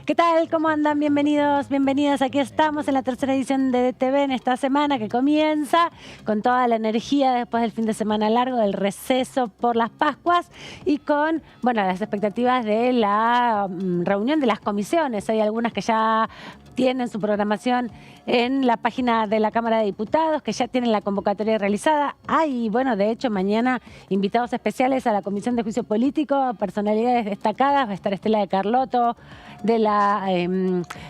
¿Qué tal? ¿Cómo andan? Bienvenidos, bienvenidas. Aquí estamos en la tercera edición de DTV en esta semana que comienza con toda la energía después del fin de semana largo, del receso por las Pascuas y con, bueno, las expectativas de la reunión de las comisiones. Hay algunas que ya tienen su programación en la página de la Cámara de Diputados, que ya tienen la convocatoria realizada. Hay, bueno, de hecho, mañana invitados especiales a la Comisión de Juicio Político, personalidades destacadas. Va a estar Estela de Carlotto, de la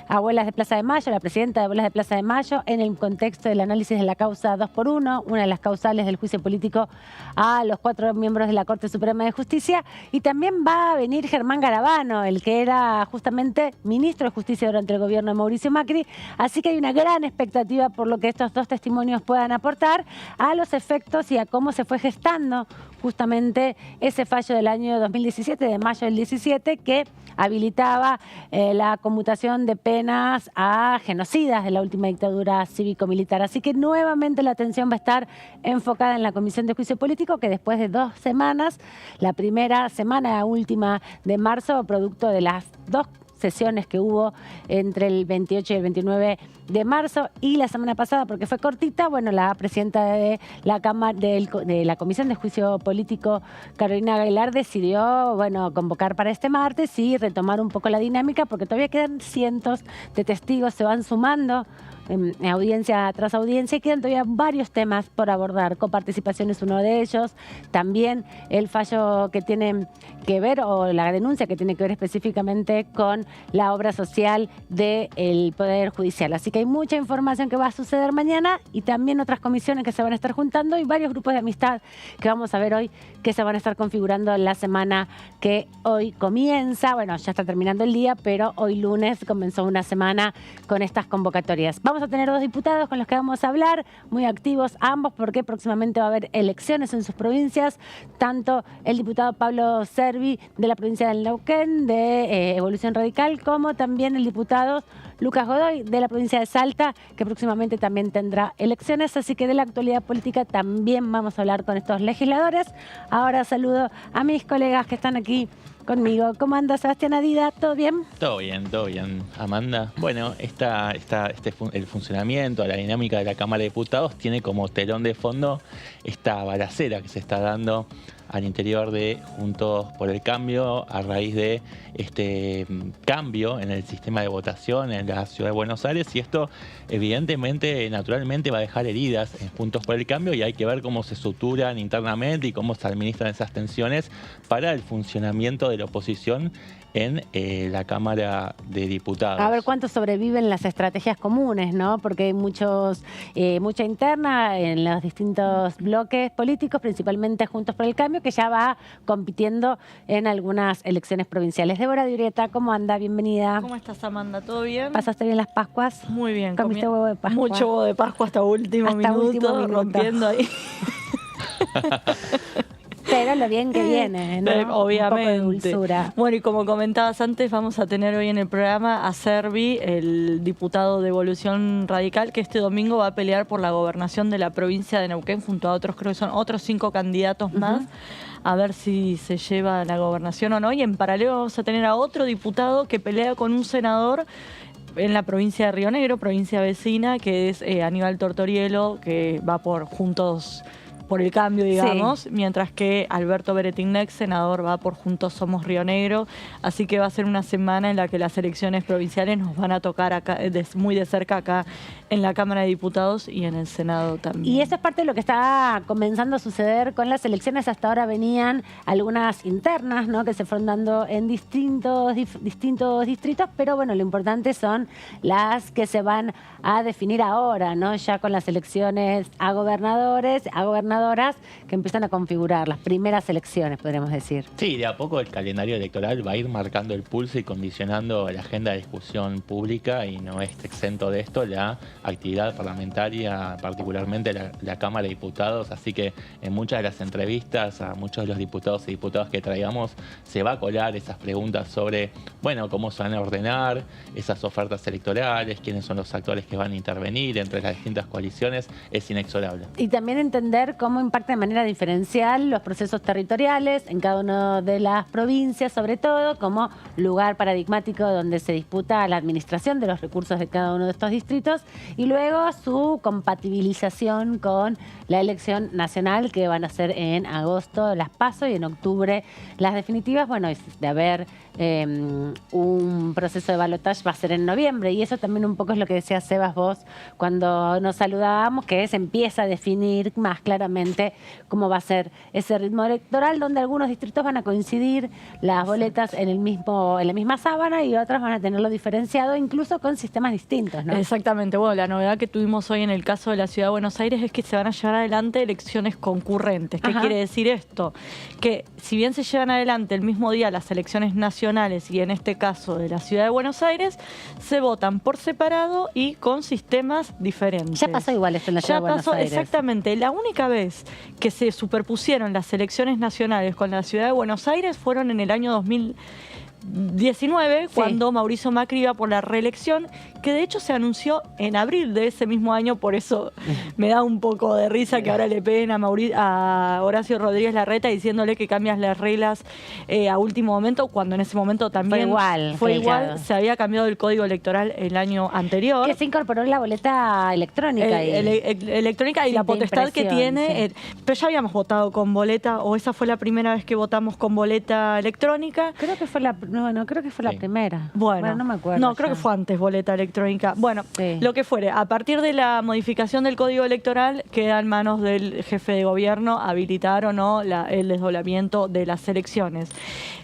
Abuelas de Plaza de Mayo, la presidenta de Abuelas de Plaza de Mayo, en el contexto del análisis de la causa 2x1, una de las causales del juicio político a los 4 miembros de la Corte Suprema de Justicia. Y también va a venir Germán Garabano, el que era justamente ministro de Justicia durante el gobierno de Mauricio Macri. Así que hay una gran expectativa por lo que estos dos testimonios puedan aportar a los efectos y a cómo se fue gestando justamente ese fallo del año 2017, de mayo del 17, que habilitaba la conmutación de penas a genocidas de la última dictadura cívico-militar. Así que nuevamente la atención va a estar enfocada en la Comisión de Juicio Político, que después de 2 semanas, la primera semana, la última de marzo, producto de las 2 sesiones que hubo entre el 28 y el 29 de marzo y la semana pasada, porque fue cortita, bueno, la presidenta de la Cámara de la Comisión de Juicio Político, Carolina Aguilar, decidió, bueno, convocar para este martes y retomar un poco la dinámica, porque todavía quedan cientos de testigos, se van sumando en audiencia tras audiencia y quedan todavía varios temas por abordar. Coparticipación es uno de ellos, también el fallo que tiene que ver, o la denuncia que tiene que ver específicamente con la obra social del Poder Judicial. Así que hay mucha información que va a suceder mañana y también otras comisiones que se van a estar juntando y varios grupos de amistad que vamos a ver hoy que se van a estar configurando la semana que hoy comienza. Bueno, ya está terminando el día, pero hoy lunes comenzó una semana con estas convocatorias. Vamos a tener 2 diputados con los que vamos a hablar, muy activos ambos, porque próximamente va a haber elecciones en sus provincias, tanto el diputado Pablo Servi de la provincia del Neuquén, de Evolución Radical, como también el diputado Lucas Godoy de la provincia de Salta, que próximamente también tendrá elecciones. Así que de la actualidad política también vamos a hablar con estos legisladores. Ahora saludo a mis colegas que están aquí conmigo. ¿Cómo anda Sebastián Adida? ¿Todo bien? Todo bien, Amanda. Bueno, el funcionamiento, la dinámica de la Cámara de Diputados tiene como telón de fondo esta balacera que se está dando al interior de Juntos por el Cambio a raíz de este cambio en el sistema de votación en la ciudad de Buenos Aires, y esto evidentemente, naturalmente va a dejar heridas en Juntos por el Cambio y hay que ver cómo se suturan internamente y cómo se administran esas tensiones para el funcionamiento de la oposición en la Cámara de Diputados. A ver cuánto sobreviven las estrategias comunes, ¿no? Porque hay mucha interna en los distintos bloques políticos, principalmente Juntos por el Cambio, que ya va compitiendo en algunas elecciones provinciales. Débora de Urieta, ¿cómo anda? Bienvenida. ¿Cómo estás, Amanda? ¿Todo bien? ¿Pasaste bien las Pascuas? Muy bien. ¿Comiste huevo de Pascua? Mucho huevo de Pascua hasta último minuto, rompiendo ahí. Pero lo bien que viene, ¿no? Obviamente. Un poco de dulzura. Bueno, y como comentabas antes, vamos a tener hoy en el programa a Servi, el diputado de Evolución Radical, que este domingo va a pelear por la gobernación de la provincia de Neuquén junto a otros, creo que son otros 5 candidatos más, a ver si se lleva la gobernación o no. Y en paralelo vamos a tener a otro diputado que pelea con un senador en la provincia de Río Negro, provincia vecina, que es Aníbal Tortorielo, que va por Juntos por el Cambio, digamos, sí. Mientras que Alberto Beretignac, senador, va por Juntos Somos Río Negro. Así que va a ser una semana en la que las elecciones provinciales nos van a tocar acá, muy de cerca acá en la Cámara de Diputados y en el Senado también. Y eso es parte de lo que está comenzando a suceder con las elecciones. Hasta ahora venían algunas internas, ¿no?, que se fueron dando en distintos distritos, pero bueno, lo importante son las que se van a definir ahora, ¿no?, ya con las elecciones a gobernadores, a gobernadoras, que empiezan a configurar las primeras elecciones, podríamos decir. Sí, de a poco el calendario electoral va a ir marcando el pulso y condicionando la agenda de discusión pública, y no es exento de esto la actividad parlamentaria, particularmente la Cámara de Diputados. Así que en muchas de las entrevistas a muchos de los diputados y diputadas que traigamos se va a colar esas preguntas sobre, bueno, cómo se van a ordenar esas ofertas electorales, quiénes son los actores que van a intervenir entre las distintas coaliciones. Es inexorable. Y también entender cómo impacta de manera diferencial los procesos territoriales en cada una de las provincias, sobre todo como lugar paradigmático donde se disputa la administración de los recursos de cada uno de estos distritos, y luego su compatibilización con la elección nacional que van a ser en agosto las PASO y en octubre las definitivas. Bueno, de haber un proceso de balotaje va a ser en noviembre, y eso también un poco es lo que decía Sebas vos cuando nos saludábamos, que se empieza a definir más claramente cómo va a ser ese ritmo electoral, donde algunos distritos van a coincidir las boletas en la misma sábana y otras van a tenerlo diferenciado, incluso con sistemas distintos, ¿no? Exactamente. Bueno, la novedad que tuvimos hoy en el caso de la Ciudad de Buenos Aires es que se van a llevar adelante elecciones concurrentes. ¿Qué quiere decir esto? Que si bien se llevan adelante el mismo día las elecciones nacionales y en este caso de la Ciudad de Buenos Aires, se votan por separado y con sistemas diferentes. Ya pasó igual esto en la Ciudad de Buenos Aires. Exactamente. La única vez que se superpusieron las elecciones nacionales con la Ciudad de Buenos Aires fueron en el año 2019, cuando Mauricio Macri iba por la reelección, que de hecho se anunció en abril de ese mismo año. Por eso me da un poco de risa que ahora le peguen a Horacio Rodríguez Larreta diciéndole que cambias las reglas a último momento, cuando en ese momento también fue igual. Se había cambiado el código electoral el año anterior. Que se incorporó la boleta electrónica. Electrónica y la potestad que tiene. Pero ya habíamos votado con boleta, o esa fue la primera vez que votamos con boleta electrónica. Creo que fue la primera. Bueno, no me acuerdo. No, creo que fue antes boleta electrónica. Bueno, lo que fuere. A partir de la modificación del Código Electoral, queda en manos del jefe de gobierno habilitar o no el desdoblamiento de las elecciones.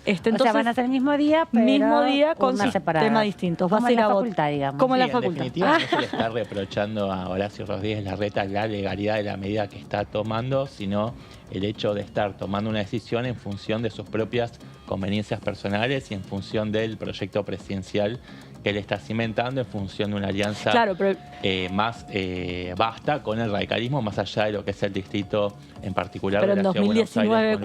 Entonces, o sea, van a ser el mismo día, pero con sistemas distintos. Como en la facultad, digamos. Como en la En facultad. definitiva, no se le está reprochando a Horacio Rodríguez Larreta la legalidad de la medida que está tomando, sino el hecho de estar tomando una decisión en función de sus propias conveniencias personales y en función del proyecto presidencial que él está cimentando, en función de una alianza más vasta con el radicalismo, más allá de lo que es el distrito en particular. Pero de en la Ciudad de Buenos 2019, Aires,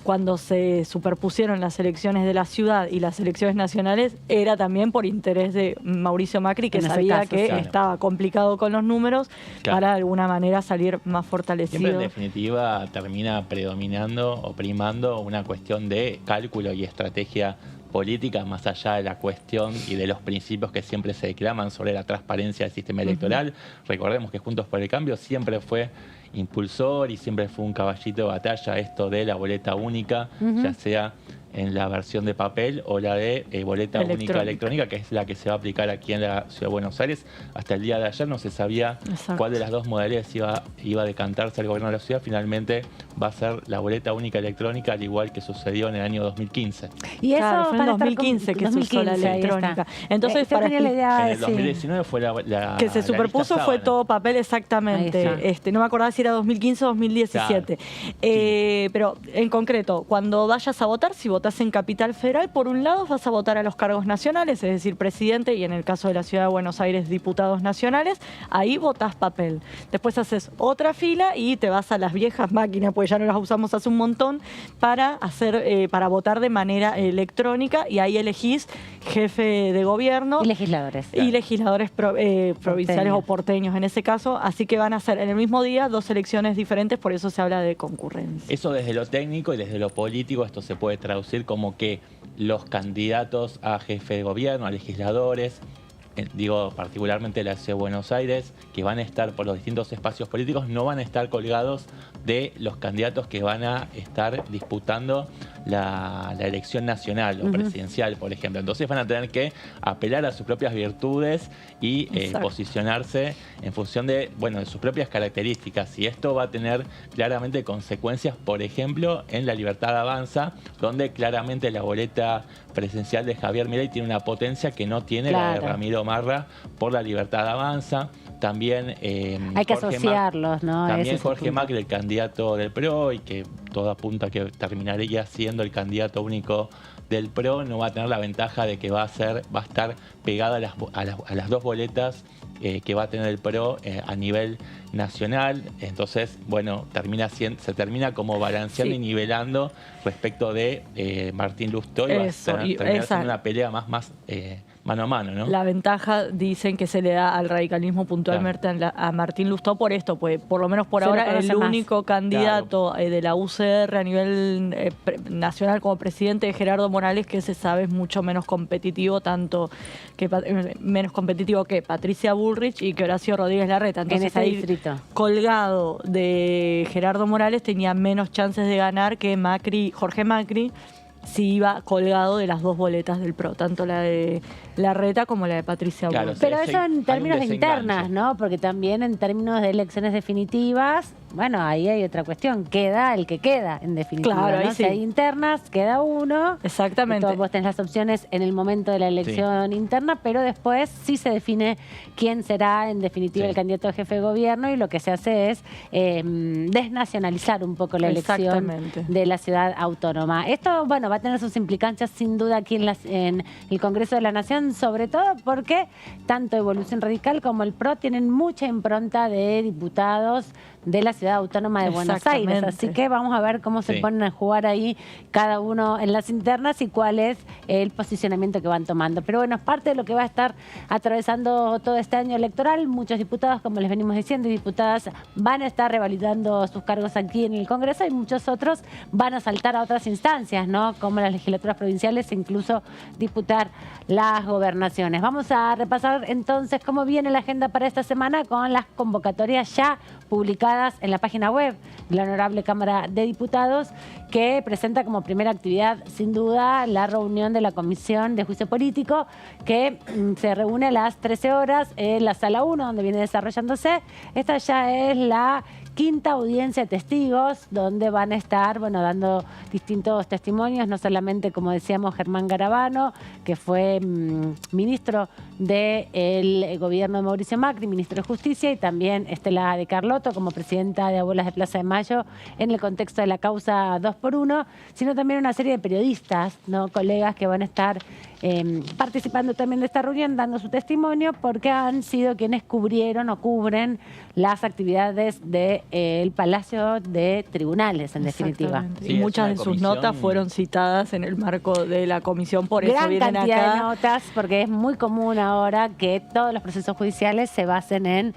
cuando se superpusieron las elecciones de la ciudad y las elecciones nacionales, era también por interés de Mauricio Macri, que sabía que estaba complicado con los números, para de alguna manera salir más fortalecido. Siempre en definitiva termina predominando o primando una cuestión de cálculo y estrategia política, más allá de la cuestión y de los principios que siempre se declaman sobre la transparencia del sistema electoral. Recordemos que Juntos por el Cambio siempre fue impulsor y siempre fue un caballito de batalla esto de la boleta única, ya sea en la versión de papel o la de boleta única electrónica, que es la que se va a aplicar aquí en la Ciudad de Buenos Aires. Hasta el día de ayer no se sabía cuál de las dos modalidades iba a decantarse al gobierno de la ciudad. Finalmente va a ser la boleta única electrónica, al igual que sucedió en el año 2015. Y eso fue en 2015 que se usó la electrónica. Entonces, en el 2019 fue la que se superpuso, fue todo papel, exactamente. No me acordaba si era 2015 o 2017. Pero en concreto, cuando vayas a votar, si votás en Capital Federal, por un lado vas a votar a los cargos nacionales, es decir, presidente, y en el caso de la Ciudad de Buenos Aires, diputados nacionales. Ahí votás papel. Después haces otra fila y te vas a las viejas máquinas, pues ya no las usamos hace un montón, para votar de manera electrónica, y ahí elegís jefe de gobierno y legisladores. Y legisladores provinciales o porteños en ese caso. Así que van a ser en el mismo día dos elecciones diferentes, por eso se habla de concurrencia. Eso desde lo técnico, y desde lo político esto se puede traducir como que los candidatos a jefe de gobierno, a legisladores, digo particularmente de la Ciudad de Buenos Aires, que van a estar por los distintos espacios políticos, no van a estar colgados de los candidatos que van a estar disputando la elección nacional o presidencial, por ejemplo. Entonces van a tener que apelar a sus propias virtudes y posicionarse en función de sus propias características. Y esto va a tener claramente consecuencias, por ejemplo, en La Libertad Avanza, donde claramente la boleta presidencial de Javier Milei tiene una potencia que no tiene la de Ramiro Marra por La Libertad Avanza. También hay que asociarlos, ¿no? También Jorge Macri, el candidato del PRO, y que todo apunta a que terminaría siendo el candidato único del PRO, no va a tener la ventaja de que va a estar pegada a las dos boletas que va a tener el PRO a nivel nacional. Entonces, se termina como balanceando y nivelando respecto de Martín Lustó, y va a terminar siendo una pelea más mano a mano, ¿no? La ventaja, dicen, que se le da al radicalismo puntualmente a Martín Lustó por esto, pues por lo menos por ahora el único candidato de la UCR a nivel nacional como presidente de Gerardo Morales, que se sabe es mucho menos competitivo, menos competitivo que Patricia Bullrich y que Horacio Rodríguez Larreta. Entonces, en ese distrito. Colgado de Gerardo Morales tenía menos chances de ganar que Jorge Macri, si iba colgado de las dos boletas del PRO, tanto la de Larreta como la de Patricia Bullrich. Pero eso en términos de internas, ¿no? Porque también en términos de elecciones definitivas, bueno, ahí hay otra cuestión. Queda el que queda, en definitiva. Claro, ahí ¿no? sí. Si hay internas, queda uno. Exactamente. Vos tenés las opciones en el momento de la elección interna, pero después sí se define quién será, en definitiva, el candidato a jefe de gobierno, y lo que se hace es desnacionalizar un poco la elección de la ciudad autónoma. Esto, bueno, va a tener sus implicancias sin duda aquí en el Congreso de la Nación, sobre todo porque tanto Evolución Radical como el PRO tienen mucha impronta de diputados de la ciudad autónoma de Buenos Aires. Así que vamos a ver cómo se ponen a jugar ahí cada uno en las internas y cuál es el posicionamiento que van tomando. Pero bueno, es parte de lo que va a estar atravesando todo este año electoral. Muchos diputados, como les venimos diciendo, y diputadas van a estar revalidando sus cargos aquí en el Congreso, y muchos otros van a saltar a otras instancias, ¿no? Como las legislaturas provinciales e incluso disputar las gobernaciones. Vamos a repasar entonces cómo viene la agenda para esta semana con las convocatorias ya publicadas en la página web de la Honorable Cámara de Diputados, que presenta como primera actividad, sin duda, la reunión de la Comisión de Juicio Político, que se reúne a las 13 horas en la Sala 1, donde viene desarrollándose. Esta ya es la quinta audiencia de testigos, donde van a estar, bueno, dando distintos testimonios, no solamente, como decíamos, Germán Garabano, que fue ministro del gobierno de Mauricio Macri, ministro de Justicia, y también Estela de Carlotto, como presidenta de Abuelas de Plaza de Mayo, en el contexto de la causa 2x1, sino también una serie de periodistas, ¿no? Colegas que van a estar participando también de esta reunión, dando su testimonio, porque han sido quienes cubrieron o cubren las actividades del Palacio de Tribunales, en definitiva. Sí, y muchas de sus notas fueron citadas en el marco de la comisión, por eso vienen acá. Gran cantidad de notas, porque es muy común ahora que todos los procesos judiciales se basen en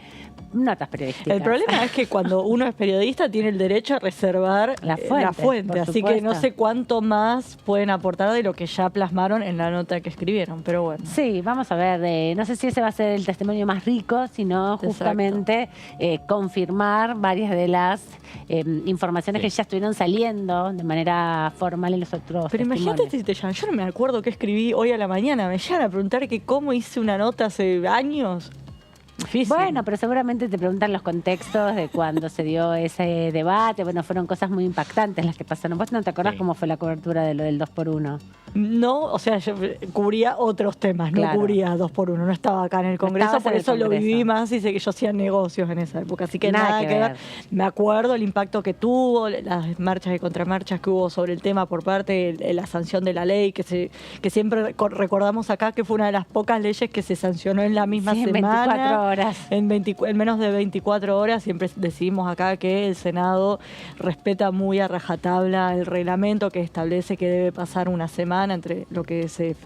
notas periodísticas. El problema es que cuando uno es periodista tiene el derecho a reservar la fuente, así que no sé cuánto más pueden aportar de lo que ya plasmaron en la nota que escribieron, pero bueno. Sí, vamos a ver, no sé si ese va a ser el testimonio más rico, sino justamente confirmar varias de las informaciones que ya estuvieron saliendo de manera formal en los otros Pero imagínate si te llaman, yo no me acuerdo qué escribí hoy a la mañana, me llegan a preguntar que cómo hice una nota hace años. Difícil. Bueno, pero seguramente te preguntan los contextos de cuando se dio ese debate. Bueno, fueron cosas muy impactantes las que pasaron. ¿Vos no te acordás cómo fue la cobertura de lo del 2x1? No, o sea, yo cubría otros temas, no cubría 2x1, no estaba acá en el Congreso, por eso lo viví más y sé que yo hacía negocios en esa época, así que nada que ver. Me acuerdo el impacto que tuvo, las marchas y contramarchas que hubo sobre el tema por parte de la sanción de la ley, que siempre recordamos acá que fue una de las pocas leyes que se sancionó en la misma semana. En 24 horas. En menos de 24 horas. Siempre decidimos acá que el Senado respeta muy a rajatabla el reglamento que establece que debe pasar una semana entre lo que se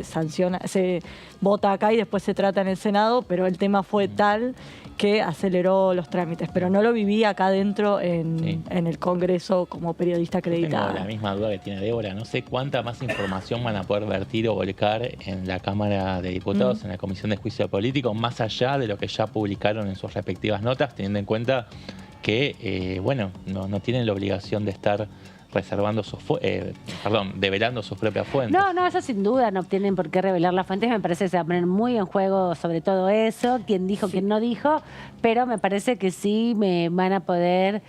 sanciona, se vota acá y después se trata en el Senado, pero el tema fue tal que aceleró los trámites, pero no lo viví acá dentro en el Congreso como periodista acreditado. Tengo la misma duda que tiene Débora, no sé cuánta más información van a poder vertir o volcar en la Cámara de Diputados, en la Comisión de Juicio Político, más allá de lo que ya publicaron en sus respectivas notas, teniendo en cuenta que, bueno, no tienen la obligación de estar reservando develando sus propias fuentes. No, eso sin duda, no tienen por qué revelar las fuentes. Me parece que se va a poner muy en juego sobre todo eso, quién dijo, quién no dijo, pero me parece que sí me van a poder,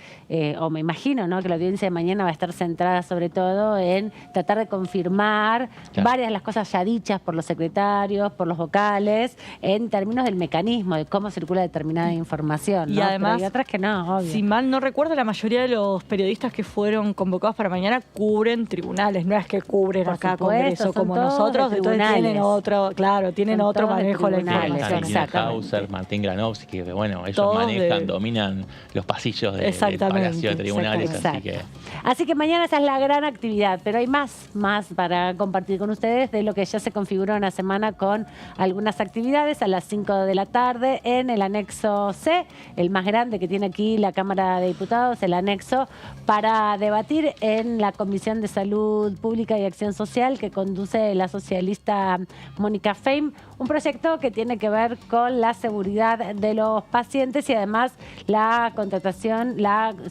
o me imagino, ¿no?, que la audiencia de mañana va a estar centrada sobre todo en tratar de confirmar varias de las cosas ya dichas por los secretarios, por los vocales, en términos del mecanismo, de cómo circula determinada información, ¿no? Y además, pero hay otras que no, obvio. Si mal no recuerdo, la mayoría de los periodistas que fueron convocados Pascuas para mañana cubren tribunales, no es que cubren Por acá supuesto, Congreso son como todos de nosotros, entonces tribunales. tienen otro, claro, tienen Son otro todos de manejo de la tribunales, información. Martina exactamente. Hauser, Martín Granovsky, que bueno, ellos Todos manejan, de- dominan los pasillos del Exactamente, Palacio de Tribunales, así que... Así que mañana esa es la gran actividad, pero hay más para compartir con ustedes de lo que ya se configuró en la semana con algunas actividades a las 5 de la tarde en el anexo C, el más grande que tiene aquí la Cámara de Diputados, el anexo, para debatir en la Comisión de Salud Pública y Acción Social que conduce la socialista Mónica Feim, un proyecto que tiene que ver con la seguridad de los pacientes y además la contratación,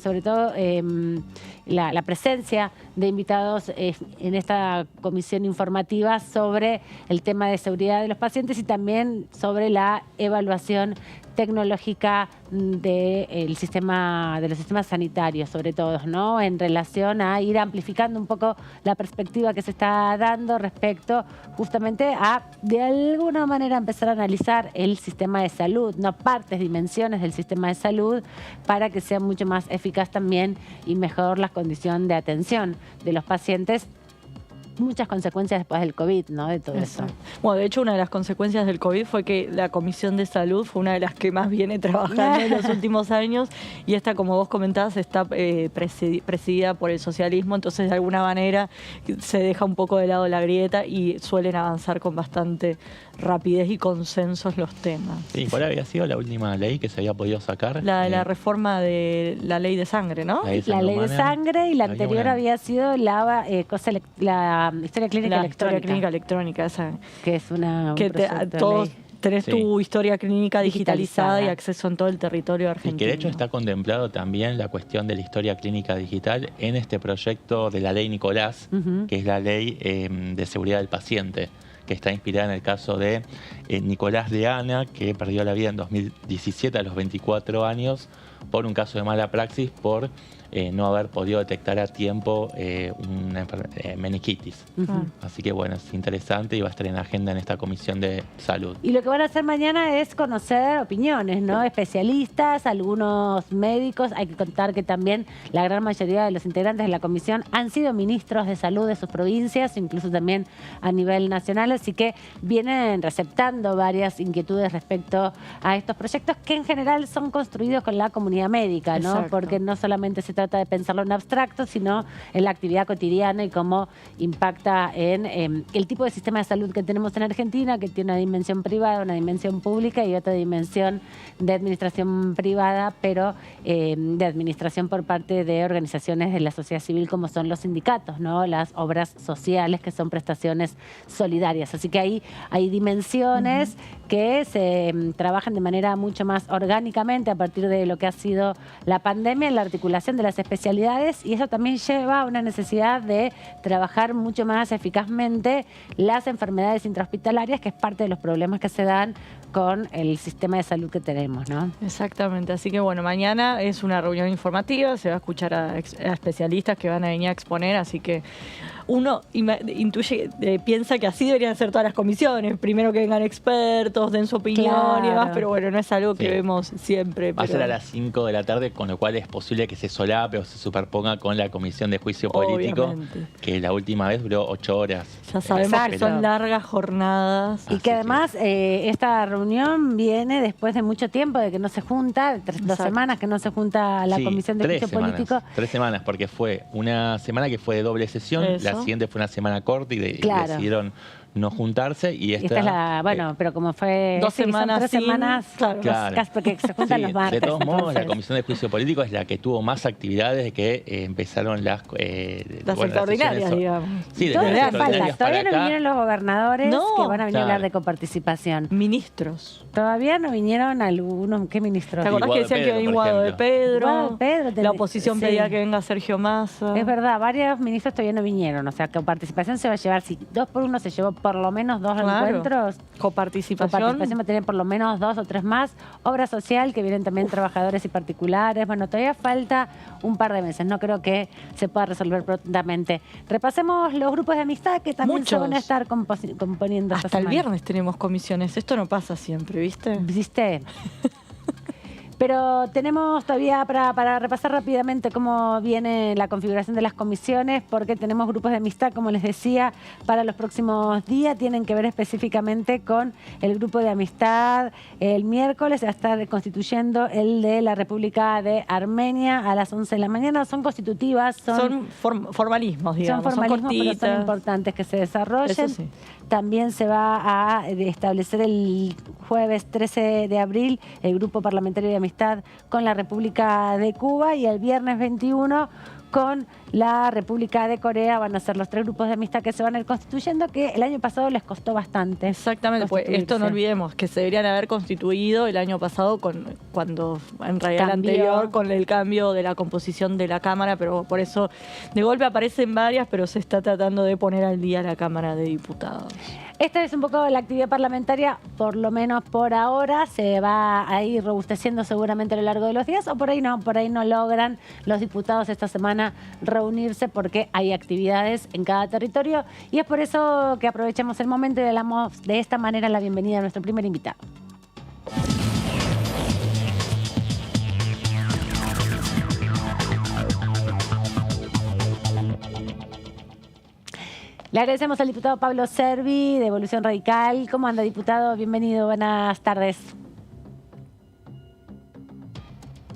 sobre todo la presencia de invitados en esta comisión informativa sobre el tema de seguridad de los pacientes y también sobre la evaluación tecnológica de los sistemas sanitarios, sobre todo, ¿no? En relación a ir amplificando un poco la perspectiva que se está dando respecto justamente a, de alguna manera, empezar a analizar el sistema de salud, no partes, dimensiones del sistema de salud, para que sea mucho más eficaz también y mejor la condición de atención de los pacientes. Muchas consecuencias después del COVID, ¿no? De todo eso. Bueno, de hecho, una de las consecuencias del COVID fue que la Comisión de Salud fue una de las que más viene trabajando en los últimos años y esta, como vos comentabas, está presidida por el socialismo, entonces de alguna manera se deja un poco de lado la grieta y suelen avanzar con bastante rapidez y consensos los temas. Sí, ¿cuál había sido la última ley que se había podido sacar? La reforma de la ley de sangre, ¿no? La ley de sangre y la Había anterior una- había sido la historia clínica La electrónica. historia clínica electrónica, esa. Que es un Que proyecto de todos ley. tenés Sí. tu historia clínica digitalizada y Digitalizada. acceso en todo el territorio Y argentino. que de hecho está contemplado también la cuestión de la historia clínica digital en este proyecto de la ley Nicolás, Ujú. que es la ley de seguridad del paciente, que está inspirada en el caso de Nicolás de Ana, que perdió la vida en 2017 a los 24 años por un caso de mala praxis por no haber podido detectar a tiempo una meningitis. Ujú. Así que bueno, es interesante y va a estar en agenda en esta comisión de salud. Y lo que van a hacer mañana es conocer opiniones, ¿no? Especialistas, algunos médicos. Hay que contar que también la gran mayoría de los integrantes de la comisión han sido ministros de salud de sus provincias, incluso también a nivel nacional, así que vienen receptando varias inquietudes respecto a estos proyectos que en general son construidos con la comunidad médica, ¿no? Exacto. Porque no solamente se trata de pensarlo en abstracto, sino en la actividad cotidiana y cómo impacta en el tipo de sistema de salud que tenemos en Argentina, que tiene una dimensión privada, una dimensión pública y otra dimensión de administración privada, pero de administración por parte de organizaciones de la sociedad civil como son los sindicatos, ¿no? Las obras sociales, que son prestaciones solidarias. Así que ahí hay dimensiones que se trabajan de manera mucho más orgánicamente a partir de lo que ha sido la pandemia en la articulación de las especialidades, y eso también lleva a una necesidad de trabajar mucho más eficazmente las enfermedades intrahospitalarias, que es parte de los problemas que se dan con el sistema de salud que tenemos, ¿no? Exactamente, así que bueno, mañana es una reunión informativa, se va a escuchar a especialistas que van a venir a exponer, así que uno intuye, piensa que así deberían ser todas las comisiones, primero que vengan expertos, den su opinión y demás, Claro. pero bueno, no es algo que Sí. vemos siempre. Va a ser pero- a las 5 de la tarde, con lo cual es posible que se solape o se superponga con la Comisión de Juicio Político, Obviamente. que la última vez duró 8 horas. Ya sabemos que Exacto. son largas jornadas. Y Así que que- además esta reunión viene después de mucho tiempo de que no se junta, 2 Exacto. semanas que no se junta la Sí, Comisión de 3 Juicio semanas, Político. 3 semanas, porque fue una semana que fue de doble sesión, Eso. la siguiente fue una semana corta y Claro. decidieron no juntarse. Y Esta es la, bueno, pero como fue 2 sí, son semanas 3 sin- semanas, claro. Claro. casi porque se juntan Sí, los martes. de todos modos, la entonces. Comisión de Juicio Político es la que tuvo más actividades de que empezaron las Extraordinarias, sesiones- digamos. Sí, de Todavía las falta, extraordinarias para todavía no acá. vinieron los gobernadores No. que van a venir a hablar Claro. de coparticipación. Ministros. Todavía no vinieron algunos, ¿qué ministros? ¿Te acordás Guado que de decían que Pedro, venía por Guado de ejemplo. Pedro? Guado de Pedro, La oposición sí. pedía que venga Sergio Massa. Es verdad, varios ministros todavía no vinieron, o sea, que participación se va a llevar, si 2 por 1 se llevó por lo menos 2 Claro. encuentros, Coparticipación. participación va a tener por lo menos 2 o 3 más, obra social, que vienen también trabajadores y particulares, bueno, todavía falta un par de meses, no creo que se pueda resolver prontamente. Repasemos los grupos de amistad que también se Muchos. van a estar componiendo esta Hasta el semana. viernes tenemos comisiones. Esto no pasa siempre, ¿viste? ¿Viste? Pero tenemos todavía para repasar rápidamente cómo viene la configuración de las comisiones, porque tenemos grupos de amistad, como les decía, para los próximos días. Tienen que ver específicamente con el grupo de amistad. El miércoles se va a estar constituyendo el de la República de Armenia a las 11 de la mañana. Son constitutivas, son formalismos, digamos. Son formalismos, pero cortitas. son importantes que se desarrollen. Eso sí. También se va a establecer el jueves 13 de abril el Grupo Parlamentario de Amistad con la República de Cuba, y el viernes 21 con la República de Corea. Van a ser los 3 grupos de amistad que se van a ir constituyendo, que el año pasado les costó bastante. Exactamente, pues esto no olvidemos que se deberían haber constituido el año pasado cuando en realidad el anterior, con el cambio de la composición de la Cámara, pero por eso de golpe aparecen varias, pero se está tratando de poner al día la Cámara de Diputados. Esta es un poco la actividad parlamentaria, por lo menos por ahora. Se va a ir robusteciendo seguramente a lo largo de los días, o por ahí no logran los diputados esta semana reunirse porque hay actividades en cada territorio, y es por eso que aprovechamos el momento y le damos de esta manera la bienvenida a nuestro primer invitado. Le agradecemos al diputado Pablo Servi, de Evolución Radical. ¿Cómo anda, diputado? Bienvenido, buenas tardes.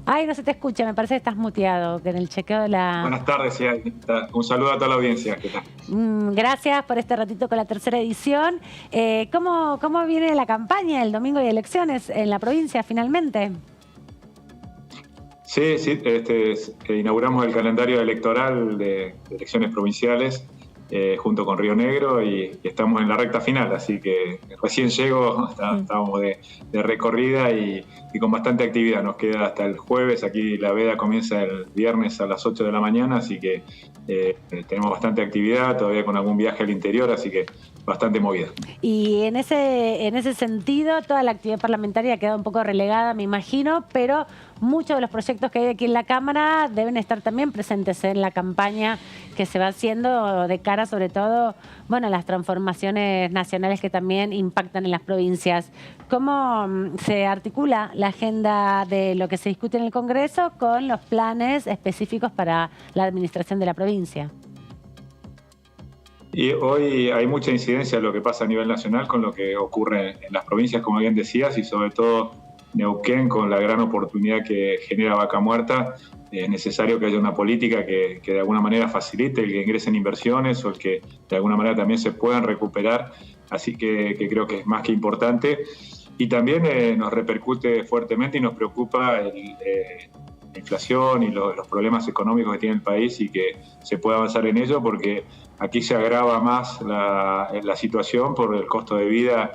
Ay, no se te escucha, me parece que estás muteado, que en el chequeo de la... Buenas tardes, sí, un saludo a toda la audiencia. ¿Qué tal? Gracias por este ratito con la tercera edición. ¿Cómo viene la campaña? El domingo hay elecciones en la provincia, finalmente. Sí, inauguramos el calendario electoral de elecciones provinciales junto con Río Negro, y estamos en la recta final, así que recién llego, estábamos de recorrida y con bastante actividad. Nos queda hasta el jueves, aquí la veda comienza el viernes a las 8 de la mañana, así que tenemos bastante actividad, todavía con algún viaje al interior, así que bastante movida. Y en ese sentido, toda la actividad parlamentaria ha quedado un poco relegada, me imagino, pero muchos de los proyectos que hay aquí en la Cámara deben estar también presentes en la campaña que se va haciendo de cara, sobre todo, a las transformaciones nacionales que también impactan en las provincias. ¿Cómo se articula la agenda de lo que se discute en el Congreso con los planes específicos para la administración de la provincia? Y hoy hay mucha incidencia en lo que pasa a nivel nacional con lo que ocurre en las provincias, como bien decías, y sobre todo Neuquén, con la gran oportunidad que genera Vaca Muerta. Es necesario que haya una política que de alguna manera facilite el que ingresen inversiones, o el que de alguna manera también se puedan recuperar, así que creo que es más que importante. Y también nos repercute fuertemente y nos preocupa la inflación y los problemas económicos que tiene el país, y que se pueda avanzar en ello, porque aquí se agrava más la situación por el costo de vida,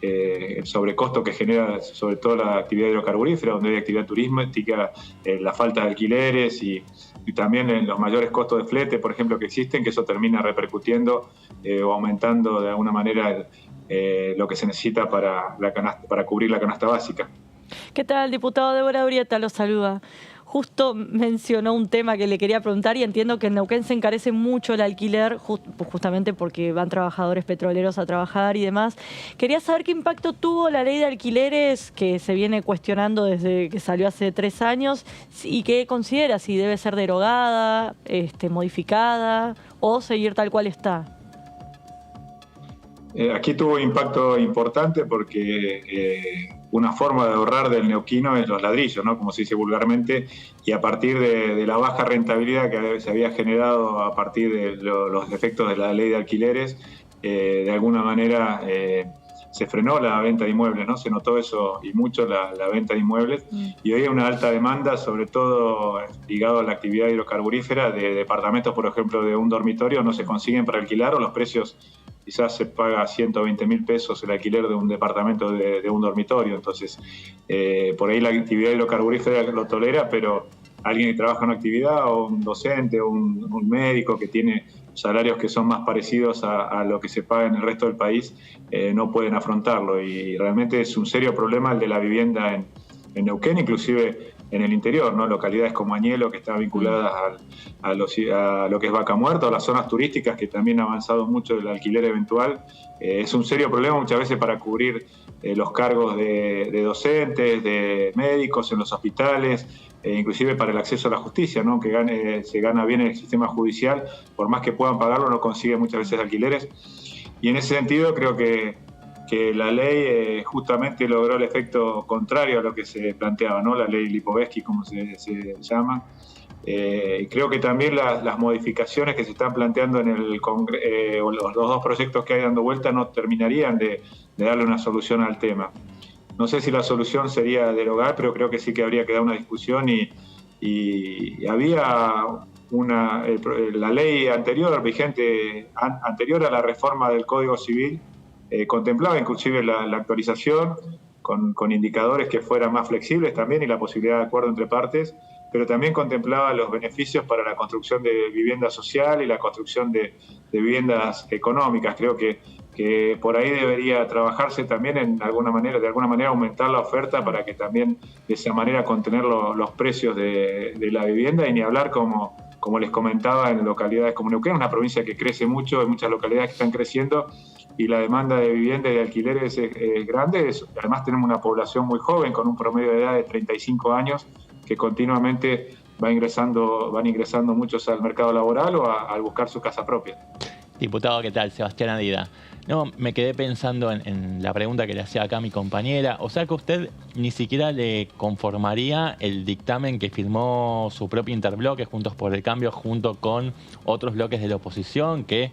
el sobrecosto que genera sobre todo la actividad hidrocarburífera, donde hay actividad turística, la falta de alquileres y también en los mayores costos de flete, por ejemplo, que existen, que eso termina repercutiendo o aumentando de alguna manera lo que se necesita para cubrir la canasta básica. ¿Qué tal, diputado? Débora Urieta lo saluda. Justo mencionó un tema que le quería preguntar, y entiendo que en Neuquén se encarece mucho el alquiler, justamente porque van trabajadores petroleros a trabajar y demás. Quería saber qué impacto tuvo la ley de alquileres, que se viene cuestionando desde que salió hace 3 años, y qué considera, si debe ser derogada, modificada, o seguir tal cual está. Aquí tuvo impacto importante porque una forma de ahorrar del neuquino es los ladrillos, ¿no? Como se dice vulgarmente, y a partir de la baja rentabilidad que se había generado a partir de los efectos de la ley de alquileres, de alguna manera se frenó la venta de inmuebles, ¿no? Se notó eso y mucho la venta de inmuebles, y hoy hay una alta demanda, sobre todo ligado a la actividad hidrocarburífera, de departamentos, por ejemplo, de un dormitorio, no se consiguen para alquilar, o los precios quizás se paga 120.000 pesos el alquiler de un departamento de un dormitorio. Entonces, por ahí la actividad hidrocarburífera lo tolera, pero alguien que trabaja en una actividad, o un docente, o un médico que tiene salarios que son más parecidos a lo que se paga en el resto del país, no pueden afrontarlo. Y realmente es un serio problema el de la vivienda en Neuquén, inclusive en el interior, ¿no? Localidades como Añelo, que están vinculadas a lo que es Vaca Muerta, o las zonas turísticas, que también ha avanzado mucho el alquiler eventual. Es un serio problema muchas veces para cubrir los cargos de docentes, de médicos en los hospitales, inclusive para el acceso a la justicia, ¿no? Que se gana bien en el sistema judicial, por más que puedan pagarlo, no consiguen muchas veces alquileres. Y en ese sentido creo que la ley justamente logró el efecto contrario a lo que se planteaba, ¿no? La ley Lipovetsky, como se llama. Creo que también las modificaciones que se están planteando en el Congreso, los dos proyectos que hay dando vuelta, no terminarían de darle una solución al tema. No sé si la solución sería derogar, pero creo que sí que habría que dar una discusión y había la ley anterior, vigente, anterior a la reforma del Código Civil, contemplaba inclusive la actualización con indicadores que fueran más flexibles también y la posibilidad de acuerdo entre partes, pero también contemplaba los beneficios para la construcción de vivienda social y la construcción de viviendas económicas. Creo que por ahí debería trabajarse también de alguna manera aumentar la oferta para que también de esa manera contener los precios de la vivienda, y ni hablar como les comentaba en localidades como Neuquén, una provincia que crece mucho, hay muchas localidades que están creciendo y la demanda de vivienda y de alquileres es grande. Además tenemos una población muy joven con un promedio de edad de 35 años que continuamente van ingresando muchos al mercado laboral o al buscar su casa propia. Diputado, ¿qué tal? Sebastián Adida. No, me quedé pensando en la pregunta que le hacía acá a mi compañera. O sea que usted ni siquiera le conformaría el dictamen que firmó su propio interbloque, Juntos por el Cambio, junto con otros bloques de la oposición, que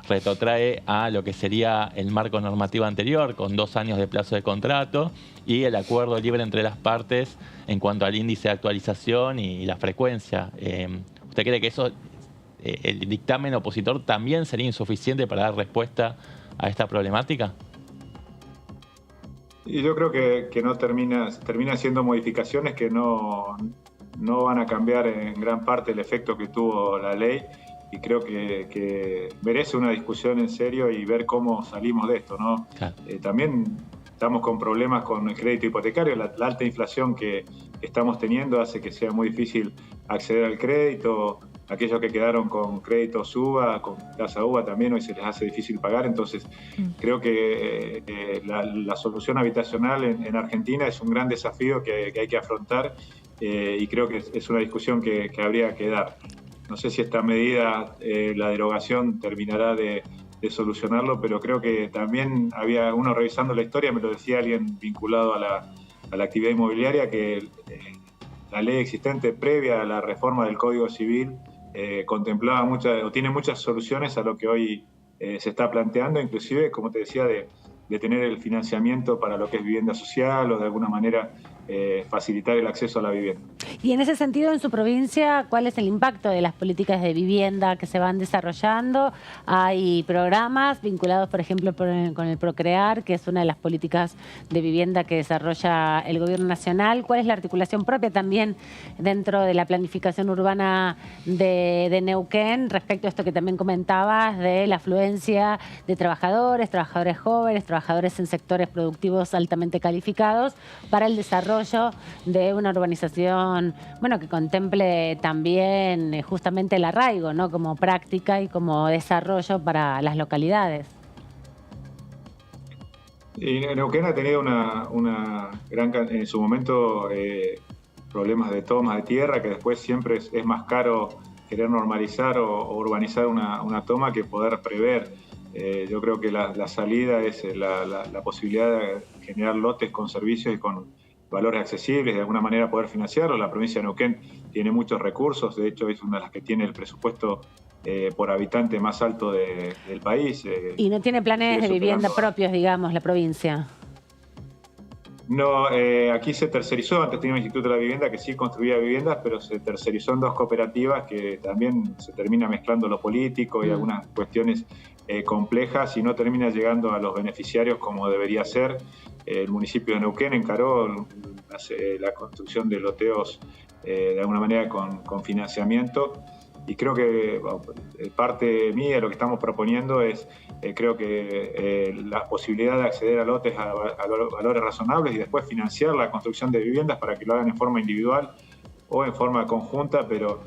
retrotrae a lo que sería el marco normativo anterior, con 2 años de plazo de contrato, y el acuerdo libre entre las partes en cuanto al índice de actualización y la frecuencia. ¿Usted cree que eso, el dictamen opositor, también sería insuficiente para dar respuesta a esta problemática? Y yo creo que no termina siendo modificaciones que no van a cambiar en gran parte el efecto que tuvo la ley, y creo que merece una discusión en serio y ver cómo salimos de esto, ¿no? Claro. También estamos con problemas con el crédito hipotecario. La alta inflación que estamos teniendo hace que sea muy difícil acceder al crédito. Aquellos que quedaron con créditos UVA, con tasa UVA también, hoy se les hace difícil pagar. Entonces, creo que la solución habitacional en Argentina es un gran desafío que hay que afrontar, y creo que es una discusión que habría que dar. No sé si esta medida, la derogación, terminará de solucionarlo, pero creo que también había uno revisando la historia, me lo decía alguien vinculado a la actividad inmobiliaria, que la ley existente previa a la reforma del Código Civil contemplaba tiene muchas soluciones a lo que hoy se está planteando, inclusive, como te decía, de tener el financiamiento para lo que es vivienda social o de alguna manera facilitar el acceso a la vivienda. Y en ese sentido, en su provincia, ¿cuál es el impacto de las políticas de vivienda que se van desarrollando? Hay programas vinculados, por ejemplo, con el Procrear, que es una de las políticas de vivienda que desarrolla el Gobierno Nacional. ¿Cuál es la articulación propia también dentro de la planificación urbana de Neuquén respecto a esto que también comentabas de la afluencia de trabajadores jóvenes, trabajadores en sectores productivos altamente calificados para el desarrollo de una urbanización, bueno, que contemple también justamente el arraigo, ¿no? Como práctica y como desarrollo para las localidades? Y Neuquén ha tenido una gran, en su momento, problemas de toma de tierra, que después siempre es más caro querer normalizar o urbanizar una toma que poder prever. Yo creo que la salida es la posibilidad de generar lotes con servicios y con valores accesibles, de alguna manera poder financiarlo. La provincia de Neuquén tiene muchos recursos, de hecho es una de las que tiene el presupuesto por habitante más alto del país. ¿Y no tiene planes de vivienda propios, digamos, la provincia? No, aquí se tercerizó. Antes tenía un Instituto de la Vivienda que sí construía viviendas, pero se tercerizó en 2 cooperativas, que también se termina mezclando lo político y algunas cuestiones complejas, y no termina llegando a los beneficiarios como debería ser. El municipio de Neuquén encaró la construcción de loteos de alguna manera con financiamiento, y creo que parte mía de lo que estamos proponiendo es, creo que la posibilidad de acceder a lotes a valores razonables y después financiar la construcción de viviendas para que lo hagan en forma individual o en forma conjunta, pero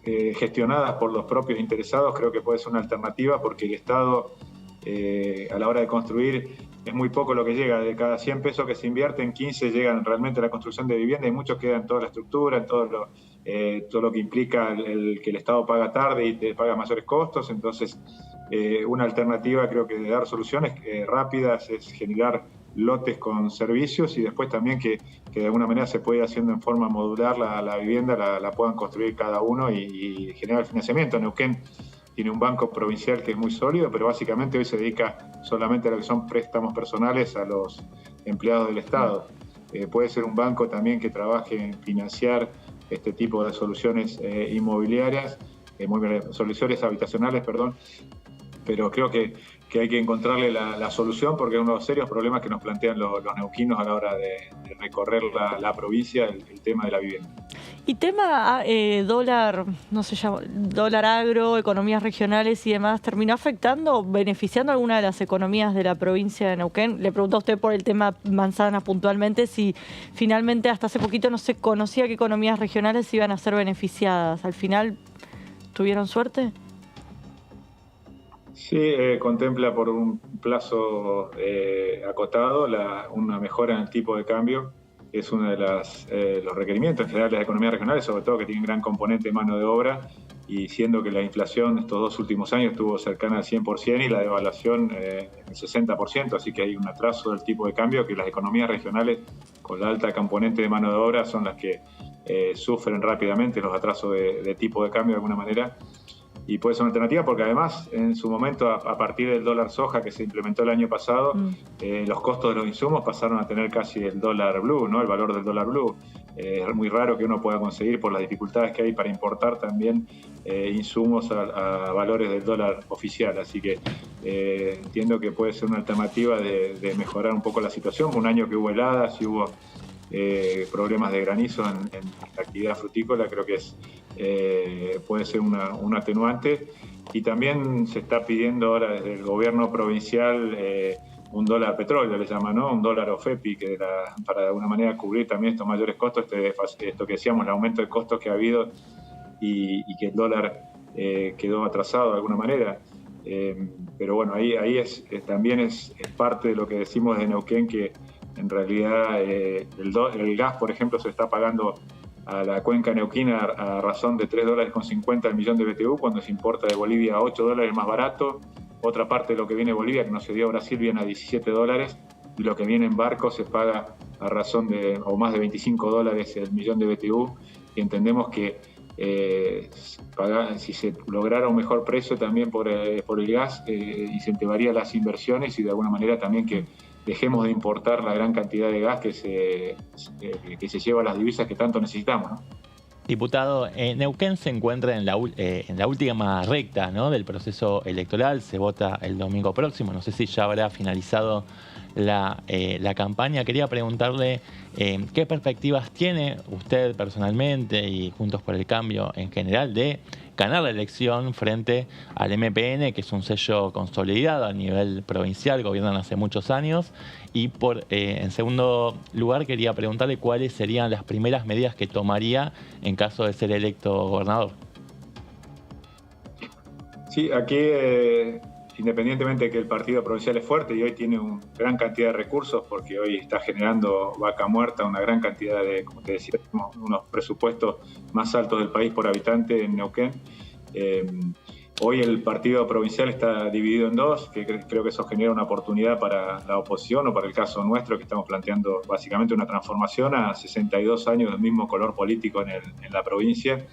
gestionadas por los propios interesados. Creo que puede ser una alternativa, porque el Estado, a la hora de construir, es muy poco lo que llega. De cada 100 pesos que se invierten, 15 llegan realmente a la construcción de vivienda y muchos quedan en toda la estructura, en todo lo que implica que el Estado paga tarde y te paga mayores costos. Entonces, una alternativa creo que de dar soluciones rápidas es generar lotes con servicios y después también que de alguna manera se puede ir haciendo en forma modular la vivienda, la puedan construir cada uno y generar el financiamiento. Neuquén tiene un banco provincial que es muy sólido, pero básicamente hoy se dedica solamente a lo que son préstamos personales a los empleados del Estado. Puede ser un banco también que trabaje en financiar este tipo de soluciones inmobiliarias, soluciones habitacionales, perdón, pero creo que hay que encontrarle la solución porque es uno de los serios problemas que nos plantean los neuquinos a la hora de recorrer la provincia, el tema de la vivienda. Y tema dólar, no sé, dólar agro, economías regionales y demás, ¿terminó afectando o beneficiando alguna de las economías de la provincia de Neuquén? Le pregunto a usted por el tema manzanas puntualmente, si finalmente hasta hace poquito no se conocía qué economías regionales iban a ser beneficiadas. ¿Al final tuvieron suerte? Sí, contempla por un plazo acotado una mejora en el tipo de cambio. Es uno de los requerimientos en general de las economías regionales, sobre todo que tienen gran componente de mano de obra, y siendo que la inflación estos 2 últimos años estuvo cercana al 100% y la devaluación el 60%, así que hay un atraso del tipo de cambio que las economías regionales con la alta componente de mano de obra son las que sufren rápidamente los atrasos de tipo de cambio de alguna manera. Y puede ser una alternativa porque además en su momento a partir del dólar soja que se implementó el año pasado, los costos de los insumos pasaron a tener casi el dólar blue, ¿no? El valor del dólar blue. Es muy raro que uno pueda conseguir por las dificultades que hay para importar también insumos a valores del dólar oficial. Así que entiendo que puede ser una alternativa de mejorar un poco la situación. Un año que hubo heladas y hubo problemas de granizo en la actividad frutícola, creo que puede ser un atenuante. Y también se está pidiendo ahora desde el gobierno provincial un dólar petróleo, le llaman, ¿no? Un dólar OFEPI, para de alguna manera cubrir también estos mayores costos, esto que decíamos, el aumento de costos que ha habido y que el dólar quedó atrasado de alguna manera. Pero bueno, ahí también es parte de lo que decimos de Neuquén, que en realidad el gas, por ejemplo, se está pagando a la cuenca neuquina a razón de $3.50 el millón de BTU, cuando se importa de Bolivia a $8 más barato. Otra parte de lo que viene de Bolivia, que no se dio a Brasil, viene a $17, y lo que viene en barco se paga a razón de o más de $25 el millón de BTU, y entendemos que si se lograra un mejor precio también por el gas, incentivaría las inversiones y de alguna manera también que dejemos de importar la gran cantidad de gas que se lleva a las divisas que tanto necesitamos, ¿no? Diputado, Neuquén se encuentra en la última recta, ¿no?, del proceso electoral. Se vota el domingo próximo. No sé si ya habrá finalizado la campaña. Quería preguntarle qué perspectivas tiene usted personalmente y Juntos por el Cambio en general de ganar la elección frente al MPN, que es un sello consolidado a nivel provincial, gobiernan hace muchos años. Y en segundo lugar, quería preguntarle cuáles serían las primeras medidas que tomaría en caso de ser electo gobernador. Sí, aquí independientemente de que el partido provincial es fuerte y hoy tiene una gran cantidad de recursos, porque hoy está generando vaca muerta una gran cantidad de, como te decía, unos presupuestos más altos del país por habitante en Neuquén. Hoy el partido provincial está dividido en dos, que creo que eso genera una oportunidad para la oposición o para el caso nuestro, que estamos planteando básicamente una transformación a 62 años del mismo color político en la provincia.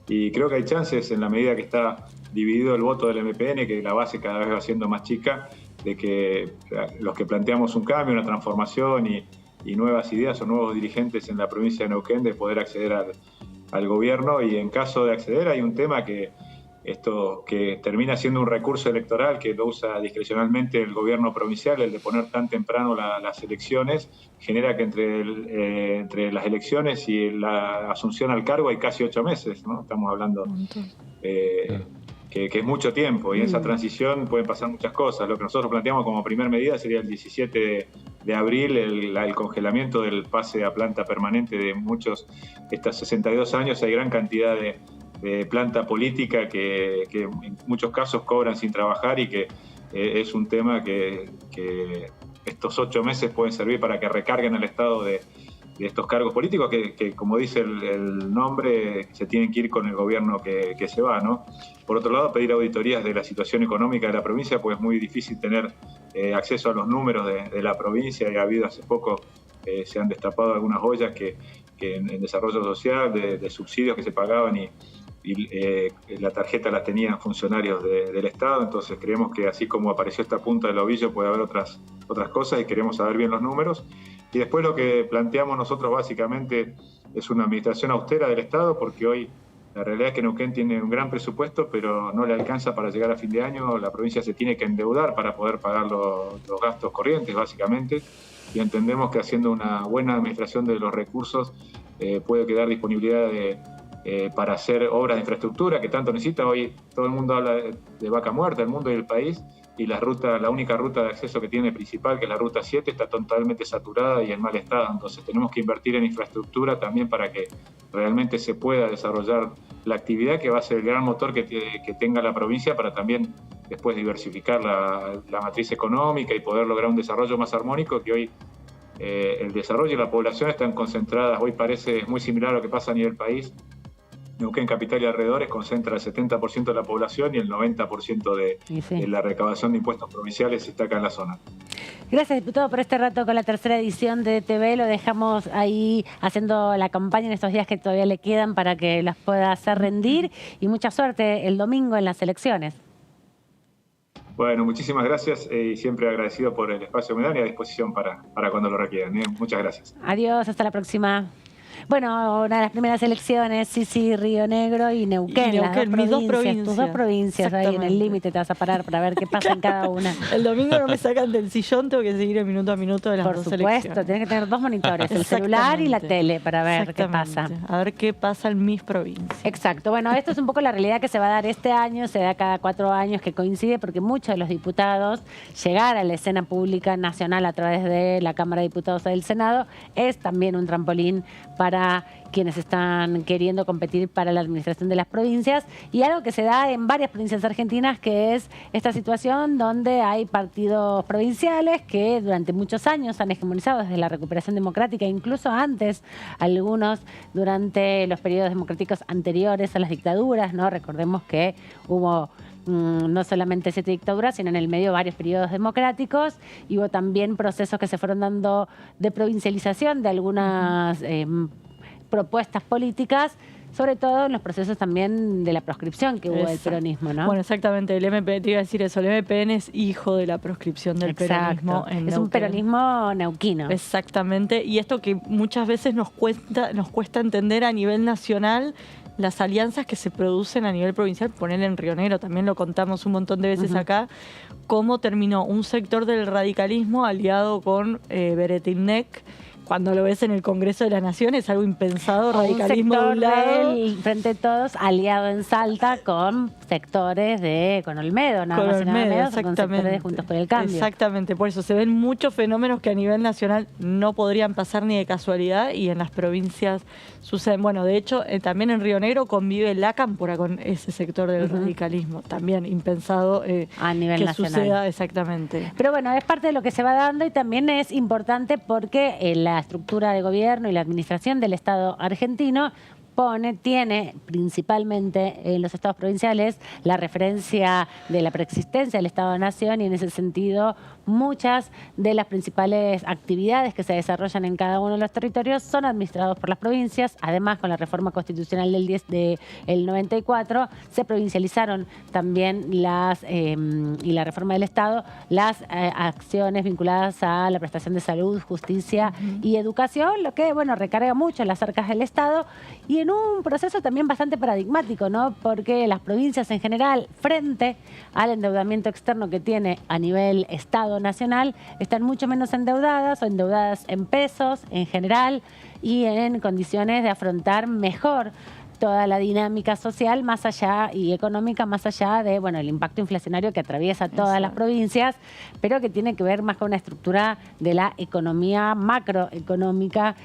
Y creo que hay chances, en la medida que está dividido el voto del MPN, que la base cada vez va siendo más chica, de que los que planteamos un cambio, una transformación y nuevas ideas o nuevos dirigentes en la provincia de Neuquén, de poder acceder al gobierno. Y en caso de acceder, hay un tema que termina siendo un recurso electoral que lo usa discrecionalmente el gobierno provincial, el de poner tan temprano las elecciones, genera que entre las elecciones y la asunción al cargo hay casi 8 meses, ¿no? Estamos hablando que es mucho tiempo, y en esa transición pueden pasar muchas cosas. Lo que nosotros planteamos como primer medida sería el 17 de abril, el congelamiento del pase a planta permanente de estos 62 años. Hay gran cantidad de planta política que en muchos casos cobran sin trabajar, y que es un tema que estos 8 meses pueden servir para que recarguen al Estado de estos cargos políticos que como dice el nombre, se tienen que ir con el gobierno que se va, ¿no? Por otro lado, pedir auditorías de la situación económica de la provincia, pues es muy difícil tener acceso a los números de la provincia, y ha habido hace poco, se han destapado algunas ollas que en desarrollo social, de subsidios que se pagaban y la tarjeta la tenían funcionarios del Estado. Entonces creemos que así como apareció esta punta del ovillo, puede haber otras cosas, y queremos saber bien los números. Y después lo que planteamos nosotros básicamente es una administración austera del Estado, porque hoy la realidad es que Neuquén tiene un gran presupuesto, pero no le alcanza para llegar a fin de año. La provincia se tiene que endeudar para poder pagar los gastos corrientes, básicamente, y entendemos que haciendo una buena administración de los recursos puede quedar disponibilidad para hacer obras de infraestructura que tanto necesita. Hoy todo el mundo habla de vaca muerta, el mundo y el país, y la única ruta de acceso que tiene principal, que es la ruta 7, está totalmente saturada y en mal estado. Entonces tenemos que invertir en infraestructura también para que realmente se pueda desarrollar la actividad, que va a ser el gran motor que tenga la provincia para también después diversificar la matriz económica y poder lograr un desarrollo más armónico, que hoy el desarrollo y la población están concentradas. Hoy parece muy similar a lo que pasa a nivel país. Neuquén capital y alrededores concentra el 70% de la población, y el 90% de la recaudación de impuestos provinciales está acá en la zona. Gracias, diputado, por este rato con la tercera edición de DTV. Lo dejamos ahí haciendo la campaña en estos días que todavía le quedan para que las pueda hacer rendir, y mucha suerte el domingo en las elecciones. Bueno, muchísimas gracias, y siempre agradecido por el espacio que me dan y a disposición para cuando lo requieran. Muchas gracias. Adiós, hasta la próxima. Bueno, una de las primeras elecciones, sí, Río Negro y Neuquén, mis dos provincias. Tus dos provincias, ahí en el límite te vas a parar para ver qué pasa en cada una. El domingo no me sacan del sillón, tengo que seguir el minuto a minuto de las dos elecciones. Por supuesto, tienes que tener dos monitores, el celular y la tele, para ver qué pasa. A ver qué pasa en mis provincias. Exacto. Bueno, esto es un poco la realidad que se va a dar este año, se da cada 4 años, que coincide porque muchos de los diputados llegar a la escena pública nacional a través de la Cámara de Diputados o del Senado es también un trampolín para quienes están queriendo competir para la administración de las provincias, y algo que se da en varias provincias argentinas, que es esta situación donde hay partidos provinciales que durante muchos años han hegemonizado desde la recuperación democrática, incluso antes, algunos durante los periodos democráticos anteriores a las dictaduras, ¿no? Recordemos que hubo no solamente 7 dictaduras, sino en el medio varios periodos democráticos, y hubo también procesos que se fueron dando de provincialización de algunas propuestas políticas, sobre todo en los procesos también de la proscripción que hubo del peronismo, ¿no? Bueno, exactamente, el MPN, te iba a decir eso, el MPN es hijo de la proscripción del peronismo en Neuquén. Es un peronismo neuquino. Exactamente, y esto que muchas veces nos cuesta entender a nivel nacional, las alianzas que se producen a nivel provincial, poner en Río Negro, también lo contamos un montón de veces acá, cómo terminó un sector del radicalismo aliado con Beretilnec. Cuando lo ves en el Congreso de la Nación es algo impensado, radicalismo de un lado. El Frente de Todos aliado en Salta con sectores con Olmedo, nada más y nada menos, con sectores de Juntos por el Cambio. Exactamente, por eso se ven muchos fenómenos que a nivel nacional no podrían pasar ni de casualidad, y en las provincias suceden. Bueno, de hecho, también en Río Negro convive la Cámpora con ese sector del radicalismo, también impensado a nivel que nacional. Suceda, exactamente. Pero bueno, es parte de lo que se va dando, y también es importante porque la estructura de gobierno y la administración del Estado argentino tiene principalmente en los estados provinciales la referencia de la preexistencia del Estado-Nación, y en ese sentido muchas de las principales actividades que se desarrollan en cada uno de los territorios son administrados por las provincias. Además, con la reforma constitucional del 94 se provincializaron también y la reforma del Estado, las acciones vinculadas a la prestación de salud, justicia y educación, lo que recarga mucho en las arcas del Estado, y en un proceso también bastante paradigmático, ¿no? Porque las provincias en general, frente al endeudamiento externo que tiene a nivel Estado nacional, están mucho menos endeudadas, o endeudadas en pesos en general, y en condiciones de afrontar mejor toda la dinámica social más allá y económica, más allá de el impacto inflacionario que atraviesa todas las provincias, pero que tiene que ver más con una estructura de la economía macroeconómica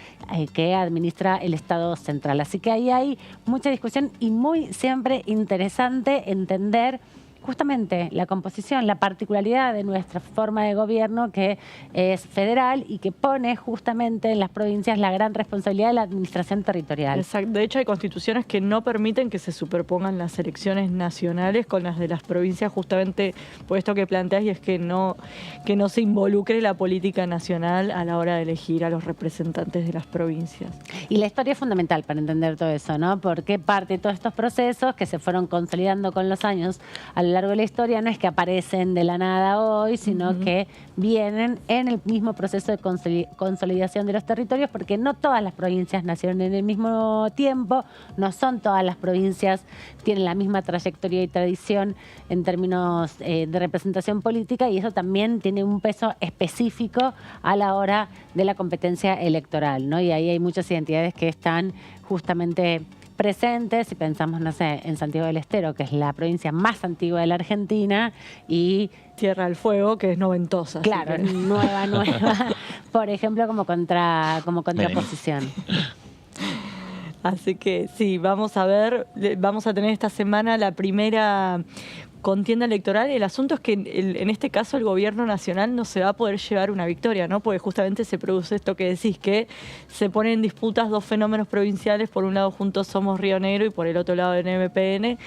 que administra el Estado central. Así que ahí hay mucha discusión, y muy siempre interesante entender justamente la composición, la particularidad de nuestra forma de gobierno, que es federal y que pone justamente en las provincias la gran responsabilidad de la administración territorial. Exacto. De hecho, hay constituciones que no permiten que se superpongan las elecciones nacionales con las de las provincias, justamente por esto que planteas, y es que no se involucre la política nacional a la hora de elegir a los representantes de las provincias. Y la historia es fundamental para entender todo eso, ¿no? Porque parte de todos estos procesos que se fueron consolidando con los años a lo largo de la historia no es que aparecen de la nada hoy, sino que vienen en el mismo proceso de consolidación de los territorios, porque no todas las provincias nacieron en el mismo tiempo, no son todas las provincias, tienen la misma trayectoria y tradición en términos de representación política, y eso también tiene un peso específico a la hora de la competencia electoral, ¿no? Y ahí hay muchas identidades que están justamente presentes, si pensamos, no sé, en Santiago del Estero, que es la provincia más antigua de la Argentina, y Tierra del Fuego, que es noventosa. Claro, nueva, por ejemplo, como contraposición. Así que sí, vamos a tener esta semana la primera contienda electoral. El asunto es que en este caso el gobierno nacional no se va a poder llevar una victoria, ¿no? Porque justamente se produce esto que decís, que se ponen en disputas dos fenómenos provinciales, por un lado Juntos Somos Río Negro y por el otro lado el NMPN,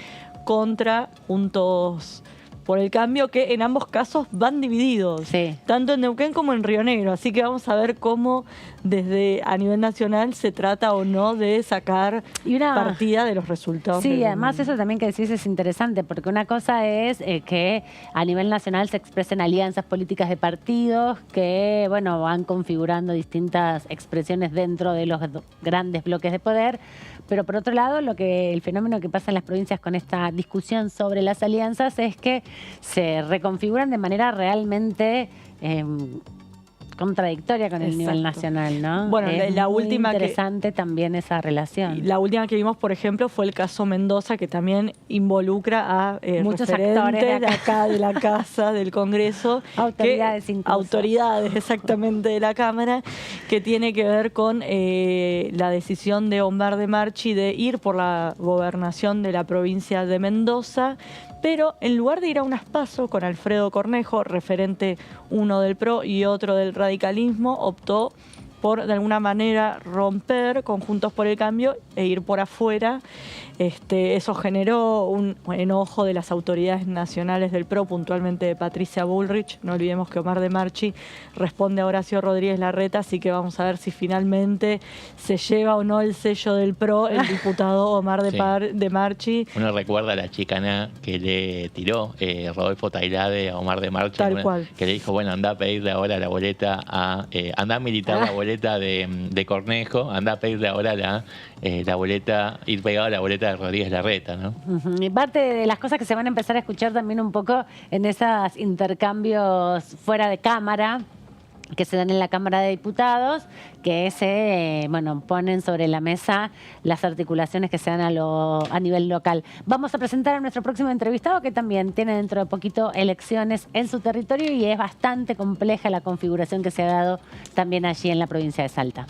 contra Juntos por el Cambio, que en ambos casos van divididos, sí, tanto en Neuquén como en Río Negro. Así que vamos a ver cómo desde a nivel nacional se trata o no de sacar partida de los resultados. Sí, además eso también que decís es interesante, porque una cosa es que a nivel nacional se expresen alianzas políticas de partidos que, bueno, van configurando distintas expresiones dentro de los grandes bloques de poder, pero por otro lado, el fenómeno que pasa en las provincias con esta discusión sobre las alianzas es que se reconfiguran de manera realmente contradictoria con el nivel nacional, ¿no? Bueno, es la muy última interesante también esa relación. La última que vimos, por ejemplo, fue el caso Mendoza, que también involucra a muchos referentes actores de acá, de la Casa, del Congreso. Autoridades incluso. Autoridades, exactamente, de la Cámara, que tiene que ver con la decisión de Omar de Marchi de ir por la gobernación de la provincia de Mendoza, pero en lugar de ir a unas PASO con Alfredo Cornejo, referente uno del PRO y otro del radicalismo, optó por, de alguna manera, romper con Juntos por el Cambio e ir por afuera. Eso generó un enojo de las autoridades nacionales del PRO, puntualmente de Patricia Bullrich. No olvidemos que Omar de Marchi responde a Horacio Rodríguez Larreta, así que vamos a ver si finalmente se lleva o no el sello del PRO el diputado Omar de Marchi. Uno recuerda a la chicana que le tiró Rodolfo Tailade a Omar de Marchi, Tal cual. Que le dijo, bueno, anda a pedirle ahora la boleta anda a militar la boleta de Cornejo, anda a pedirle ahora la boleta, ir pegado a la boleta de Rodríguez Larreta, ¿no? Y parte de las cosas que se van a empezar a escuchar también un poco en esos intercambios fuera de cámara que se dan en la Cámara de Diputados, que ponen sobre la mesa las articulaciones que se dan a nivel local. Vamos a presentar a nuestro próximo entrevistado, que también tiene dentro de poquito elecciones en su territorio, y es bastante compleja la configuración que se ha dado también allí en la provincia de Salta.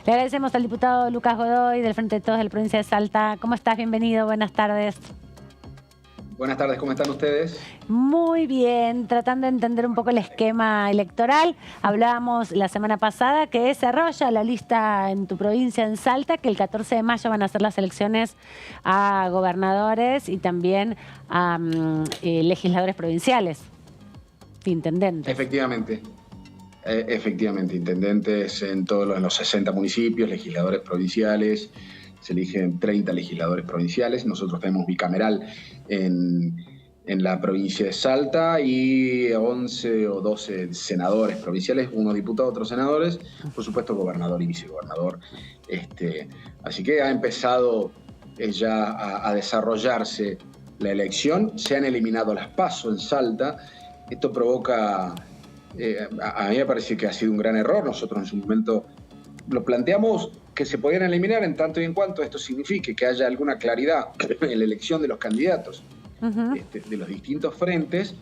Le agradecemos al diputado Lucas Godoy del Frente de Todos de la provincia de Salta. ¿Cómo estás? Bienvenido, buenas tardes. Buenas tardes, ¿cómo están ustedes? Muy bien, tratando de entender un poco el esquema electoral. Hablábamos la semana pasada que se arrolla la lista en tu provincia, en Salta, que el 14 de mayo van a ser las elecciones a gobernadores y también a legisladores provinciales, intendentes. Efectivamente. Efectivamente, intendentes en todos los 60 municipios, legisladores provinciales, se eligen 30 legisladores provinciales. Nosotros tenemos bicameral en la provincia de Salta y 11 o 12 senadores provinciales, unos diputados, otros senadores, por supuesto gobernador y vicegobernador. Así que ha empezado ya a desarrollarse la elección, se han eliminado las PASO en Salta. Esto provoca... a mí me parece que ha sido un gran error. Nosotros en su momento lo planteamos que se podían eliminar en tanto y en cuanto esto signifique que haya alguna claridad en la elección de los candidatos de los distintos frentes,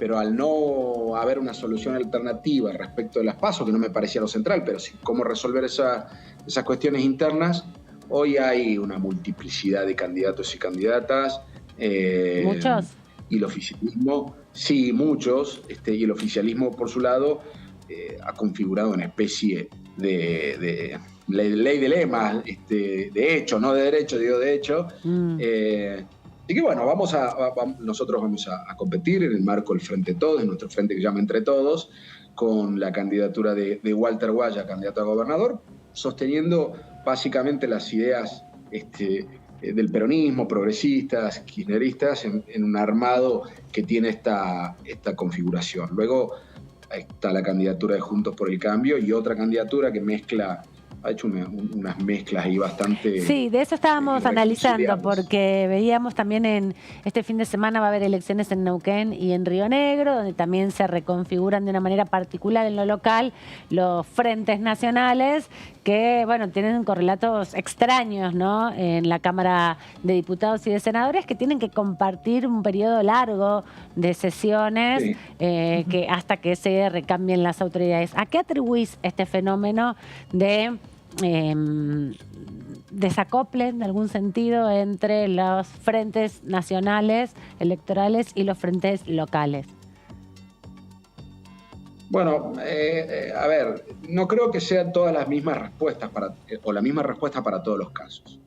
pero al no haber una solución alternativa respecto de las PASO, que no me parecía lo central, pero sí cómo resolver esas cuestiones internas, hoy hay una multiplicidad de candidatos y candidatas. ¿Muchos? Y el oficialismo, sí, muchos, y el oficialismo, por su lado, ha configurado una especie de ley de lemas, de hecho, no de derecho, digo de hecho. Así que bueno, nosotros vamos a competir en el marco del Frente Todos, en nuestro frente que se llama Entre Todos, con la candidatura de Walter Guaya, candidato a gobernador, sosteniendo básicamente las ideas del peronismo, progresistas, kirchneristas, en un armado que tiene esta configuración. Luego está la candidatura de Juntos por el Cambio y otra candidatura que ha hecho unas mezclas ahí bastante... Sí, de eso estábamos analizando, porque veíamos también este fin de semana va a haber elecciones en Neuquén y en Río Negro, donde también se reconfiguran de una manera particular en lo local los frentes nacionales que, bueno, tienen correlatos extraños, ¿no? En la Cámara de Diputados y de Senadores, que tienen que compartir un periodo largo de sesiones, sí, que hasta que se recambien las autoridades. ¿A qué atribuís este fenómeno de desacople en algún sentido entre los frentes nacionales electorales y los frentes locales? Bueno, a ver, no creo que sean todas las mismas respuestas o la misma respuesta para todos los casos.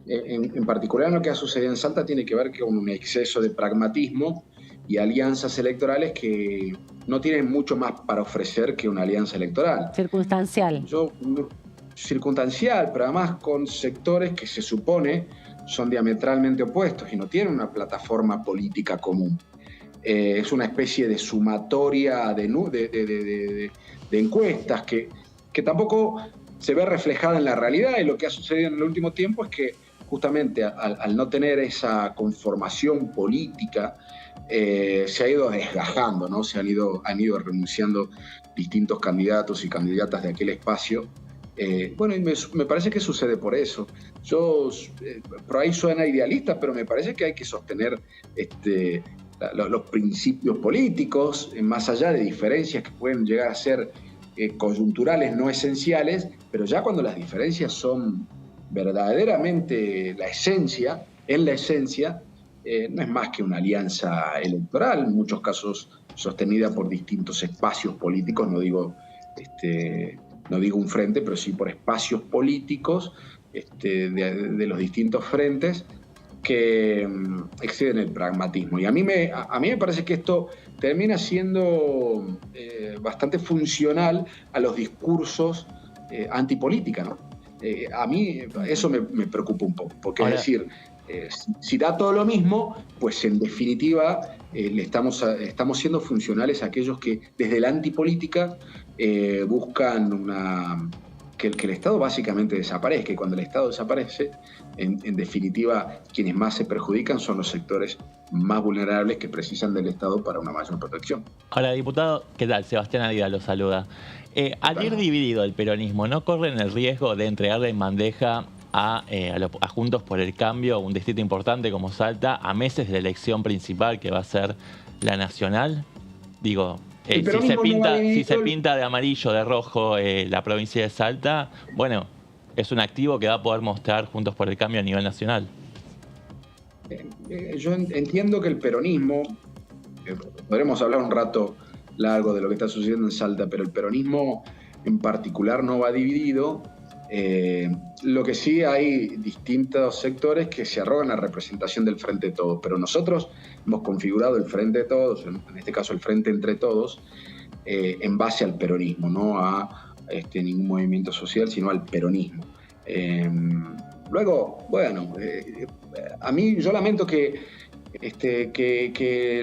En particular, lo que ha sucedido en Salta tiene que ver con un exceso de pragmatismo y alianzas electorales que no tienen mucho más para ofrecer que una alianza electoral. Circunstancial. Circunstancial, pero además con sectores que se supone son diametralmente opuestos y no tienen una plataforma política común. Es una especie de sumatoria de encuestas que tampoco se ve reflejada en la realidad, y lo que ha sucedido en el último tiempo es que justamente al no tener esa conformación política se ha ido desgajando, ¿no? Han ido renunciando distintos candidatos y candidatas de aquel espacio. Bueno, y me parece que sucede por eso. Por ahí suena idealista, pero me parece que hay que sostener los principios políticos, más allá de diferencias que pueden llegar a ser coyunturales, no esenciales, pero ya cuando las diferencias son verdaderamente la esencia, no es más que una alianza electoral, en muchos casos sostenida por distintos espacios políticos, no digo un frente, pero sí por espacios políticos de los distintos frentes que exceden el pragmatismo. Y a mí me parece que esto termina siendo bastante funcional a los discursos antipolítica, ¿no? A mí eso me preocupa un poco, porque ahora, es decir, si da todo lo mismo, pues en definitiva estamos siendo funcionales a aquellos que desde la antipolítica buscan que el Estado básicamente desaparezca, y cuando el Estado desaparece, en definitiva, quienes más se perjudican son los sectores más vulnerables que precisan del Estado para una mayor protección. Hola, diputado. ¿Qué tal? Sebastián Alida lo saluda. Al ir dividido el peronismo, ¿no corren el riesgo de entregarle en bandeja a Juntos por el Cambio, un distrito importante como Salta, a meses de la elección principal que va a ser la nacional? Digo, si se pinta de amarillo, de rojo la provincia de Salta, bueno, es un activo que va a poder mostrar Juntos por el Cambio a nivel nacional. Yo entiendo que el peronismo, podremos hablar un rato largo de lo que está sucediendo en Salta, pero el peronismo en particular no va dividido. Lo que sí, hay distintos sectores que se arrogan la representación del Frente de Todos, pero nosotros hemos configurado el Frente de Todos, en este caso el Frente Entre Todos, en base al peronismo, no a ningún movimiento social, sino al peronismo. Luego, bueno, a mí yo lamento que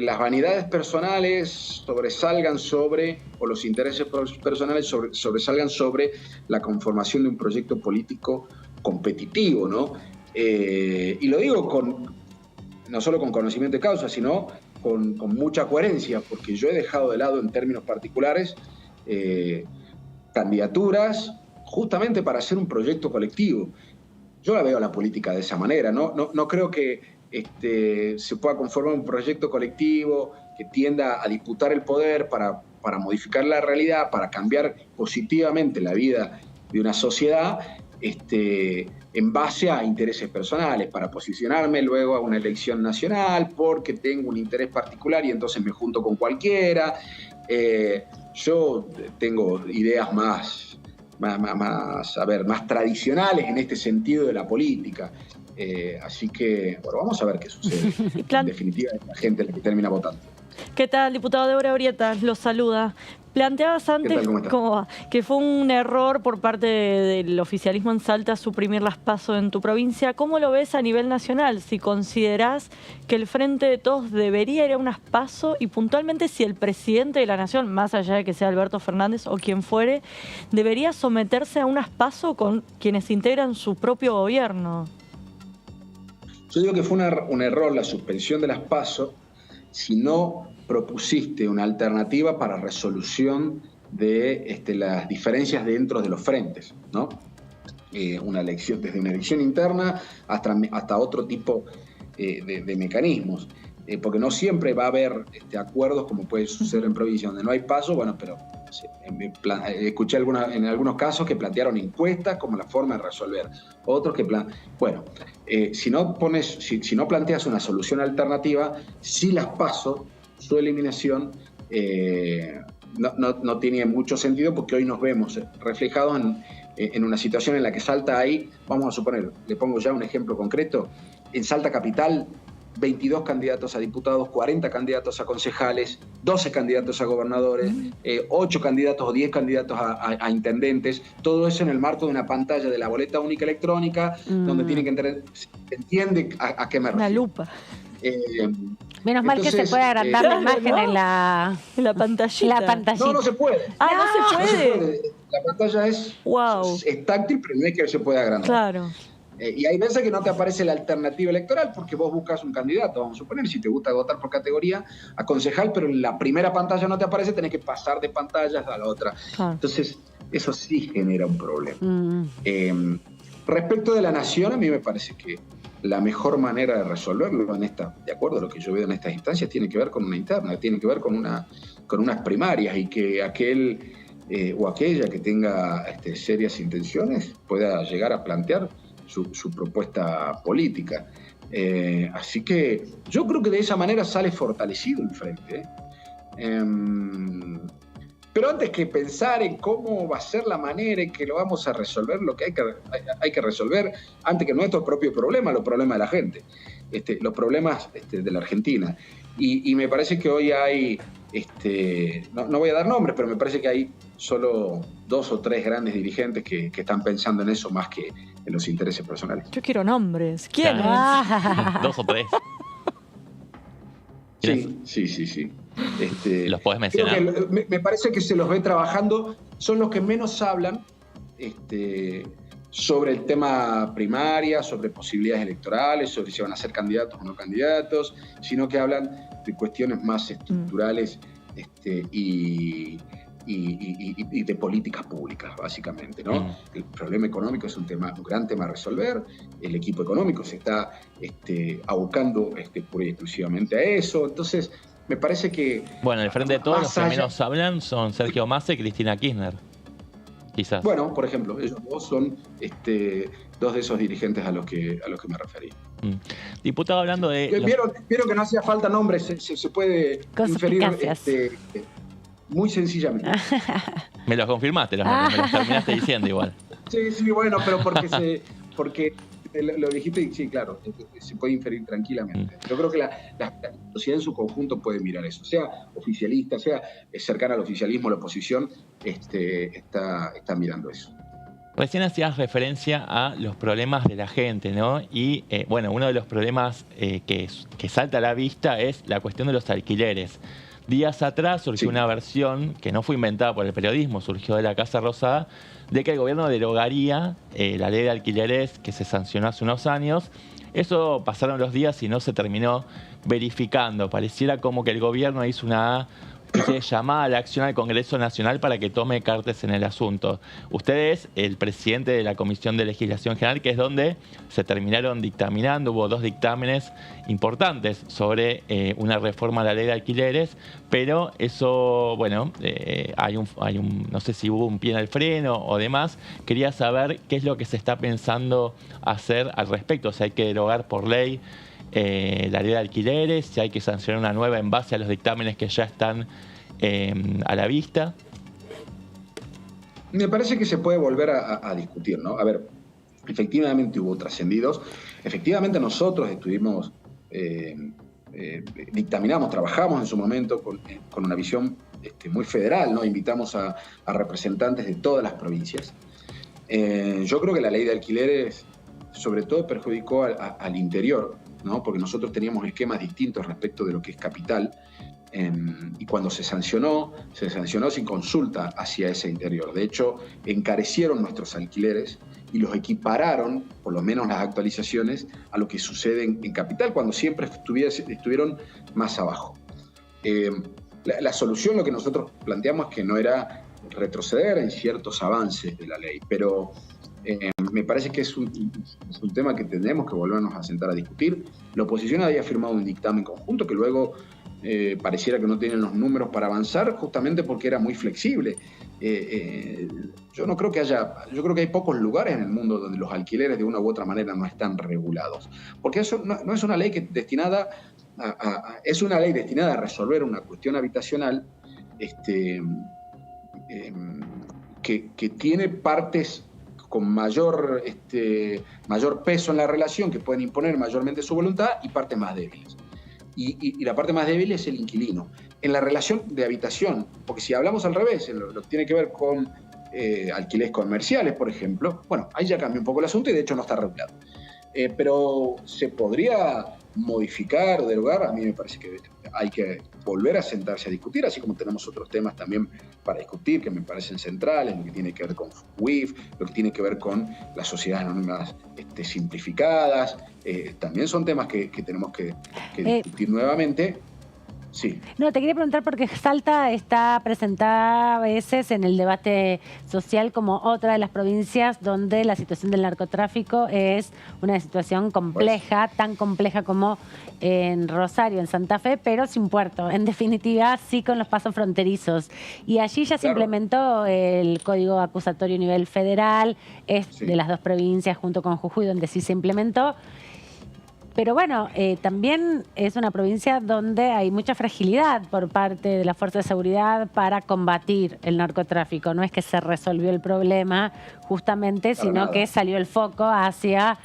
las vanidades personales sobresalgan o los intereses personales sobresalgan sobre la conformación de un proyecto político competitivo, ¿no? Y lo digo no solo con conocimiento de causa, sino con mucha coherencia, porque yo he dejado de lado en términos particulares candidaturas justamente para hacer un proyecto colectivo. Yo la veo a la política de esa manera, no creo que se pueda conformar un proyecto colectivo que tienda a disputar el poder para modificar la realidad, para cambiar positivamente la vida de una sociedad, en base a intereses personales, para posicionarme luego a una elección nacional porque tengo un interés particular y entonces me junto con cualquiera. Yo tengo ideas más tradicionales en este sentido de la política. Así que, bueno, vamos a ver qué sucede. En definitiva, es la gente la que termina votando. ¿Qué tal, diputado Débora Brieta? Los saluda. Planteabas antes que fue un error por parte del oficialismo en Salta suprimir las PASO en tu provincia. ¿Cómo lo ves a nivel nacional? Si considerás que el Frente de Todos debería ir a unas PASO y puntualmente si el presidente de la Nación, más allá de que sea Alberto Fernández o quien fuere, debería someterse a unas PASO con quienes integran su propio gobierno. Yo digo que fue un error la suspensión de las PASO si no propusiste una alternativa para resolución de las diferencias dentro de los frentes, ¿no? Una elección, desde una elección interna hasta otro tipo de mecanismos. Porque no siempre va a haber acuerdos como puede suceder en provincias donde no hay PASO, bueno, pero escuché en algunos casos que plantearon encuestas como la forma de resolver. Otros que si no planteas una solución alternativa, si las PASO, su eliminación no tiene mucho sentido porque hoy nos vemos reflejados en una situación en la que Salta hay, vamos a suponer, le pongo ya un ejemplo concreto, en Salta Capital 22 candidatos a diputados, 40 candidatos a concejales, 12 candidatos a gobernadores, 8 candidatos o 10 candidatos a intendentes, todo eso en el marco de una pantalla de la boleta única electrónica, donde tienen que entender, ¿se entiende a qué me refiero? Una lupa. Menos mal que se puede agrandar la imagen en la pantallita. No se puede. No se puede. La pantalla es táctil, pero no es que se pueda agrandar. Claro. Y hay veces que no te aparece la alternativa electoral porque vos buscas un candidato, vamos a suponer, si te gusta votar por categoría, a concejal, pero en la primera pantalla no te aparece, tenés que pasar de pantallas a la otra. Entonces, eso sí genera un problema. Respecto de la nación, a mí me parece que la mejor manera de resolverlo de acuerdo a lo que yo veo en estas instancias, tiene que ver con una interna, tiene que ver con unas primarias y que aquel o aquella que tenga serias intenciones pueda llegar a plantear su propuesta política. Así que yo creo que de esa manera sale fortalecido el frente. Pero antes que pensar en cómo va a ser la manera en que lo vamos a resolver, lo que hay que resolver, antes que nuestro propio problema, los problemas de la gente, los problemas de la Argentina. Y me parece que hoy hay, no voy a dar nombres, pero me parece que hay solo 2 o 3 grandes dirigentes que están pensando en eso más que en los intereses personales. Yo quiero nombres. ¿Quién? 2 o 3. Sí. ¿Los podés mencionar? Me parece que se los ve trabajando, son los que menos hablan sobre el tema primaria, sobre posibilidades electorales, sobre si van a ser candidatos o no candidatos, sino que hablan de cuestiones más estructurales y de políticas públicas, básicamente, ¿no? El problema económico es un gran tema a resolver. El equipo económico se está abocando pura y exclusivamente a eso. Entonces, me parece que... Bueno, el Frente de Todos, los que menos hablan son Sergio Massa y Cristina Kirchner. Quizás. Bueno, por ejemplo, ellos dos son 2 de esos dirigentes a los que me referí. Diputado, hablando de... Vieron que no hacía falta nombres, se puede inferir muy sencillamente. Me los confirmaste, me los terminaste diciendo igual. Sí, bueno, pero porque lo dijiste y sí, claro, se puede inferir tranquilamente. Yo creo que la sociedad en su conjunto puede mirar eso, sea oficialista, sea cercana al oficialismo, la oposición, está mirando eso. Recién hacías referencia a los problemas de la gente, ¿no? Y uno de los problemas que salta a la vista es la cuestión de los alquileres. Días atrás surgió una versión que no fue inventada por el periodismo, surgió de la Casa Rosada, de que el gobierno derogaría la ley de alquileres que se sancionó hace unos años. Eso pasaron los días y no se terminó verificando. Pareciera como que el gobierno hizo una quiere llamar a la acción al Congreso Nacional para que tome cartas en el asunto. Usted es el presidente de la Comisión de Legislación General, que es donde se terminaron dictaminando, hubo 2 dictámenes importantes sobre una reforma a la ley de alquileres, pero eso, bueno, no sé si hubo un pie en el freno o demás. Quería saber qué es lo que se está pensando hacer al respecto, si hay que derogar por ley la ley de alquileres, si hay que sancionar una nueva en base a los dictámenes que ya están a la vista. Me parece que se puede volver a discutir, ¿no? A ver, efectivamente hubo trascendidos, efectivamente nosotros estuvimos, dictaminamos, trabajamos en su momento con una visión muy federal, ¿no? Invitamos a representantes de todas las provincias. Yo creo que la ley de alquileres sobre todo perjudicó al interior, ¿no? Porque nosotros teníamos esquemas distintos respecto de lo que es capital, y cuando se sancionó sin consulta hacia ese interior. De hecho, encarecieron nuestros alquileres y los equipararon, por lo menos las actualizaciones, a lo que sucede en capital, cuando siempre estuvieron más abajo. La solución, lo que nosotros planteamos, es que no era retroceder en ciertos avances de la ley, pero me parece que es un tema que tenemos que volvernos a sentar a discutir. La oposición había firmado un dictamen conjunto que luego pareciera que no tienen los números para avanzar, justamente porque era muy flexible. Yo creo que hay pocos lugares en el mundo donde los alquileres de una u otra manera no están regulados, porque eso no es una ley es una ley destinada a resolver una cuestión habitacional que tiene partes con mayor peso en la relación, que pueden imponer mayormente su voluntad, y partes más débiles. Y la parte más débil es el inquilino. En la relación de habitación, porque si hablamos al revés, lo que tiene que ver con alquileres comerciales, por ejemplo, bueno, ahí ya cambia un poco el asunto y de hecho no está regulado. Pero se podría modificar o derogar. A mí me parece que hay que volver a sentarse a discutir, así como tenemos otros temas también para discutir que me parecen centrales, lo que tiene que ver con WIF, lo que tiene que ver con las sociedades anónimas simplificadas. También son temas que tenemos que discutir nuevamente. Sí. No, te quería preguntar porque Salta está presentada a veces en el debate social como otra de las provincias donde la situación del narcotráfico es una situación compleja, tan compleja como en Rosario, en Santa Fe, pero sin puerto. En definitiva, sí con los pasos fronterizos. Y allí ya se implementó el Código Acusatorio a nivel federal, es de las 2 provincias junto con Jujuy donde sí se implementó. Pero bueno, también es una provincia donde hay mucha fragilidad por parte de la Fuerza de Seguridad para combatir el narcotráfico. No es que se resolvió el problema justamente, sino que salió el foco hacia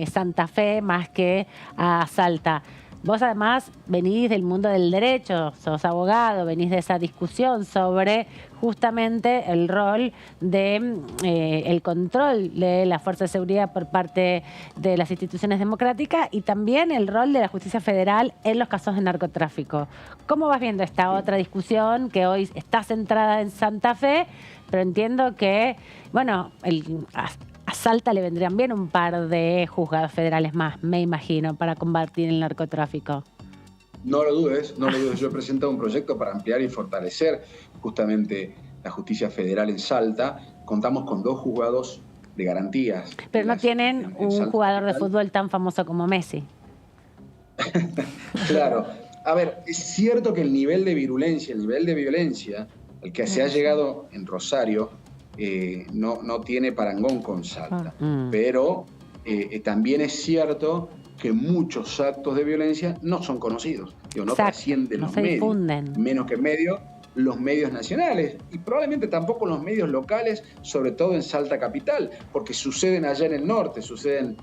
Santa Fe más que a Salta. Vos además venís del mundo del derecho, sos abogado, venís de esa discusión sobre justamente el rol de el control de la Fuerza de Seguridad por parte de las instituciones democráticas y también el rol de la justicia federal en los casos de narcotráfico. ¿Cómo vas viendo esta otra discusión que hoy está centrada en Santa Fe, pero entiendo que, bueno, a Salta le vendrían bien un par de juzgados federales más, me imagino, para combatir el narcotráfico? No lo dudes, no lo dudes. Yo he presentado un proyecto para ampliar y fortalecer justamente la justicia federal en Salta. Contamos con 2 juzgados de garantías. Pero no tienen un jugador de fútbol tan famoso como Messi. Claro. A ver, es cierto que el nivel de virulencia, el nivel de violencia al que se ha llegado en Rosario no tiene parangón con Salta. Pero también es cierto que muchos actos de violencia no son conocidos, no trascienden los medios, difunden. Menos que los medios nacionales y probablemente tampoco los medios locales, sobre todo en Salta capital, porque suceden allá en el norte, suceden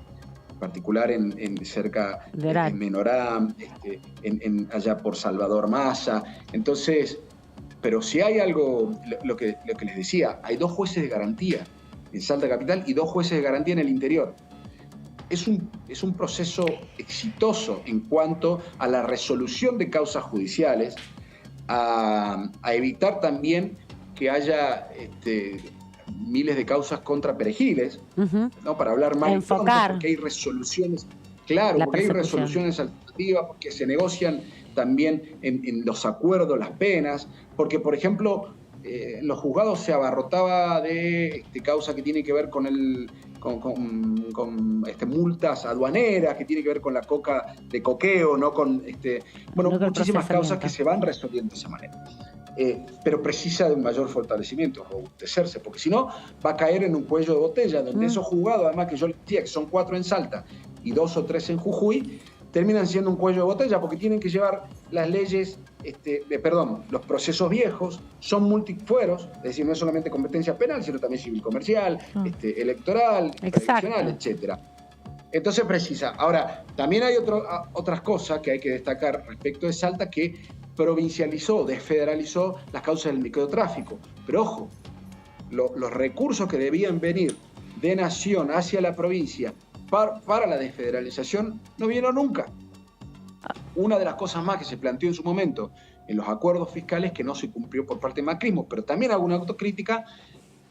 en particular cerca de Menorá, allá por Salvador Massa. Entonces, pero si hay algo, lo que les decía, hay 2 jueces de garantía en Salta capital y 2 jueces de garantía en el interior. Es un proceso exitoso en cuanto a la resolución de causas judiciales, a evitar también que haya miles de causas contra perejiles, ¿no? Para hablar mal, porque hay resoluciones, claro, porque hay resoluciones alternativas, porque se negocian también en los acuerdos, las penas, porque, por ejemplo, en los juzgados se abarrotaba de causa que tiene que ver con multas aduaneras, que tiene que ver con la coca de coqueo, ¿no? Con muchísimas causas que se van resolviendo de esa manera. Pero precisa de un mayor fortalecimiento, robustecerse, porque si no va a caer en un cuello de botella, donde esos juzgados, además que yo les decía que son 4 en Salta y 2 o 3 en Jujuy, terminan siendo un cuello de botella porque tienen que llevar las leyes, los procesos viejos, son multifueros, es decir, no es solamente competencia penal, sino también civil comercial, electoral, tradicional, etc. Entonces precisa. Ahora, también hay otras cosas que hay que destacar respecto de Salta, que provincializó, desfederalizó las causas del microtráfico. Pero ojo, los recursos que debían venir de nación hacia la provincia para la desfederalización no vieron nunca. Una de las cosas más que se planteó en su momento en los acuerdos fiscales que no se cumplió por parte de macrismo, pero también hago una autocrítica,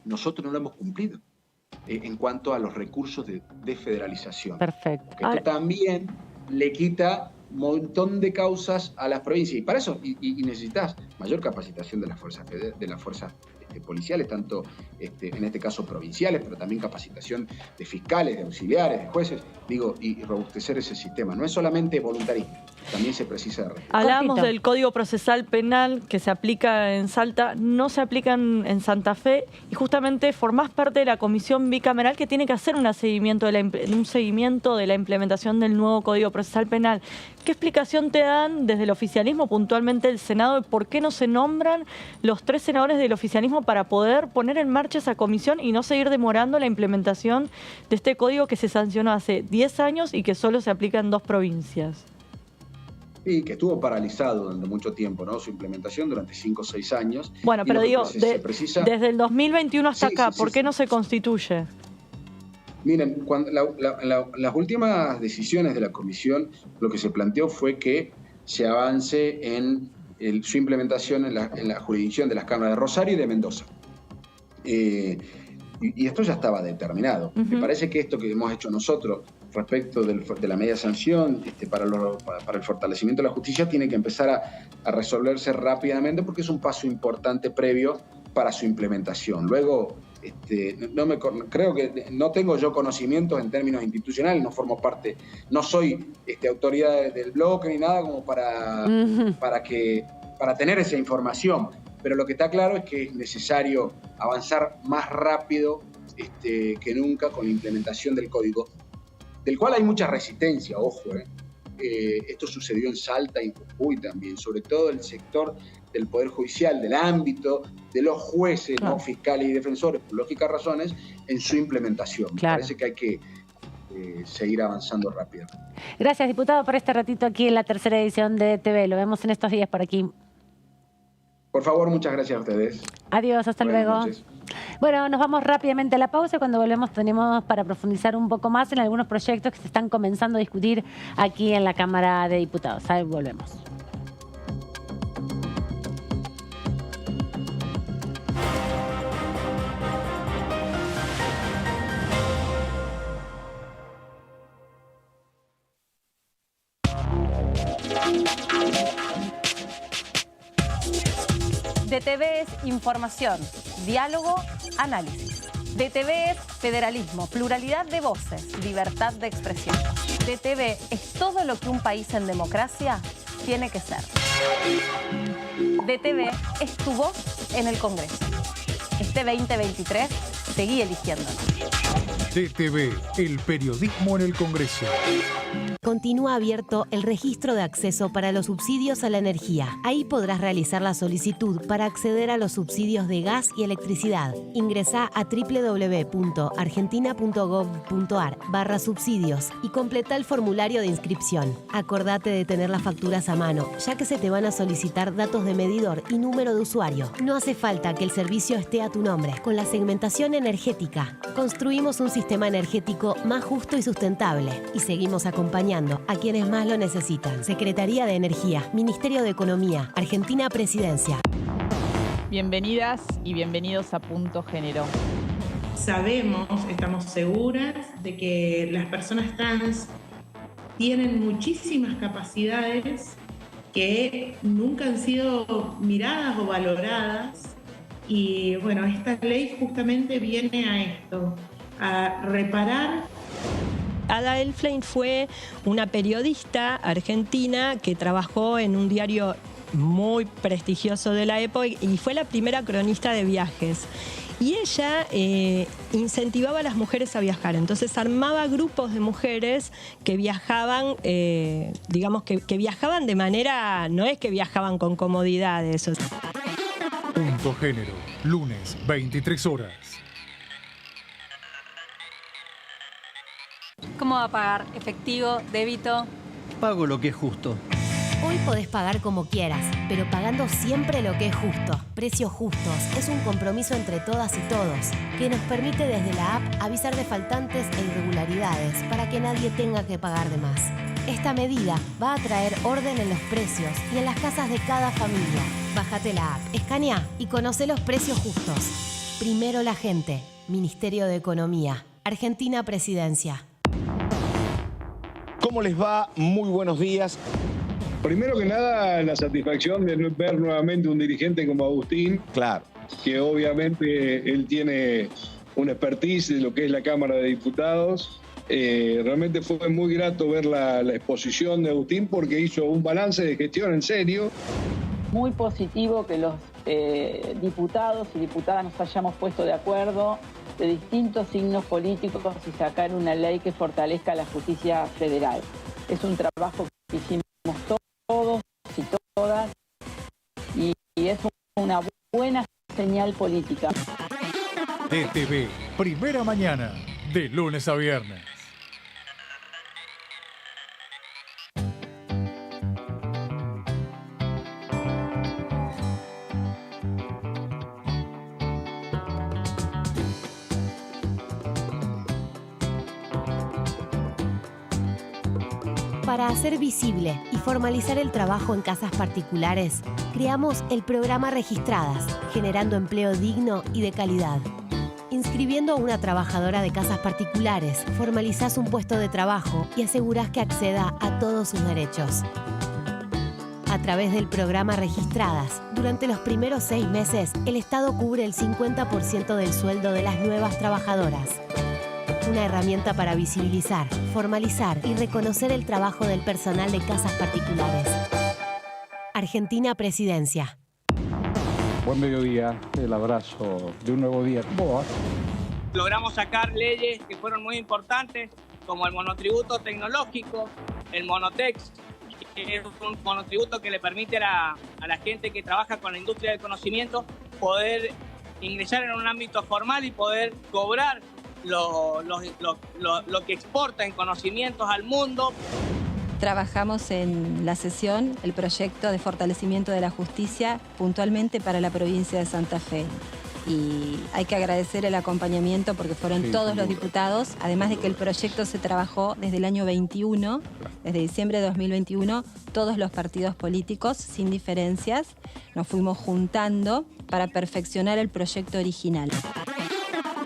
nosotros no lo hemos cumplido en cuanto a los recursos de desfederalización. Perfecto. Porque esto también le quita un montón de causas a las provincias, y para eso y necesitas mayor capacitación de las fuerzas policiales, tanto en este caso provinciales, pero también capacitación de fiscales, de auxiliares, de jueces, y robustecer ese sistema. No es solamente voluntarismo, también se precisa de respeto. Hablábamos del Código Procesal Penal que se aplica en Salta, no se aplica en Santa Fe, y justamente formás parte de la comisión bicameral que tiene que hacer un seguimiento de la implementación del nuevo Código Procesal Penal. ¿Qué explicación te dan desde el oficialismo, puntualmente el Senado, de por qué no se nombran los 3 senadores del oficialismo para poder poner en marcha esa comisión y no seguir demorando la implementación de este código que se sancionó hace 10 años y que solo se aplica en 2 provincias? Y que estuvo paralizado durante mucho tiempo, ¿no? Su implementación durante 5 o 6 años. Bueno, pero digo, desde el 2021 hasta acá, ¿por qué no se constituye? Miren, las últimas decisiones de la comisión, lo que se planteó fue que se avance en su implementación en la jurisdicción de las cámaras de Rosario y de Mendoza. Y esto ya estaba determinado. Me parece que esto que hemos hecho nosotros respecto de la media sanción para el fortalecimiento de la justicia tiene que empezar a resolverse rápidamente, porque es un paso importante previo para su implementación. Luego, creo que no tengo yo conocimientos en términos institucionales, no formo parte, no soy autoridad del bloque ni nada como para tener esa información, pero lo que está claro es que es necesario avanzar más rápido que nunca con la implementación del código, del cual hay mucha resistencia, ojo. Esto sucedió en Salta y en Jujuy también, sobre todo el sector del Poder Judicial, del ámbito de los jueces, claro, ¿no? Fiscales y defensores, por lógicas razones, en su implementación. Claro. Me parece que hay que seguir avanzando rápido. Gracias, diputado, por este ratito aquí en la tercera edición de TV. Lo vemos en estos días por aquí. Por favor, muchas gracias a ustedes. Adiós, hasta luego. Noches. Bueno, nos vamos rápidamente a la pausa. Cuando volvemos tenemos para profundizar un poco más en algunos proyectos que se están comenzando a discutir aquí en la Cámara de Diputados. Ahí volvemos. DTV es información, diálogo, análisis. DTV es federalismo, pluralidad de voces, libertad de expresión. DTV es todo lo que un país en democracia tiene que ser. DTV es tu voz en el Congreso. Este 2023, seguí eligiéndonos. DTV, el periodismo en el Congreso. Continúa abierto el registro de acceso para los subsidios a la energía. Ahí podrás realizar la solicitud para acceder a los subsidios de gas y electricidad. Ingresá a www.argentina.gov.ar/subsidios y completa el formulario de inscripción. Acordate de tener las facturas a mano, ya que se te van a solicitar datos de medidor y número de usuario. No hace falta que el servicio esté a tu nombre. Con la segmentación energética, construimos un sistema energético más justo y sustentable, y seguimos acompañando a quienes más lo necesitan. Secretaría de Energía, Ministerio de Economía, Argentina Presidencia. Bienvenidas y bienvenidos a Punto Género. Sabemos, estamos seguras de que las personas trans tienen muchísimas capacidades que nunca han sido miradas o valoradas. Y bueno, esta ley justamente viene a esto, a reparar. Ada Elflein fue una periodista argentina que trabajó en un diario muy prestigioso de la época y fue la primera cronista de viajes. Y ella incentivaba a las mujeres a viajar, entonces armaba grupos de mujeres que viajaban, digamos que viajaban de manera, no es que viajaban con comodidades. Punto Género, lunes, 23 horas. ¿Cómo va a pagar? ¿Efectivo? ¿Débito? Pago lo que es justo. Hoy podés pagar como quieras, pero pagando siempre lo que es justo. Precios Justos es un compromiso entre todas y todos que nos permite desde la app avisar de faltantes e irregularidades para que nadie tenga que pagar de más. Esta medida va a traer orden en los precios y en las casas de cada familia. Bájate la app, escanea y conoce los precios justos. Primero la gente. Ministerio de Economía. Argentina Presidencia. ¿Cómo les va? Muy buenos días. Primero que nada, la satisfacción de ver nuevamente un dirigente como Agustín. Claro. Que obviamente él tiene una expertise de lo que es la Cámara de Diputados. Realmente fue muy grato ver la exposición de Agustín porque hizo un balance de gestión en serio. Muy positivo que los diputados y diputadas nos hayamos puesto de acuerdo de distintos signos políticos y sacar una ley que fortalezca la justicia federal. Es un trabajo que hicimos todos y todas y es una buena señal política. DTV, primera mañana, de lunes a viernes. Para hacer visible y formalizar el trabajo en casas particulares, creamos el programa Registradas, generando empleo digno y de calidad. Inscribiendo a una trabajadora de casas particulares, formalizás un puesto de trabajo y asegurás que acceda a todos sus derechos. A través del programa Registradas, durante los primeros 6 meses, el Estado cubre el 50% del sueldo de las nuevas trabajadoras. Una herramienta para visibilizar, formalizar y reconocer el trabajo del personal de casas particulares. Argentina Presidencia. Buen mediodía, el abrazo de un nuevo día. ¿Cómo va? Logramos sacar leyes que fueron muy importantes, como el monotributo tecnológico, el Monotex, que es un monotributo que le permite a la gente que trabaja con la industria del conocimiento poder ingresar en un ámbito formal y poder cobrar lo que exporta en conocimientos al mundo. Trabajamos en la sesión el proyecto de fortalecimiento de la justicia puntualmente para la provincia de Santa Fe. Y hay que agradecer el acompañamiento porque fueron todos los diputados, además de que el proyecto se trabajó desde el año 21, desde diciembre de 2021, todos los partidos políticos, sin diferencias, nos fuimos juntando para perfeccionar el proyecto original.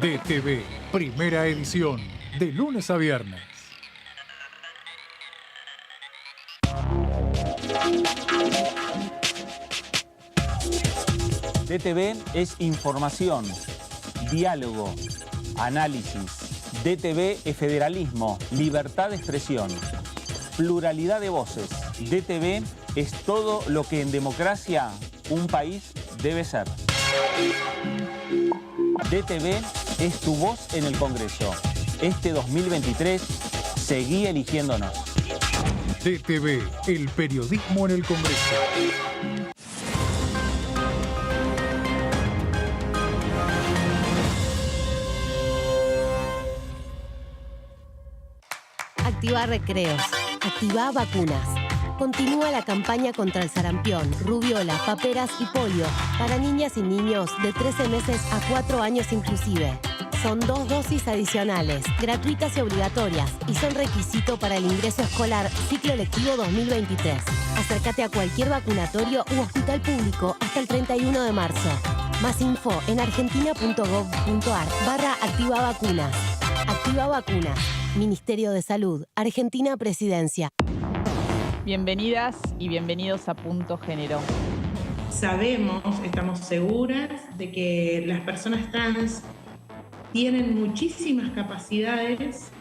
DTV, primera edición, de lunes a viernes. DTV es información, diálogo, análisis. DTV es federalismo, libertad de expresión, pluralidad de voces. DTV es todo lo que en democracia un país debe ser. DTV es tu voz en el Congreso. Este 2023, seguí eligiéndonos. DTV, el periodismo en el Congreso. Activa recreos. Activa vacunas. Continúa la campaña contra el sarampión, rubiola, paperas y polio para niñas y niños de 13 meses a 4 años inclusive. Son 2 dosis adicionales, gratuitas y obligatorias, y son requisito para el ingreso escolar ciclo lectivo 2023. Acércate a cualquier vacunatorio u hospital público hasta el 31 de marzo. Más info en argentina.gov.ar/Activa Vacunas. Activa Vacunas. Ministerio de Salud. Argentina Presidencia. Bienvenidas y bienvenidos a Punto Género. Sabemos, estamos seguras de que las personas trans tienen muchísimas capacidades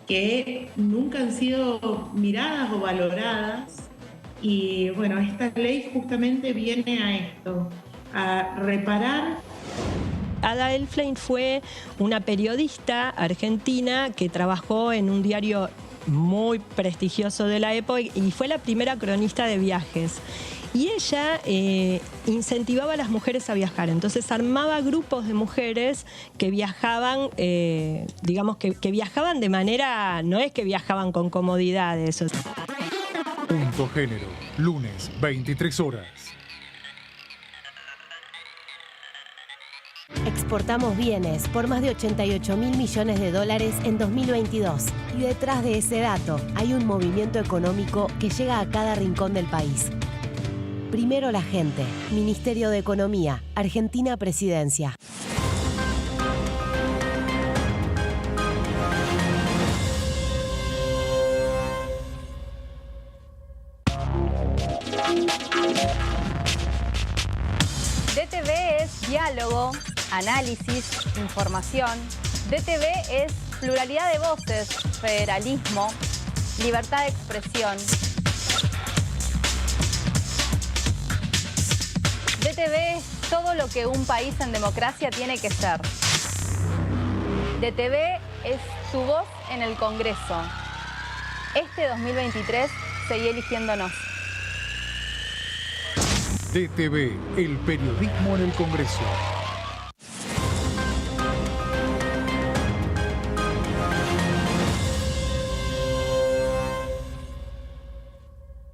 que nunca han sido miradas o valoradas. Y bueno, esta ley justamente viene a esto, a reparar. Ada Elflein fue una periodista argentina que trabajó en un diario muy prestigioso de la época y fue la primera cronista de viajes. Y ella incentivaba a las mujeres a viajar, entonces armaba grupos de mujeres que viajaban, digamos que viajaban de manera, no es que viajaban con comodidades. Punto Género, lunes, 23 horas. Exportamos bienes por más de 88.000 millones de dólares en 2022. Y detrás de ese dato hay un movimiento económico que llega a cada rincón del país. Primero la gente. Ministerio de Economía. Argentina Presidencia. DTV es diálogo, análisis, información. DTV es pluralidad de voces, federalismo, libertad de expresión. DTV es todo lo que un país en democracia tiene que ser. DTV es tu voz en el Congreso. Este 2023 seguí eligiéndonos. DTV, el periodismo en el Congreso.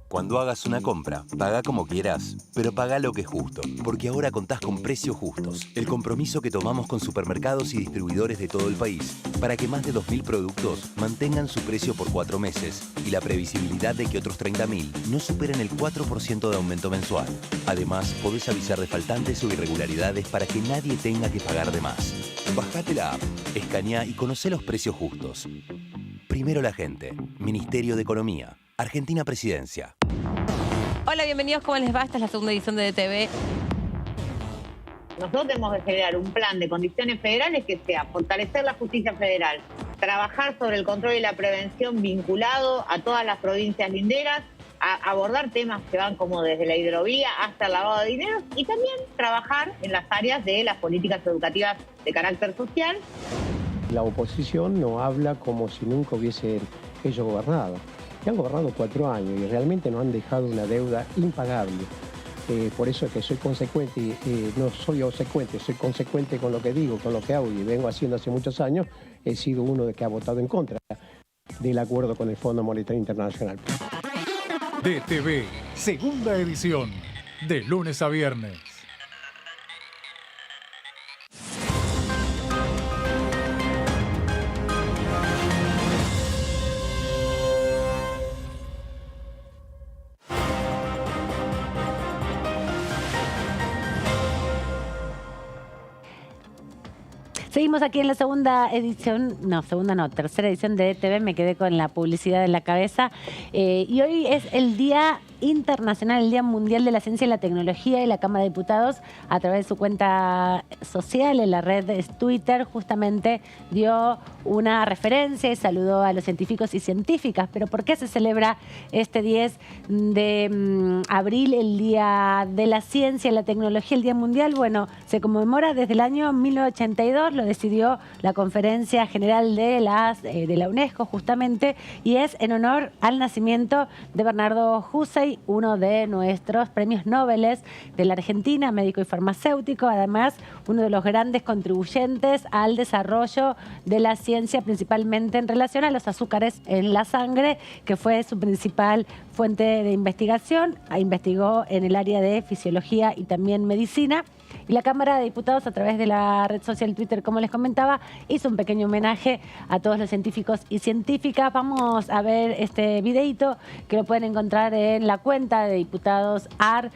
Cuando hagas una compra, paga como quieras, pero paga lo que es justo, porque ahora contás con Precios Justos, el compromiso que tomamos con supermercados y distribuidores de todo el país, para que más de 2.000 productos mantengan su precio por 4 meses y la previsibilidad de que otros 30.000 no superen el 4% de aumento mensual. Además, podés avisar de faltantes o irregularidades para que nadie tenga que pagar de más. Bajate la app, escaneá y conocé los precios justos. Primero la gente. Ministerio de Economía. Argentina Presidencia. Hola, bienvenidos. ¿Cómo les va? Esta es la segunda edición de DTV. Nosotros tenemos que generar un plan de condiciones federales que sea fortalecer la justicia federal, trabajar sobre el control y la prevención vinculado a todas las provincias linderas, a abordar temas que van como desde la hidrovía hasta el lavado de dinero y también trabajar en las áreas de las políticas educativas de carácter social. La oposición no habla como si nunca hubiese ellos gobernado. Que han gobernado 4 años y realmente nos han dejado una deuda impagable. Por eso es que soy consecuente, no soy obsecuente, soy consecuente con lo que digo, con lo que hago y vengo haciendo hace muchos años. He sido uno de que ha votado en contra del acuerdo con el Fondo Monetario Internacional. DTV, segunda edición, de lunes a viernes. Seguimos aquí en la tercera edición de DTV. Me quedé con la publicidad en la cabeza. Y hoy es el Día Internacional, el Día Mundial de la Ciencia y la Tecnología, y la Cámara de Diputados, a través de su cuenta social en la red de Twitter, justamente dio una referencia y saludó a los científicos y científicas. Pero ¿por qué se celebra este 10 de abril, el Día de la Ciencia y la Tecnología, el Día Mundial? Bueno, se conmemora desde el año 1982, lo decidió la Conferencia General de la UNESCO justamente, y es en honor al nacimiento de Bernardo Hussey, uno de nuestros premios Nobel de la Argentina, médico y farmacéutico, además uno de los grandes contribuyentes al desarrollo de la ciencia, principalmente en relación a los azúcares en la sangre, que fue su principal fuente de investigación. Investigó en el área de fisiología y también medicina. Y la Cámara de Diputados, a través de la red social Twitter, como les comentaba, hizo un pequeño homenaje a todos los científicos y científicas. Vamos a ver este videito que lo pueden encontrar en la cuenta de Diputados AR,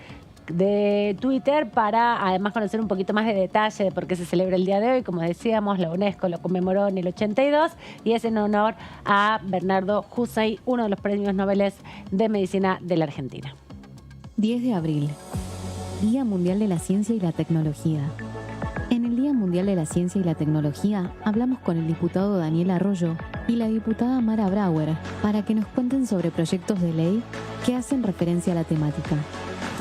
de Twitter para además conocer un poquito más de detalle de por qué se celebra el día de hoy. Como decíamos, la UNESCO lo conmemoró en el 82 y es en honor a Bernardo Hussein, uno de los premios Nobel de Medicina de la Argentina. 10 de abril, Día Mundial de la Ciencia y la Tecnología. En el Día Mundial de la Ciencia y la Tecnología hablamos con el diputado Daniel Arroyo y la diputada Mara Brauer para que nos cuenten sobre proyectos de ley que hacen referencia a la temática.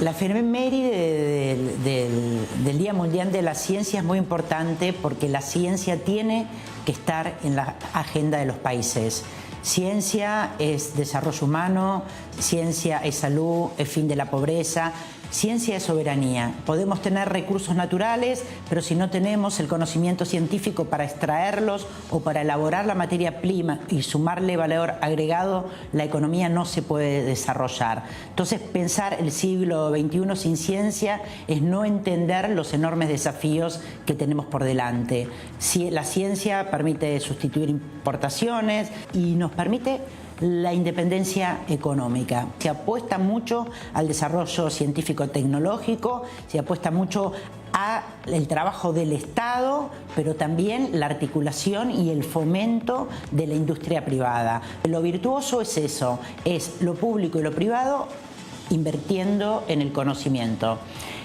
La efeméride del Día Mundial de la Ciencia es muy importante porque la ciencia tiene que estar en la agenda de los países. Ciencia es desarrollo humano, ciencia es salud, es fin de la pobreza. Ciencia es soberanía. Podemos tener recursos naturales, pero si no tenemos el conocimiento científico para extraerlos o para elaborar la materia prima y sumarle valor agregado, la economía no se puede desarrollar. Entonces, pensar el siglo XXI sin ciencia es no entender los enormes desafíos que tenemos por delante. La ciencia permite sustituir importaciones y nos permite la independencia económica. Se apuesta mucho al desarrollo científico-tecnológico, se apuesta mucho al trabajo del Estado, pero también la articulación y el fomento de la industria privada. Lo virtuoso es eso, es lo público y lo privado invirtiendo en el conocimiento.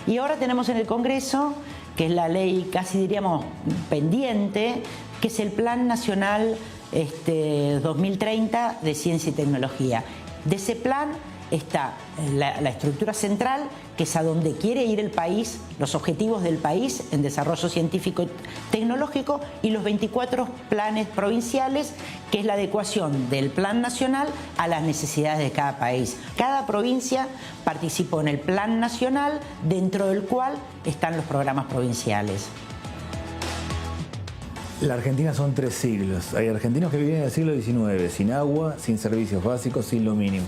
Y ahora tenemos en el Congreso, que es la ley casi diríamos pendiente, que es el Plan Nacional 2030 de Ciencia y Tecnología. De ese plan está la estructura central, que es a donde quiere ir el país, los objetivos del país en desarrollo científico y tecnológico, y los 24 planes provinciales, que es la adecuación del plan nacional a las necesidades de cada país. Cada provincia participó en el plan nacional, dentro del cual están los programas provinciales. La Argentina son 3 siglos. Hay argentinos que viven del siglo XIX, sin agua, sin servicios básicos, sin lo mínimo.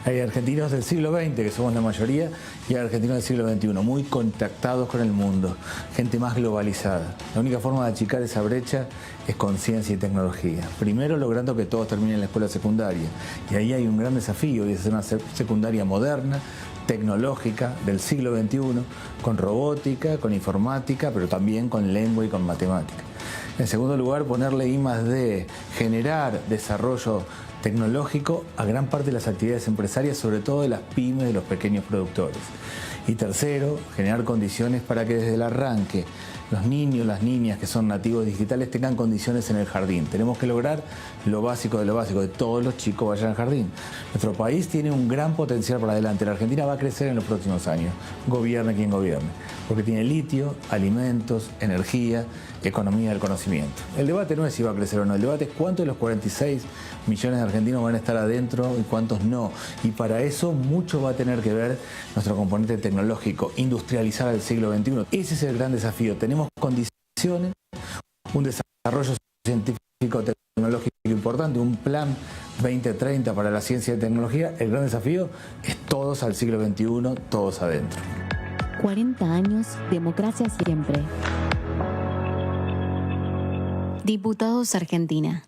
Hay argentinos del siglo XX, que somos la mayoría, y hay argentinos del siglo XXI, muy contactados con el mundo, gente más globalizada. La única forma de achicar esa brecha es con ciencia y tecnología. Primero, logrando que todos terminen la escuela secundaria. Y ahí hay un gran desafío, y es hacer una secundaria moderna, tecnológica, del siglo XXI, con robótica, con informática, pero también con lengua y con matemática. En segundo lugar, ponerle I+D, generar desarrollo tecnológico a gran parte de las actividades empresarias, sobre todo de las pymes, de los pequeños productores. Y tercero, generar condiciones para que desde el arranque los niños, las niñas que son nativos digitales tengan condiciones en el jardín. Tenemos que lograr lo básico de lo básico, de todos los chicos vayan al jardín. Nuestro país tiene un gran potencial para adelante. La Argentina va a crecer en los próximos años, gobierne quien gobierne, porque tiene litio, alimentos, energía, economía del conocimiento. El debate no es si va a crecer o no, el debate es cuántos de los 46 millones de argentinos van a estar adentro y cuántos no. Y para eso mucho va a tener que ver nuestro componente tecnológico, industrializar al siglo XXI. Ese es el gran desafío. Tenemos condiciones, un desarrollo científico tecnológico importante, un plan 2030 para la ciencia y tecnología. El gran desafío es todos al siglo XXI, todos adentro. 40 años, democracia siempre. Diputados Argentina.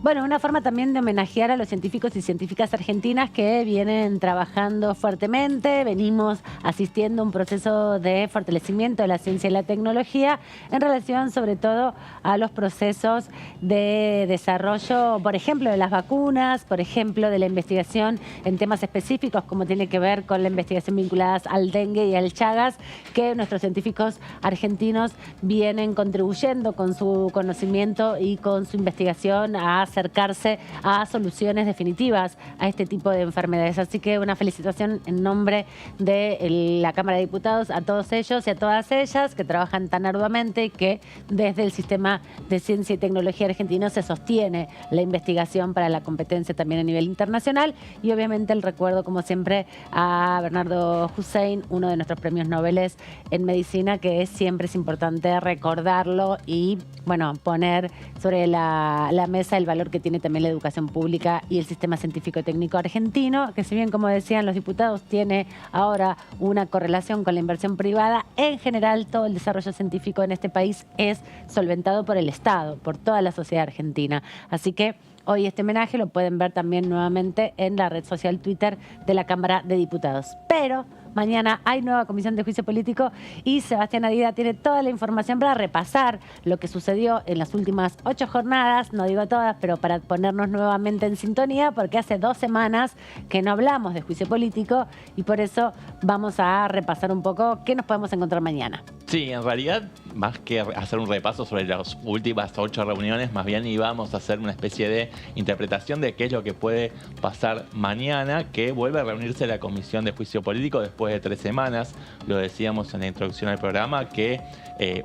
Bueno, una forma también de homenajear a los científicos y científicas argentinas que vienen trabajando fuertemente. Venimos asistiendo a un proceso de fortalecimiento de la ciencia y la tecnología en relación sobre todo a los procesos de desarrollo, por ejemplo, de las vacunas, por ejemplo, de la investigación en temas específicos como tiene que ver con la investigación vinculadas al dengue y al Chagas, que nuestros científicos argentinos vienen contribuyendo con su conocimiento y con su investigación a acercarse a soluciones definitivas a este tipo de enfermedades. Así que una felicitación en nombre de la Cámara de Diputados a todos ellos y a todas ellas que trabajan tan arduamente y que desde el sistema de ciencia y tecnología argentino se sostiene la investigación para la competencia también a nivel internacional. Y obviamente el recuerdo, como siempre, a Bernardo Hussein, uno de nuestros premios Nobel en medicina, que siempre es importante recordarlo y, bueno, poner sobre la mesa el valor que tiene también la educación pública y el sistema científico-técnico argentino, que si bien, como decían los diputados, tiene ahora una correlación con la inversión privada, en general todo el desarrollo científico en este país es solventado por el Estado, por toda la sociedad argentina. Así que hoy este homenaje lo pueden ver también nuevamente en la red social Twitter de la Cámara de Diputados. Pero Mañana hay nueva comisión de juicio político y Sebastián Adida tiene toda la información para repasar lo que sucedió en las últimas 8 jornadas, no digo todas, pero para ponernos nuevamente en sintonía, porque hace 2 semanas que no hablamos de juicio político y por eso vamos a repasar un poco qué nos podemos encontrar mañana. Sí, en realidad, más que hacer un repaso sobre las últimas 8 reuniones, más bien íbamos a hacer una especie de interpretación de qué es lo que puede pasar mañana, que vuelve a reunirse la Comisión de Juicio Político después de 3 semanas. Lo decíamos en la introducción al programa, que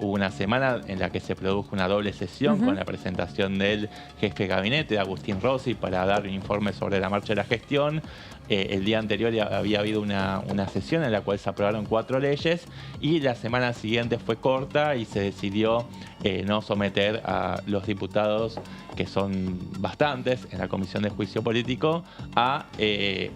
hubo una semana en la que se produjo una doble sesión con la presentación del jefe de gabinete, Agustín Rossi, para dar un informe sobre la marcha de la gestión. El día anterior había habido una sesión en la cual se aprobaron 4 leyes y la semana siguiente fue corta y se decidió no someter a los diputados, que son bastantes en la Comisión de Juicio Político, a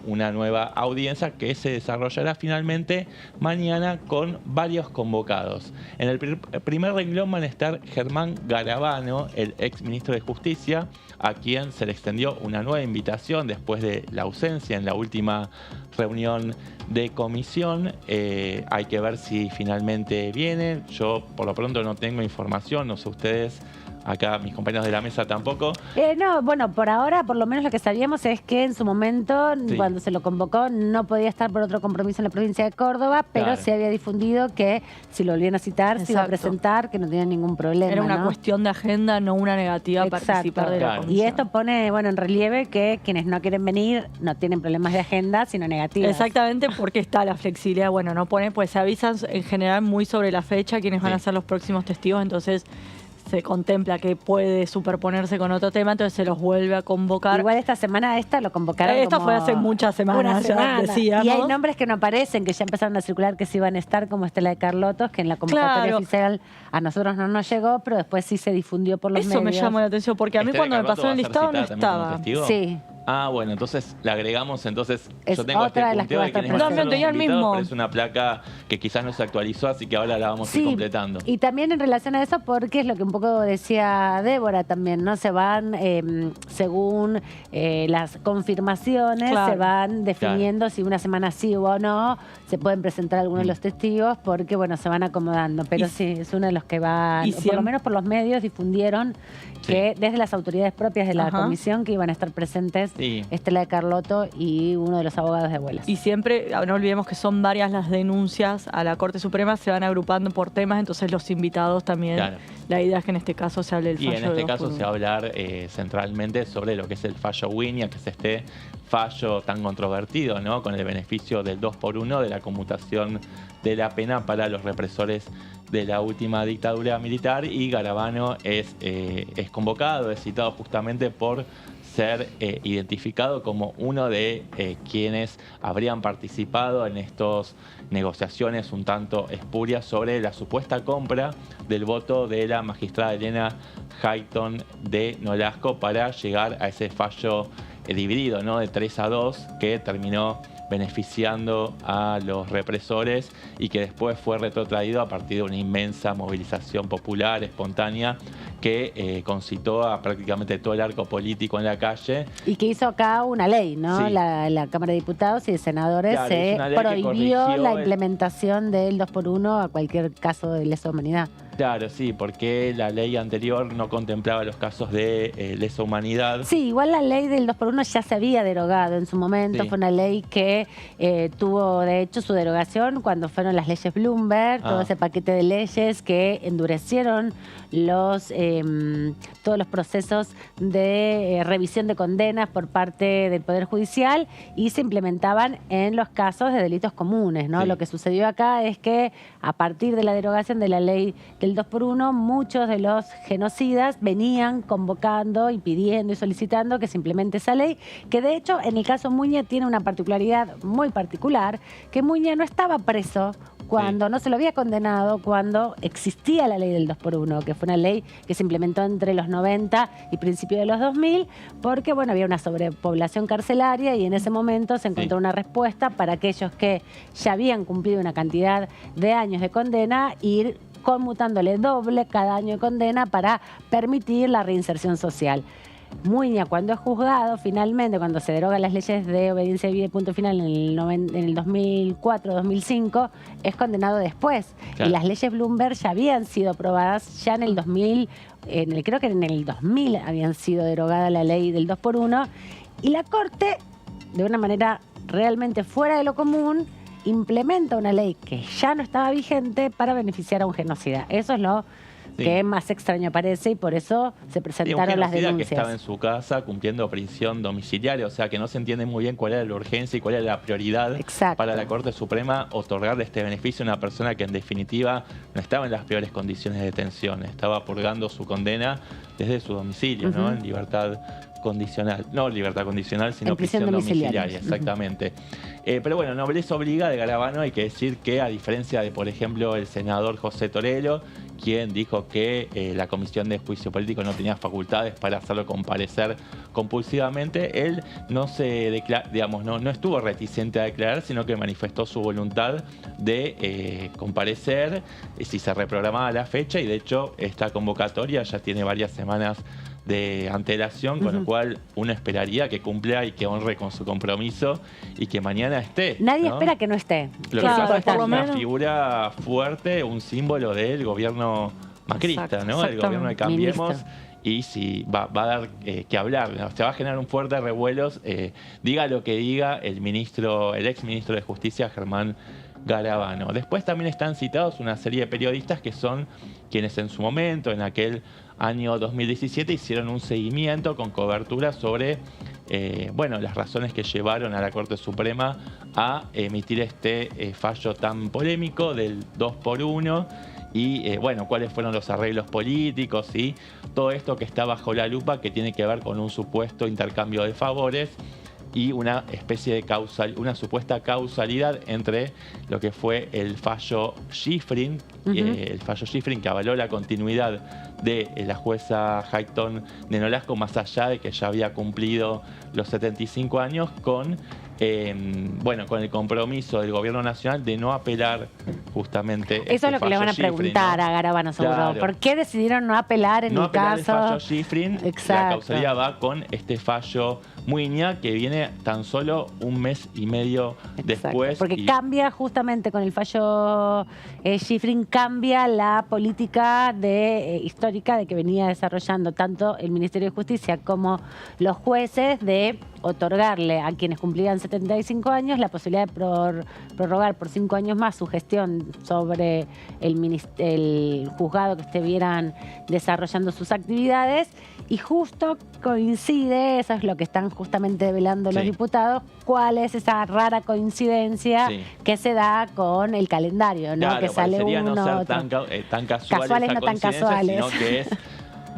una nueva audiencia que se desarrollará finalmente mañana con varios convocados. En el primer renglón van a estar Germán Garabano, el ex ministro de Justicia, a quien se le extendió una nueva invitación después de la ausencia en la última reunión de comisión. Hay que ver si finalmente viene. Yo por lo pronto no tengo información, no sé ustedes. Acá mis compañeros de la mesa tampoco. No, bueno, por ahora, por lo menos lo que sabíamos es que en su momento, cuando se lo convocó, no podía estar por otro compromiso en la provincia de Córdoba, pero se había difundido que si lo volvían a citar, se iba a presentar, que no tenía ningún problema. Era una cuestión de agenda, no una negativa a participar de la comisión. Y esto pone, bueno, en relieve que quienes no quieren venir no tienen problemas de agenda, sino negativas. Exactamente, porque está la flexibilidad. Bueno, no pone, pues se avisan en general muy sobre la fecha quiénes van a ser los próximos testigos, entonces se contempla que puede superponerse con otro tema, entonces se los vuelve a convocar. Igual esta semana lo convocaron. Esta fue hace muchas semanas, ya decíamos. Y hay nombres que no aparecen, que ya empezaron a circular que sí iban a estar, como Estela de Carlotos, que en la convocatoria oficial a nosotros no nos llegó, pero después sí se difundió por los medios. Eso me llamó la atención, porque a mí cuando me pasó el listado no estaba. Sí. Ah, bueno, entonces le agregamos, entonces es yo tengo otra este de las que punteo va a de estar quienes van a ser los tenía el invitados, mismo. pero es una placa que quizás no se actualizó, así que ahora la vamos a ir completando. Y también en relación a eso, porque es lo que un poco decía Débora también, ¿no? Se van, según las confirmaciones, se van definiendo si una semana sí o no, se pueden presentar algunos de los testigos, porque bueno, se van acomodando. Pero sí, es uno de los que van, o por lo menos por los medios difundieron que desde las autoridades propias de la comisión que iban a estar presentes Estela de Carlotto y uno de los abogados de abuelas. Y siempre, no olvidemos que son varias las denuncias a la Corte Suprema, se van agrupando por temas, entonces los invitados también, la idea es que en este caso se hable del fallo. Y en este caso se va a hablar centralmente sobre lo que es el fallo Wiña, que es este fallo tan controvertido, ¿no? Con el beneficio del 2x1 de la conmutación de la pena para los represores de la última dictadura militar, y Garabano es convocado, es citado justamente por ser identificado como uno de quienes habrían participado en estas negociaciones un tanto espurias sobre la supuesta compra del voto de la magistrada Elena Hayton de Nolasco para llegar a ese fallo dividido, ¿no? De 3-2, que terminó beneficiando a los represores y que después fue retrotraído a partir de una inmensa movilización popular, espontánea, que concitó a prácticamente todo el arco político en la calle. Y que hizo acá una ley, ¿no? Sí. La Cámara de Diputados y de Senadores se prohibió la implementación del 2x1 a cualquier caso de lesa humanidad. Claro, sí, porque la ley anterior no contemplaba los casos de lesa humanidad. Sí, igual la ley del 2x1 ya se había derogado en su momento. Fue una ley que tuvo, de hecho, su derogación cuando fueron las leyes Bloomberg, todo ese paquete de leyes que endurecieron todos los procesos de revisión de condenas por parte del Poder Judicial y se implementaban en los casos de delitos comunes, ¿no? Lo que sucedió acá es que a partir de la derogación de la ley del 2x1, muchos de los genocidas venían convocando y pidiendo y solicitando que se implemente esa ley, que de hecho en el caso Muña tiene una particularidad muy particular, que Muña no estaba preso cuando no se lo había condenado, cuando existía la ley del 2x1, que fue una ley que se implementó entre los 90 y principios de los 2000, porque bueno, había una sobrepoblación carcelaria y en ese momento se encontró una respuesta para aquellos que ya habían cumplido una cantidad de años de condena, ir conmutándole doble cada año de condena para permitir la reinserción social. Muña, cuando es juzgado, finalmente, cuando se derogan las leyes de obediencia debida y punto final en el 2004-2005, es condenado después. Claro. Y las leyes Bloomberg ya habían sido aprobadas ya en el 2000, creo que en el 2000 habían sido derogada la ley del 2x1, y la Corte, de una manera realmente fuera de lo común, implementa una ley que ya no estaba vigente para beneficiar a un genocida. Eso es lo que más extraño parece, y por eso se presentaron las denuncias. Que estaba en su casa cumpliendo prisión domiciliaria, o sea que no se entiende muy bien cuál era la urgencia y cuál era la prioridad para la Corte Suprema otorgarle este beneficio a una persona que en definitiva no estaba en las peores condiciones de detención, estaba purgando su condena desde su domicilio, ¿no? En libertad condicional, no libertad condicional, sino prisión domiciliaria, exactamente. Pero bueno, nobleza obliga de Garabano, hay que decir que a diferencia de, por ejemplo, el senador José Torello, quien dijo que la Comisión de Juicio Político no tenía facultades para hacerlo comparecer compulsivamente, él no no estuvo reticente a declarar, sino que manifestó su voluntad de comparecer si se reprogramaba la fecha, y de hecho esta convocatoria ya tiene varias semanas de antelación, con lo cual uno esperaría que cumpla y que honre con su compromiso y que mañana esté. Nadie espera que no esté. Lo que pasa es que es una figura fuerte, un símbolo del gobierno macrista, ¿no? El gobierno de Cambiemos. Y si va a dar que hablar, ¿no? Se va a generar un fuerte revuelos, diga lo que diga el ex ministro de Justicia, Germán Garabano. Después también están citados una serie de periodistas que son quienes en su momento, en aquel año 2017, hicieron un seguimiento con cobertura sobre las razones que llevaron a la Corte Suprema a emitir este fallo tan polémico del 2x1 y cuáles fueron los arreglos políticos y todo esto que está bajo la lupa, que tiene que ver con un supuesto intercambio de favores y una especie de una supuesta causalidad entre lo que fue el fallo Schifrin, el fallo Schifrin que avaló la continuidad de la jueza Hayton de Nolasco, más allá de que ya había cumplido los 75 años, con el compromiso del gobierno nacional de no apelar justamente eso es lo que le van a preguntar, ¿no? A Garabano, seguro. Claro. ¿Por qué decidieron no apelar en el caso? El fallo Schifrin, la causalidad va con este fallo Muña, que viene tan solo un mes y medio después. Porque cambia justamente con el fallo Schifrin, cambia la política histórica de que venía desarrollando tanto el Ministerio de Justicia como los jueces de otorgarle a quienes cumplían 75 años la posibilidad de prorrogar por 5 años más su gestión sobre el juzgado que estuvieran desarrollando sus actividades, y justo coincide, eso es lo que están justamente develando los diputados, cuál es esa rara coincidencia que se da con el calendario, ¿no? Claro, que sale uno, no ser tan casuales no tan casuales, sino que es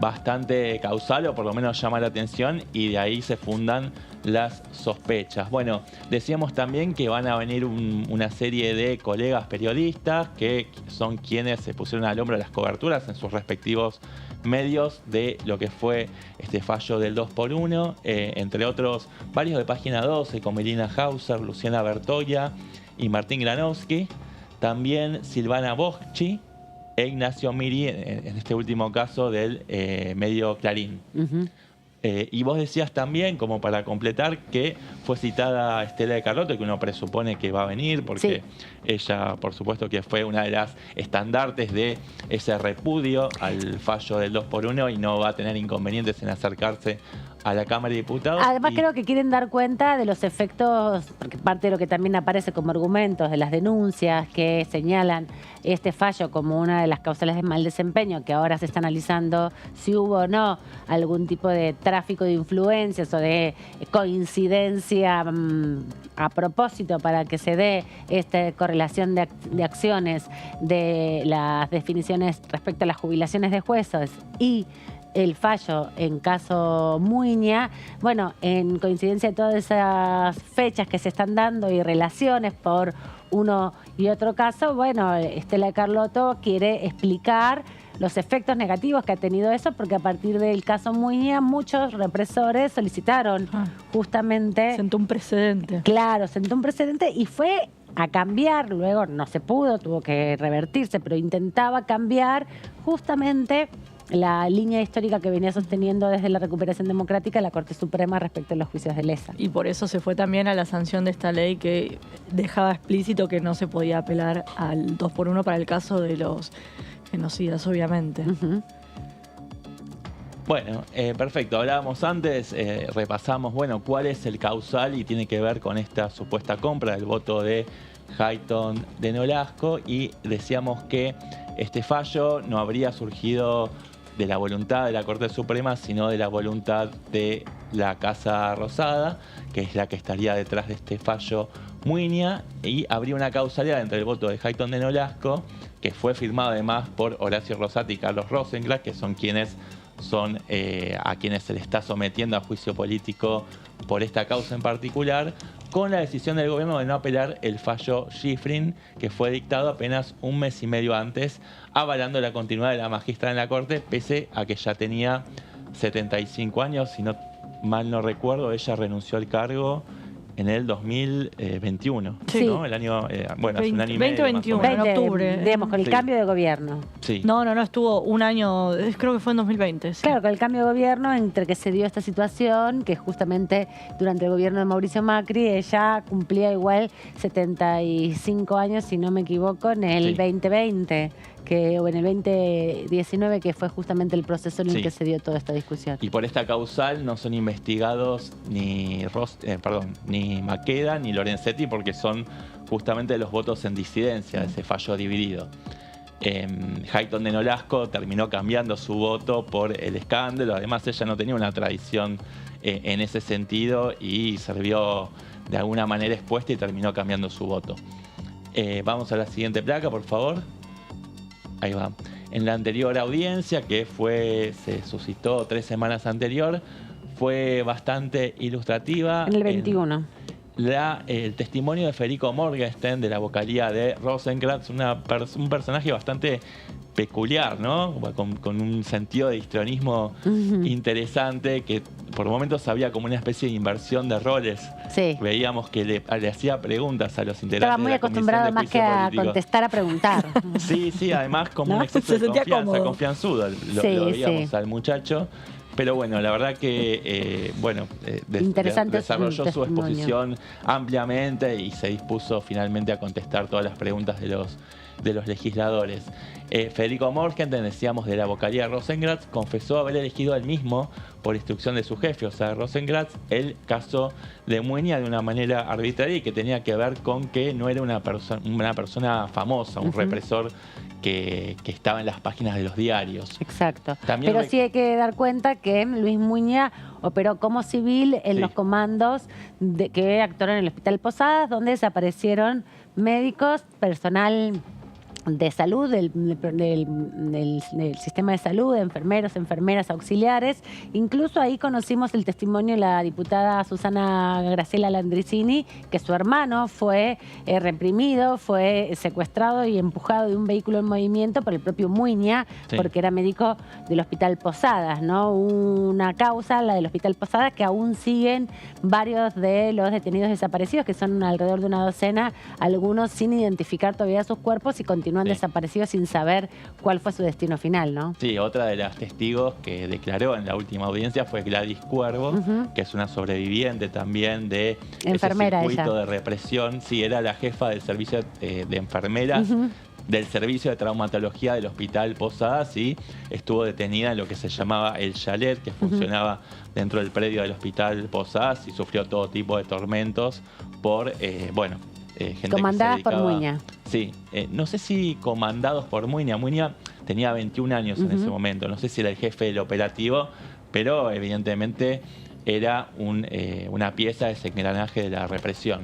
bastante causal, o por lo menos llama la atención, y de ahí se fundan las sospechas. Bueno, decíamos también que van a venir una serie de colegas periodistas que son quienes se pusieron al hombro las coberturas en sus respectivos medios de lo que fue este fallo del 2x1, entre otros varios de Página 12, como Melina Hauser, Luciana Bertoya y Martín Granowski, también Silvana Boschi e Ignacio Miri, en este último caso del medio Clarín. Y vos decías también, como para completar, que fue citada Estela de Carlotto, que uno presupone que va a venir, porque ella, por supuesto, que fue una de las estandartes de ese repudio al fallo del 2x1 y no va a tener inconvenientes en acercarse a la Cámara de Diputados. Además, creo que quieren dar cuenta de los efectos, porque parte de lo que también aparece como argumentos de las denuncias que señalan este fallo como una de las causales de mal desempeño, que ahora se está analizando si hubo o no algún tipo de tráfico de influencias o de coincidencia a propósito para que se dé esta correlación de acciones de las definiciones respecto a las jubilaciones de jueces y el fallo en caso Muña. Bueno, en coincidencia de todas esas fechas que se están dando y relaciones por uno y otro caso, bueno, Estela de Carlotto quiere explicar los efectos negativos que ha tenido eso, porque a partir del caso Muña muchos represores solicitaron justamente... Sentó un precedente. Claro, sentó un precedente y fue a cambiar, luego no se pudo, tuvo que revertirse, pero intentaba cambiar justamente la línea histórica que venía sosteniendo desde la recuperación democrática la Corte Suprema respecto a los juicios de lesa. Y por eso se fue también a la sanción de esta ley que dejaba explícito que no se podía apelar al 2x1 para el caso de los genocidas, obviamente. Bueno, perfecto. Hablábamos antes, repasamos, bueno, cuál es el causal y tiene que ver con esta supuesta compra del voto de Hayton de Nolasco, y decíamos que este fallo no habría surgido de la voluntad de la Corte Suprema, sino de la voluntad de la Casa Rosada, que es la que estaría detrás de este fallo Muiña, y habría una causalidad entre el voto de Hayton de Nolasco, que fue firmado además por Horacio Rosati y Carlos Rosenblatt, que son quienes a quienes se le está sometiendo a juicio político por esta causa en particular, con la decisión del gobierno de no apelar el fallo Schifrin, que fue dictado apenas un mes y medio antes, avalando la continuidad de la magistrada en la Corte, pese a que ya tenía 75 años, si no mal no recuerdo, ella renunció al cargo en el 2021, Sí. ¿no? El año, bueno, hace un año y medio. 2021, en octubre. Digamos, con el Sí. cambio de gobierno. Sí. No, estuvo un año, creo que fue en 2020. Sí. Claro, con el cambio de gobierno, entre que se dio esta situación, que justamente durante el gobierno de Mauricio Macri, ella cumplía igual 75 años, si no me equivoco, en el 2020, o en el 2019, que fue justamente el proceso en el Sí. que se dio toda esta discusión. Y por esta causal no son investigados ni Maqueda ni Lorenzetti, porque son justamente los votos en disidencia de ese fallo dividido. Hayton de Nolasco terminó cambiando su voto por el escándalo. Además, ella no tenía una tradición en ese sentido y sirvió de alguna manera expuesta y terminó cambiando su voto. Vamos a la siguiente placa, por favor. Ahí va. En la anterior audiencia, que se suscitó 3 semanas anterior, fue bastante ilustrativa. En el 21. El testimonio de Federico Morgenstern, de la vocalía de Rosenkrantz, un personaje bastante peculiar, ¿no? Con un sentido de histrionismo interesante, que por momentos había como una especie de inversión de roles. Sí. Veíamos que le hacía preguntas a los integrantes. Estaba muy de la Comisión acostumbrado de más que Juicio a Político. contestar, a preguntar. Sí, además como ¿No? un exceso Se de sentía confianza, cómodo. confianzudo. Lo veíamos al muchacho. Pero bueno, la verdad que Interesante desarrolló su su testimonio. exposición ampliamente y se dispuso finalmente a contestar todas las preguntas de los legisladores. Federico Morgenstern, decíamos, de la vocalía Rosenkrantz, confesó haber elegido él mismo, por instrucción de su jefe, o sea, Rosenkrantz, el caso de Muiña de una manera arbitraria y que tenía que ver con que no era una persona famosa, un represor que estaba en las páginas de los diarios. Exacto. También Pero sí hay que dar cuenta que Luis Muiña operó como civil en los comandos que actuaron en el Hospital Posadas, donde desaparecieron médicos, personal de salud, del sistema de salud, enfermeros, enfermeras, auxiliares. Incluso ahí conocimos el testimonio de la diputada Susana Graciela Landricini, que su hermano fue reprimido, fue secuestrado y empujado de un vehículo en movimiento por el propio Muiña, porque era médico del Hospital Posadas, ¿no? Una causa, la del Hospital Posadas, que aún siguen varios de los detenidos desaparecidos, que son alrededor de una docena, algunos sin identificar todavía sus cuerpos y continúan desaparecidos sin saber cuál fue su destino final, ¿no? Sí, otra de las testigos que declaró en la última audiencia fue Gladys Cuervo, que es una sobreviviente también de enfermera, ese circuito ella. de represión. Sí, era la jefa del servicio de enfermeras del servicio de traumatología del Hospital Posadas y estuvo detenida en lo que se llamaba el chalet, que funcionaba dentro del predio del Hospital Posadas y sufrió todo tipo de tormentos por, gente comandadas que se dedicaba, por Muiña. Sí, no sé si comandados por Muiña. Muiña tenía 21 años en ese momento. No sé si era el jefe del operativo, pero evidentemente era una pieza de ese engranaje de la represión.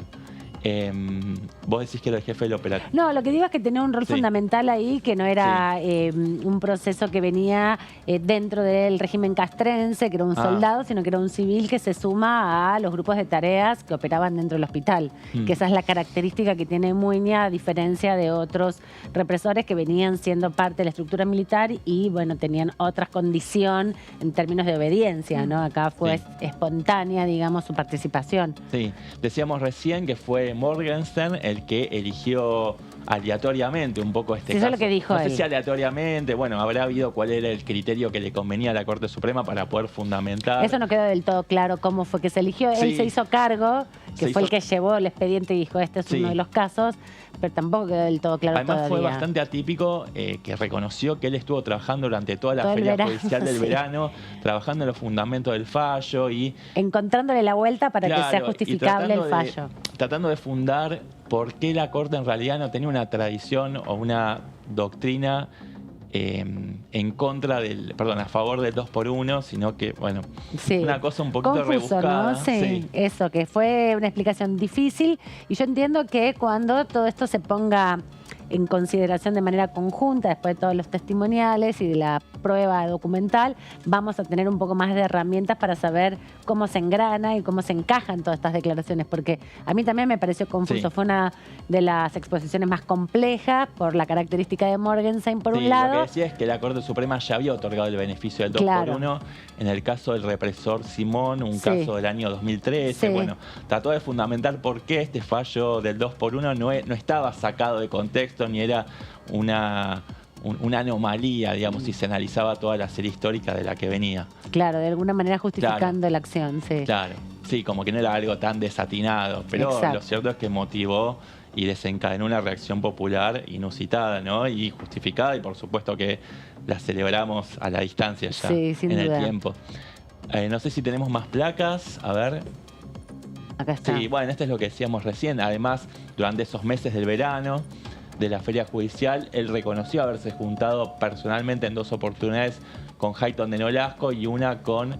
Vos decís que era el jefe del operativo. No, lo que digo es que tenía un rol fundamental ahí, que no era un proceso que venía dentro del régimen castrense, que era un soldado, sino que era un civil que se suma a los grupos de tareas que operaban dentro del hospital. Que esa es la característica que tiene Muiña, a diferencia de otros represores que venían siendo parte de la estructura militar y, bueno, tenían otra condición en términos de obediencia, ¿no? Acá fue espontánea, digamos, su participación. Sí, decíamos recién que fue Morgenstern el que eligió aleatoriamente un poco este Sí, caso. eso es lo que dijo no sé él. si aleatoriamente, bueno, habrá habido cuál era el criterio que le convenía a la Corte Suprema para poder fundamentar. Eso no quedó del todo claro cómo fue que se eligió. Él Sí. se hizo cargo, que Se fue el hizo- que llevó el expediente y dijo, este es Sí. uno de los casos, pero tampoco quedó del todo claro Además fue todavía. bastante atípico que reconoció que él estuvo trabajando durante toda la Todo el feria verano, judicial del sí. verano, trabajando en los fundamentos del fallo y Encontrándole la vuelta para que sea claro, y justificable el tratando de- fallo. Tratando de fundar por qué la Corte en realidad no tenía una tradición o una doctrina en contra del, perdón, a favor del 2x1, sino que, bueno, Sí. una cosa un poquito Confuso, rebuscada. ¿no? Sí, eso, que fue una explicación difícil. Y yo entiendo que cuando todo esto se ponga en consideración de manera conjunta, después de todos los testimoniales y de la prueba documental, vamos a tener un poco más de herramientas para saber cómo se engrana y cómo se encajan todas estas declaraciones, porque a mí también me pareció confuso. Sí. Fue una de las exposiciones más complejas por la característica de Morgenstein, por Sí, un lo que lado. decía es que la Corte Suprema ya había otorgado el beneficio del 2x1 en el caso del represor Simón, un Sí. caso del año 2013. Sí. Bueno, trató de fundamentar por qué este fallo del 2x1 no estaba sacado de contexto ni era una anomalía, digamos, si se analizaba toda la serie histórica de la que venía. Claro, de alguna manera justificando la acción, sí. Claro, sí, como que no era algo tan desatinado, pero Exacto. lo cierto es que motivó y desencadenó una reacción popular inusitada, ¿no? Y justificada, y por supuesto que la celebramos a la distancia ya, Sí, sin en duda. el tiempo. No sé si tenemos más placas, a ver. Acá está. Sí, bueno, esto es lo que decíamos recién. Además, durante esos meses del verano de la feria judicial, él reconoció haberse juntado personalmente en 2 oportunidades con Hayton de Nolasco y una con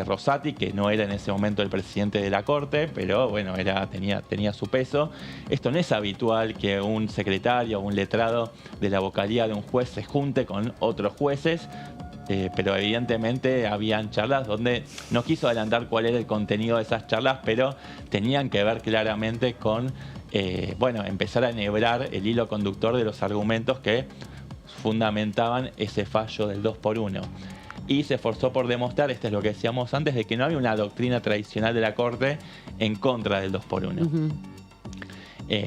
Rosati, que no era en ese momento el presidente de la Corte, pero bueno, tenía su peso. Esto no es habitual que un secretario o un letrado de la vocalía de un juez se junte con otros jueces, pero evidentemente habían charlas donde no quiso adelantar cuál era el contenido de esas charlas, pero tenían que ver claramente con empezar a enhebrar el hilo conductor de los argumentos que fundamentaban ese fallo del 2x1. Y se esforzó por demostrar, esto es lo que decíamos antes, de que no había una doctrina tradicional de la Corte en contra del 2x1.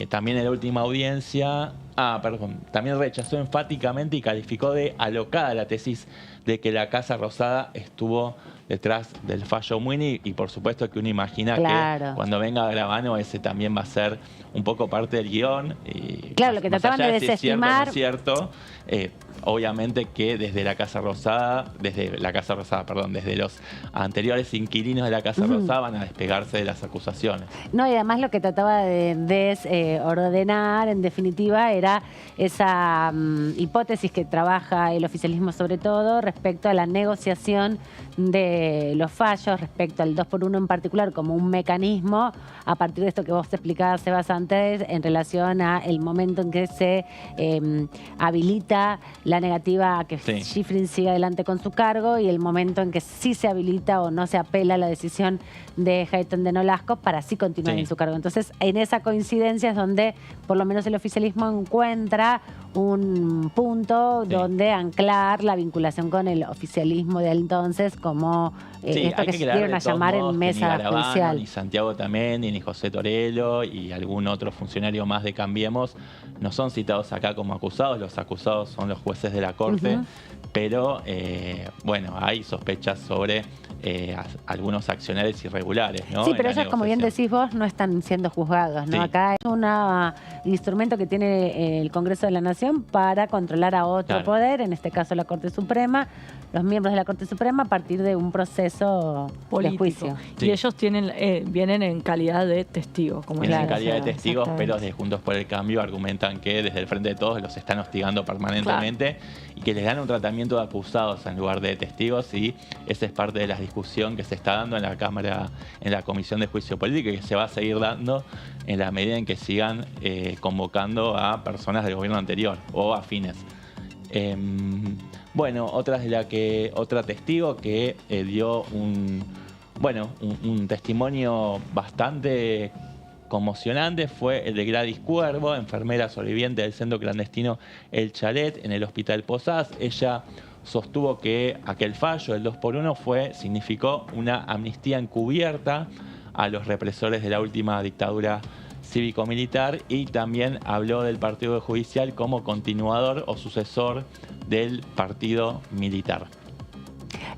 También en la última audiencia, también rechazó enfáticamente y calificó de alocada la tesis de que la Casa Rosada estuvo detrás del fallo Muini, y por supuesto que uno imagina que cuando venga Gravano ese también va a ser un poco parte del guión. Y claro, lo que trataban de desestimar. Si es cierto o no es cierto, obviamente que desde la Casa Rosada, desde los anteriores inquilinos de la Casa Rosada van a despegarse de las acusaciones. No, y además lo que trataba de desordenar, en definitiva, era esa hipótesis que trabaja el oficialismo sobre todo respecto a la negociación de los fallos, respecto al 2x1 en particular, como un mecanismo, a partir de esto que vos explicabas, Sebas, antes, en relación a el momento en que se habilita la negativa a que Schifrin siga adelante con su cargo, y el momento en que sí se habilita o no se apela a la decisión de Hayton de Nolasco para así continuar en su cargo. Entonces, en esa coincidencia es donde por lo menos el oficialismo encuentra un punto donde anclar la vinculación con el oficialismo de entonces, como esto que se dieron a llamar en mesa judicial. Ni Santiago también, ni José Torello y algún otro funcionario más de Cambiemos no son citados acá como acusados. Los acusados son los jueces de la Corte, pero hay sospechas sobre algunos accionarios irregulares, ¿no? Sí, pero ellos, como bien decís vos, no están siendo juzgados, ¿no? Acá es un instrumento que tiene el Congreso de la Nación para controlar a otro poder, en este caso la Corte Suprema, los miembros de la Corte Suprema, a partir de un proceso político. De juicio. Y ellos vienen en calidad de testigos. Vienen en calidad de testigos, pero desde Juntos por el Cambio argumentan que desde el Frente de Todos los están hostigando permanentemente y que les dan un tratamiento de acusados en lugar de testigos, y esa es parte de la discusión que se está dando en la Cámara, en la Comisión de Juicio Político, y que se va a seguir dando en la medida en que sigan convocando a personas del gobierno anterior o afines. Otra testigo que dio un testimonio bastante conmocionante fue el de Gladys Cuervo, enfermera sobreviviente del centro clandestino El Chalet en el Hospital Posadas. Ella sostuvo que aquel fallo, el 2x1, significó una amnistía encubierta a los represores de la última dictadura cívico-militar y también habló del partido judicial como continuador o sucesor del partido militar.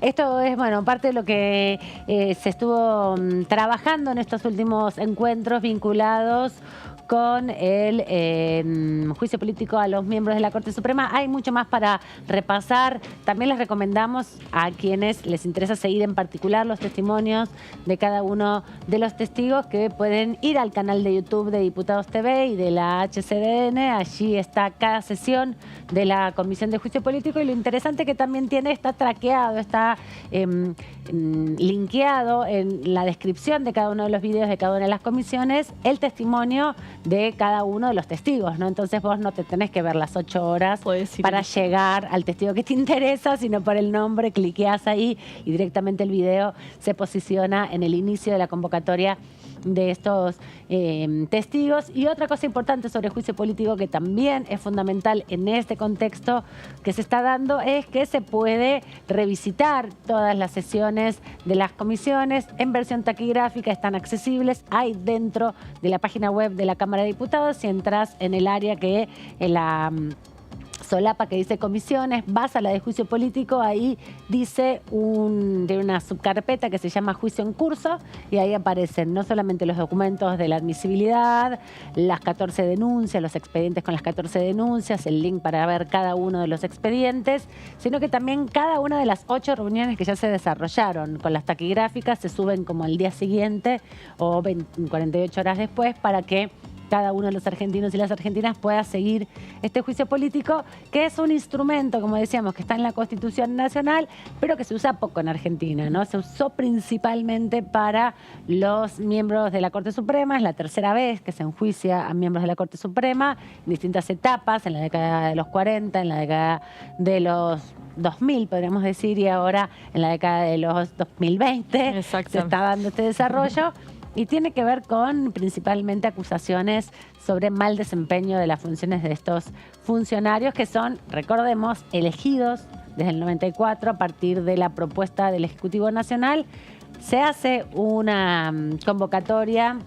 Esto es, bueno, parte de lo que se estuvo trabajando en estos últimos encuentros vinculados con el juicio político a los miembros de la Corte Suprema. Hay mucho más para repasar. También les recomendamos a quienes les interesa seguir en particular los testimonios de cada uno de los testigos que pueden ir al canal de YouTube de Diputados TV y de la HCDN. Allí está cada sesión de la Comisión de Juicio Político y lo interesante que también tiene, está traqueado, está linkeado en la descripción de cada uno de los videos de cada una de las comisiones, el testimonio de cada uno de los testigos, ¿no? Entonces vos no te tenés que ver las 8 horas para llegar al testigo que te interesa, sino por el nombre, cliqueás ahí y directamente el video se posiciona en el inicio de la convocatoria de estos testigos. Y otra cosa importante sobre el juicio político que también es fundamental en este contexto que se está dando es que se puede revisitar todas las sesiones de las comisiones en versión taquigráfica, están accesibles, hay dentro de la página web de la Cámara de Diputados. Si entras en el área que en la solapa que dice comisiones, vas a la de juicio político, ahí dice de una subcarpeta que se llama juicio en curso y ahí aparecen no solamente los documentos de la admisibilidad, las 14 denuncias, los expedientes con las 14 denuncias, el link para ver cada uno de los expedientes, sino que también cada una de las 8 reuniones que ya se desarrollaron con las taquigráficas se suben como al día siguiente o 48 horas después para que cada uno de los argentinos y las argentinas pueda seguir este juicio político, que es un instrumento, como decíamos, que está en la Constitución Nacional, pero que se usa poco en Argentina, ¿no? Se usó principalmente para los miembros de la Corte Suprema, es la tercera vez que se enjuicia a miembros de la Corte Suprema, en distintas etapas, en la década de los 40, en la década de los 2000, podríamos decir, y ahora en la década de los 2020 se está dando este desarrollo. Y tiene que ver con principalmente acusaciones sobre mal desempeño de las funciones de estos funcionarios que son, recordemos, elegidos desde el 94 a partir de la propuesta del Ejecutivo Nacional. Se hace una convocatoria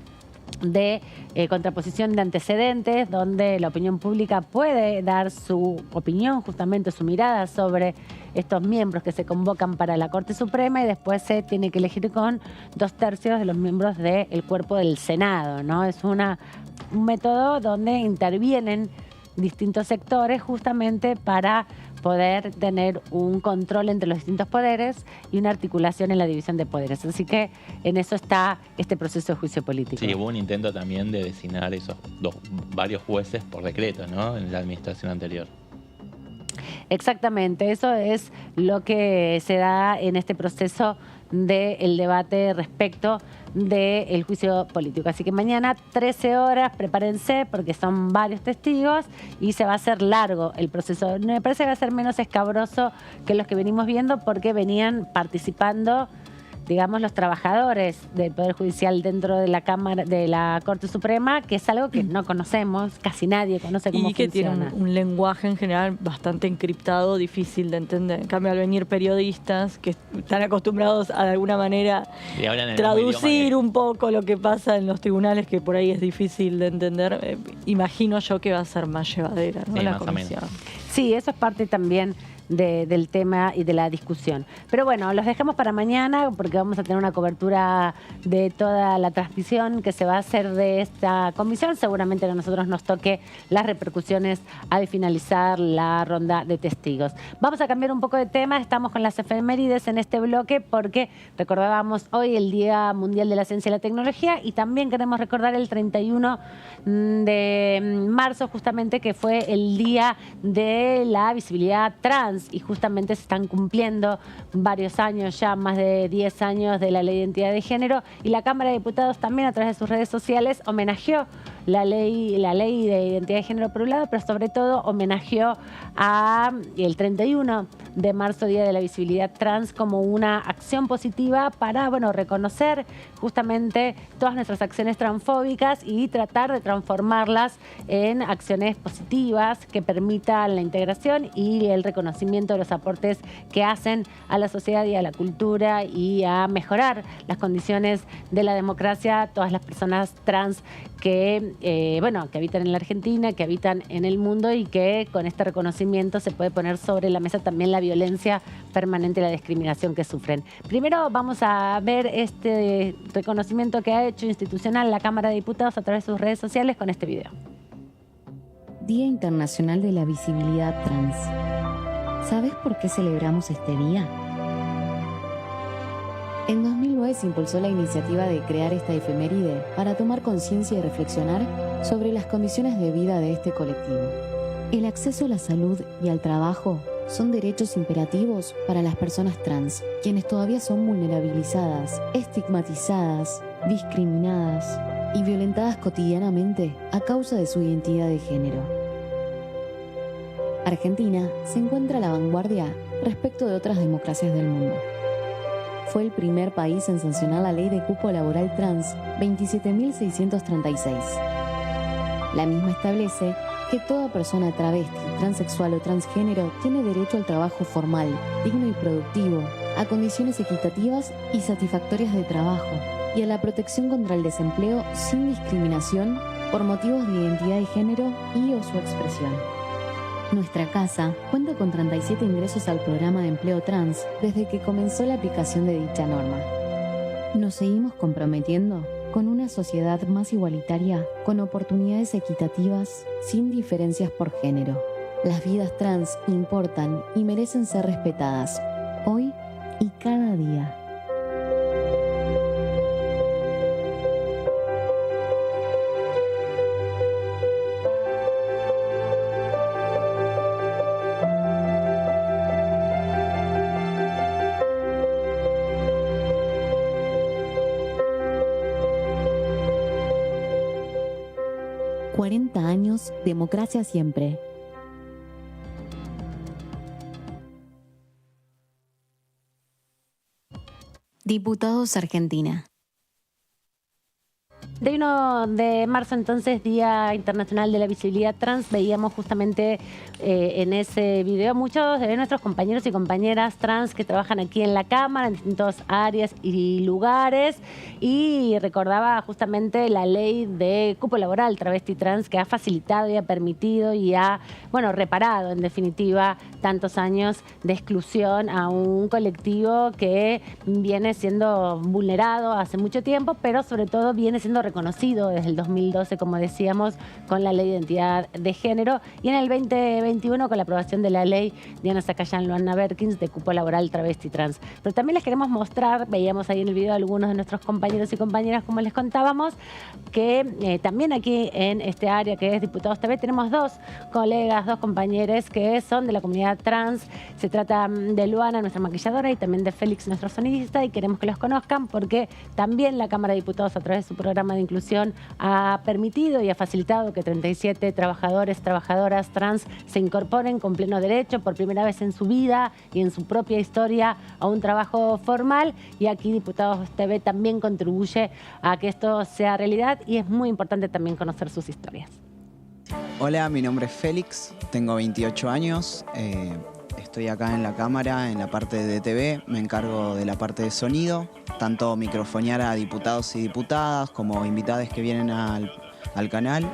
de contraposición de antecedentes, donde la opinión pública puede dar su opinión, justamente su mirada sobre estos miembros que se convocan para la Corte Suprema y después se tiene que elegir con 2/3 de los miembros del cuerpo del Senado, ¿no? Es un método donde intervienen distintos sectores justamente para poder tener un control entre los distintos poderes y una articulación en la división de poderes. Así que en eso está este proceso de juicio político. Sí, hubo un intento también de designar esos varios jueces por decreto, ¿no? En la administración anterior. Exactamente, eso es lo que se da en este proceso del debate respecto del juicio político. Así que mañana 13 horas, prepárense porque son varios testigos y se va a hacer largo el proceso. Me parece que va a ser menos escabroso que los que venimos viendo porque venían participando, digamos, los trabajadores del Poder Judicial dentro de la Cámara, de la Corte Suprema, que es algo que no conocemos, casi nadie conoce cómo funciona. Y que tiene un lenguaje en general bastante encriptado, difícil de entender. En cambio, al venir periodistas que están acostumbrados a de alguna manera traducir un poco lo que pasa en los tribunales, que por ahí es difícil de entender, imagino yo que va a ser más llevadera, ¿no? Sí, La más comisión. Sí, eso es parte también del tema y de la discusión. Pero bueno, los dejamos para mañana porque vamos a tener una cobertura de toda la transmisión que se va a hacer de esta comisión. Seguramente a nosotros nos toque las repercusiones al finalizar la ronda de testigos. Vamos a cambiar un poco de tema. Estamos con las efemérides en este bloque porque recordábamos hoy el Día Mundial de la Ciencia y la Tecnología y también queremos recordar el 31 de marzo justamente que fue el Día de la Visibilidad Trans. Y justamente se están cumpliendo varios años ya, más de 10 años de la Ley de Identidad de Género y la Cámara de Diputados también a través de sus redes sociales homenajeó la ley de identidad de género por un lado, pero sobre todo homenajeó a el 31 de marzo, Día de la Visibilidad Trans, como una acción positiva para, bueno, reconocer justamente todas nuestras acciones transfóbicas y tratar de transformarlas en acciones positivas que permitan la integración y el reconocimiento de los aportes que hacen a la sociedad y a la cultura y a mejorar las condiciones de la democracia, todas las personas trans que que, que habitan en la Argentina, que habitan en el mundo y que con este reconocimiento se puede poner sobre la mesa también la violencia permanente y la discriminación que sufren. Primero vamos a ver este reconocimiento que ha hecho institucional la Cámara de Diputados a través de sus redes sociales con este video. Día Internacional de la Visibilidad Trans. ¿Sabes por qué celebramos este día? En 2009 se impulsó la iniciativa de crear esta efeméride para tomar conciencia y reflexionar sobre las condiciones de vida de este colectivo. El acceso a la salud y al trabajo son derechos imperativos para las personas trans, quienes todavía son vulnerabilizadas, estigmatizadas, discriminadas y violentadas cotidianamente a causa de su identidad de género. Argentina se encuentra a la vanguardia respecto de otras democracias del mundo. Fue el primer país en sancionar la ley de cupo laboral trans 27.636. La misma establece que toda persona travesti, transexual o transgénero tiene derecho al trabajo formal, digno y productivo, a condiciones equitativas y satisfactorias de trabajo, y a la protección contra el desempleo sin discriminación por motivos de identidad de género y o su expresión. Nuestra casa cuenta con 37 ingresos al programa de empleo trans desde que comenzó la aplicación de dicha norma. Nos seguimos comprometiendo con una sociedad más igualitaria, con oportunidades equitativas, sin diferencias por género. Las vidas trans importan y merecen ser respetadas, hoy y cada día. Democracia siempre. Diputados Argentina. De 1 de marzo, entonces, Día Internacional de la Visibilidad Trans, veíamos justamente en ese video muchos de nuestros compañeros y compañeras trans que trabajan aquí en la Cámara, en distintas áreas y lugares, y recordaba justamente la ley de cupo laboral travesti trans que ha facilitado y ha permitido y ha, reparado, en definitiva, tantos años de exclusión a un colectivo que viene siendo vulnerado hace mucho tiempo, pero sobre todo viene siendo reconocido desde el 2012, como decíamos, con la ley de identidad de género, y en el 2021 con la aprobación de la ley Diana Zacayán, Luana Berkins, de cupo laboral travesti trans. Pero también les queremos mostrar, veíamos ahí en el video algunos de nuestros compañeros y compañeras, como les contábamos, que también aquí en este área que es Diputados TV tenemos dos colegas, dos compañeros que son de la comunidad trans. Se trata de Luana, nuestra maquilladora, y también de Félix, nuestro sonidista, y queremos que los conozcan porque también la Cámara de Diputados, a través de su programa de inclusión, ha permitido y ha facilitado que 37 trabajadores, trabajadoras trans se incorporen con pleno derecho por primera vez en su vida y en su propia historia a un trabajo formal, y aquí Diputados TV también contribuye a que esto sea realidad, y es muy importante también conocer sus historias. Hola, mi nombre es Félix, tengo 28 años, estoy acá en la Cámara, en la parte de DTV, me encargo de la parte de sonido, tanto microfonear a diputados y diputadas como invitados que vienen al canal.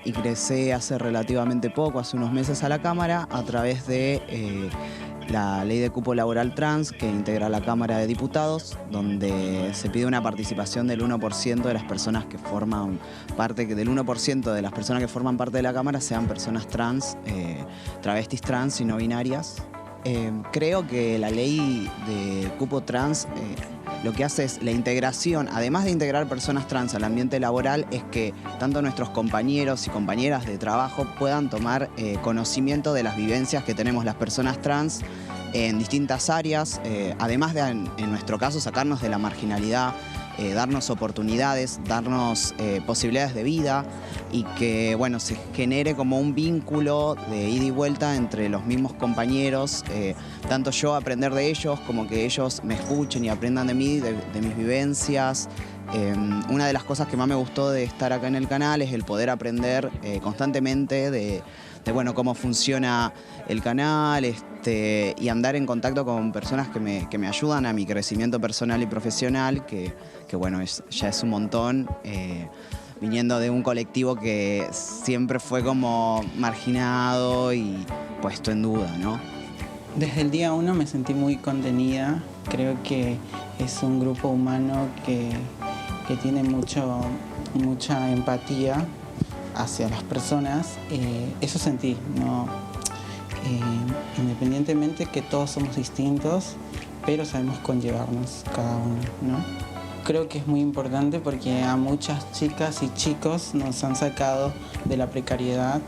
Ingresé hace relativamente poco, hace unos meses, a la Cámara a través de la ley de cupo laboral trans que integra la Cámara de Diputados, donde se pide una participación del 1% de las personas que forman parte, del 1% de las personas que forman parte de la Cámara sean personas trans, travestis trans y no binarias. Creo que la ley de cupo trans lo que hace es la integración, además de integrar personas trans al ambiente laboral, es que tanto nuestros compañeros y compañeras de trabajo puedan tomar conocimiento de las vivencias que tenemos las personas trans en distintas áreas, además de, en nuestro caso, sacarnos de la marginalidad, darnos oportunidades, darnos posibilidades de vida, y que se genere como un vínculo de ida y vuelta entre los mismos compañeros, tanto yo aprender de ellos como que ellos me escuchen y aprendan de mí, de mis vivencias. Una de las cosas que más me gustó de estar acá en el canal es el poder aprender constantemente de cómo funciona el canal, y andar en contacto con personas que me ayudan a mi crecimiento personal y profesional, que bueno, ya es un montón, viniendo de un colectivo que siempre fue como marginado y puesto en duda, ¿no? Desde el día 1 me sentí muy contenida. Creo que es un grupo humano que tiene mucha empatía hacia las personas. Eso sentí, ¿no? Independientemente que todos somos distintos, pero sabemos conllevarnos cada uno, ¿no? Creo que es muy importante porque a muchas chicas y chicos nos han sacado de la precariedad,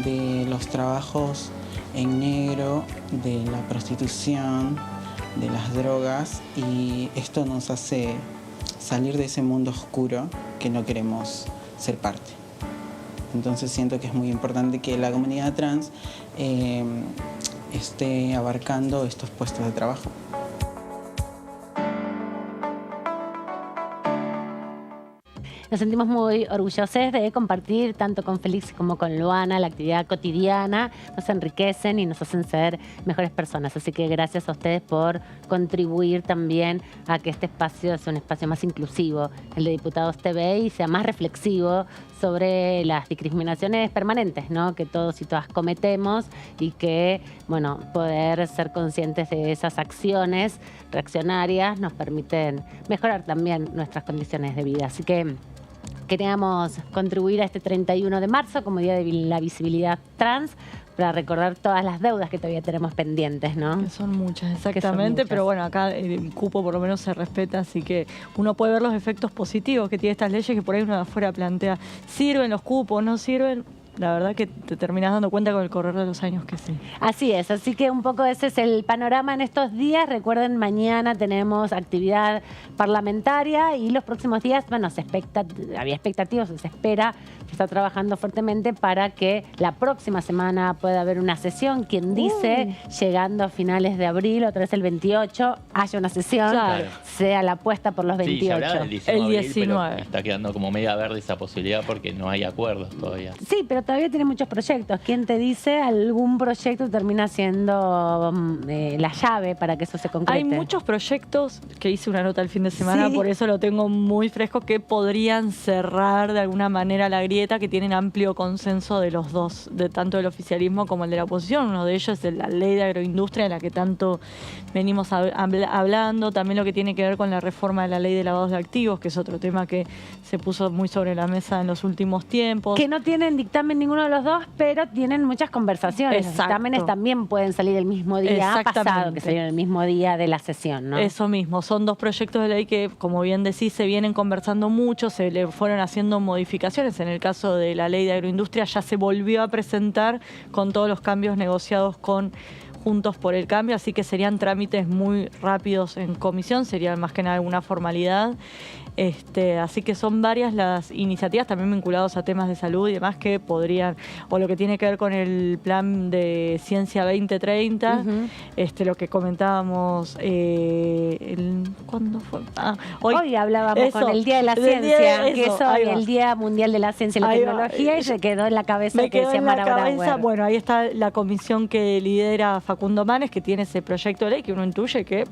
de los trabajos en negro, de la prostitución, de las drogas, y esto nos hace salir de ese mundo oscuro que no queremos ser parte. Entonces siento que es muy importante que la comunidad trans esté abarcando estos puestos de trabajo. Nos sentimos muy orgullosos de compartir tanto con Félix como con Luana la actividad cotidiana. Nos enriquecen y nos hacen ser mejores personas. Así que gracias a ustedes por contribuir también a que este espacio sea un espacio más inclusivo, el de Diputados TV, y sea más reflexivo sobre las discriminaciones permanentes, ¿no?, que todos y todas cometemos, y que, bueno, poder ser conscientes de esas acciones reaccionarias nos permiten mejorar también nuestras condiciones de vida. Así que queríamos contribuir a este 31 de marzo como Día de la Visibilidad Trans, para recordar todas las deudas que todavía tenemos pendientes, ¿no? Que son muchas, exactamente, pero bueno, acá el cupo por lo menos se respeta, así que uno puede ver los efectos positivos que tiene estas leyes, que por ahí uno de afuera plantea, ¿sirven los cupos? ¿No sirven? La verdad que te terminas dando cuenta con el correr de los años que sí. Así es, así que un poco ese es el panorama en estos días. Recuerden, mañana tenemos actividad parlamentaria y los próximos días, bueno, había expectativas, se espera, se está trabajando fuertemente para que la próxima semana pueda haber una sesión. Quien dice, llegando a finales de abril, otra vez el 28, haya una sesión, claro, sea la apuesta por los 28. Sí, se hablaba del 19 el abril, 19. pero está quedando como media verde esa posibilidad porque no hay acuerdos todavía. Sí, pero todavía tiene muchos proyectos. ¿Quién te dice algún proyecto termina siendo la llave para que eso se concrete? Hay muchos proyectos, que hice una nota el fin de semana, ¿sí?, por eso lo tengo muy fresco, que podrían cerrar de alguna manera la grieta, que tienen amplio consenso de los dos, de tanto del oficialismo como el de la oposición. Uno de ellos es la ley de agroindustria, en la que tanto venimos hablando, también lo que tiene que ver con la reforma de la ley de lavados de activos, que es otro tema que se puso muy sobre la mesa en los últimos tiempos. Que no tienen dictamen ninguno de los dos, pero tienen muchas conversaciones. Exacto. Los dictámenes también pueden salir el mismo día. Ha pasado que salieron el mismo día de la sesión, ¿no? Eso mismo, son dos proyectos de ley que, como bien decís, se vienen conversando mucho, se le fueron haciendo modificaciones. En el caso de la ley de agroindustria ya se volvió a presentar con todos los cambios negociados con Juntos por el Cambio, así que serían trámites muy rápidos en comisión, sería más que nada alguna formalidad. Así que son varias las iniciativas también vinculadas a temas de salud y demás que podrían, o lo que tiene que ver con el plan de Ciencia 2030, lo que comentábamos, ¿cuándo fue? Hoy hablábamos con el Día de la Ciencia, que es hoy el Día Mundial de la Ciencia y la Tecnología, y se quedó en la cabeza que decía Mara Brauer. Bueno, ahí está la comisión que lidera Facundo Manes, que tiene ese proyecto de ley que uno intuye que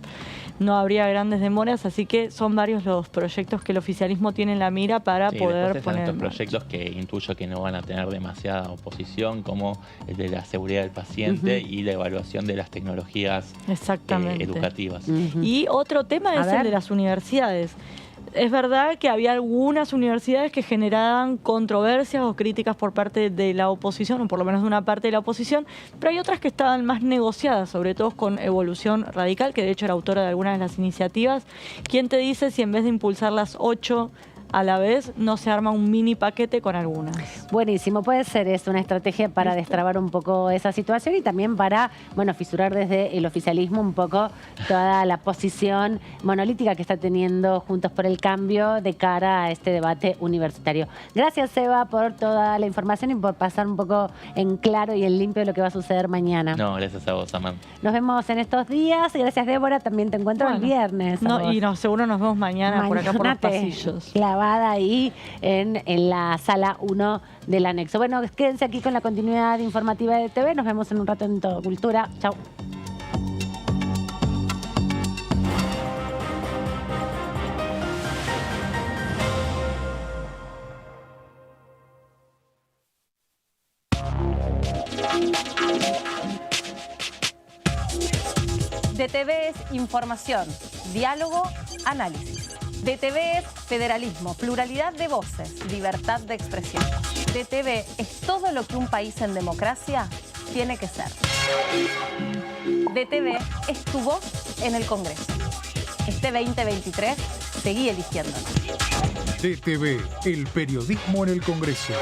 no habría grandes demoras, así que son varios los proyectos que el oficialismo tiene en la mira para poder poner estos proyectos que intuyo que no van a tener demasiada oposición, como el de la seguridad del paciente y la evaluación de las tecnologías educativas. Y otro tema es el de las universidades. Es verdad que había algunas universidades que generaban controversias o críticas por parte de la oposición, o por lo menos de una parte de la oposición, pero hay otras que estaban más negociadas, sobre todo con Evolución Radical, que de hecho era autora de algunas de las iniciativas. ¿Quién te dice si en vez de impulsar las 8 a la vez no se arma un mini paquete con algunas? Buenísimo, puede ser una estrategia para destrabar un poco esa situación y también para, bueno, fisurar desde el oficialismo un poco toda la posición monolítica que está teniendo Juntos por el Cambio de cara a este debate universitario. Gracias, Eva, por toda la información y por pasar un poco en claro y en limpio lo que va a suceder mañana. No, gracias a vos, Amanda. Nos vemos en estos días. Gracias, Débora. También te encuentro el viernes. Seguro nos vemos mañana por acá por los pasillos. Ahí en la sala 1 del anexo. Bueno, quédense aquí con la continuidad informativa de TV. Nos vemos en un rato en Todo Cultura. Chau. DTV es información, diálogo, análisis. DTV es federalismo, pluralidad de voces, libertad de expresión. DTV es todo lo que un país en democracia tiene que ser. DTV es tu voz en el Congreso. Este 2023, seguí eligiéndonos. DTV, el periodismo en el Congreso.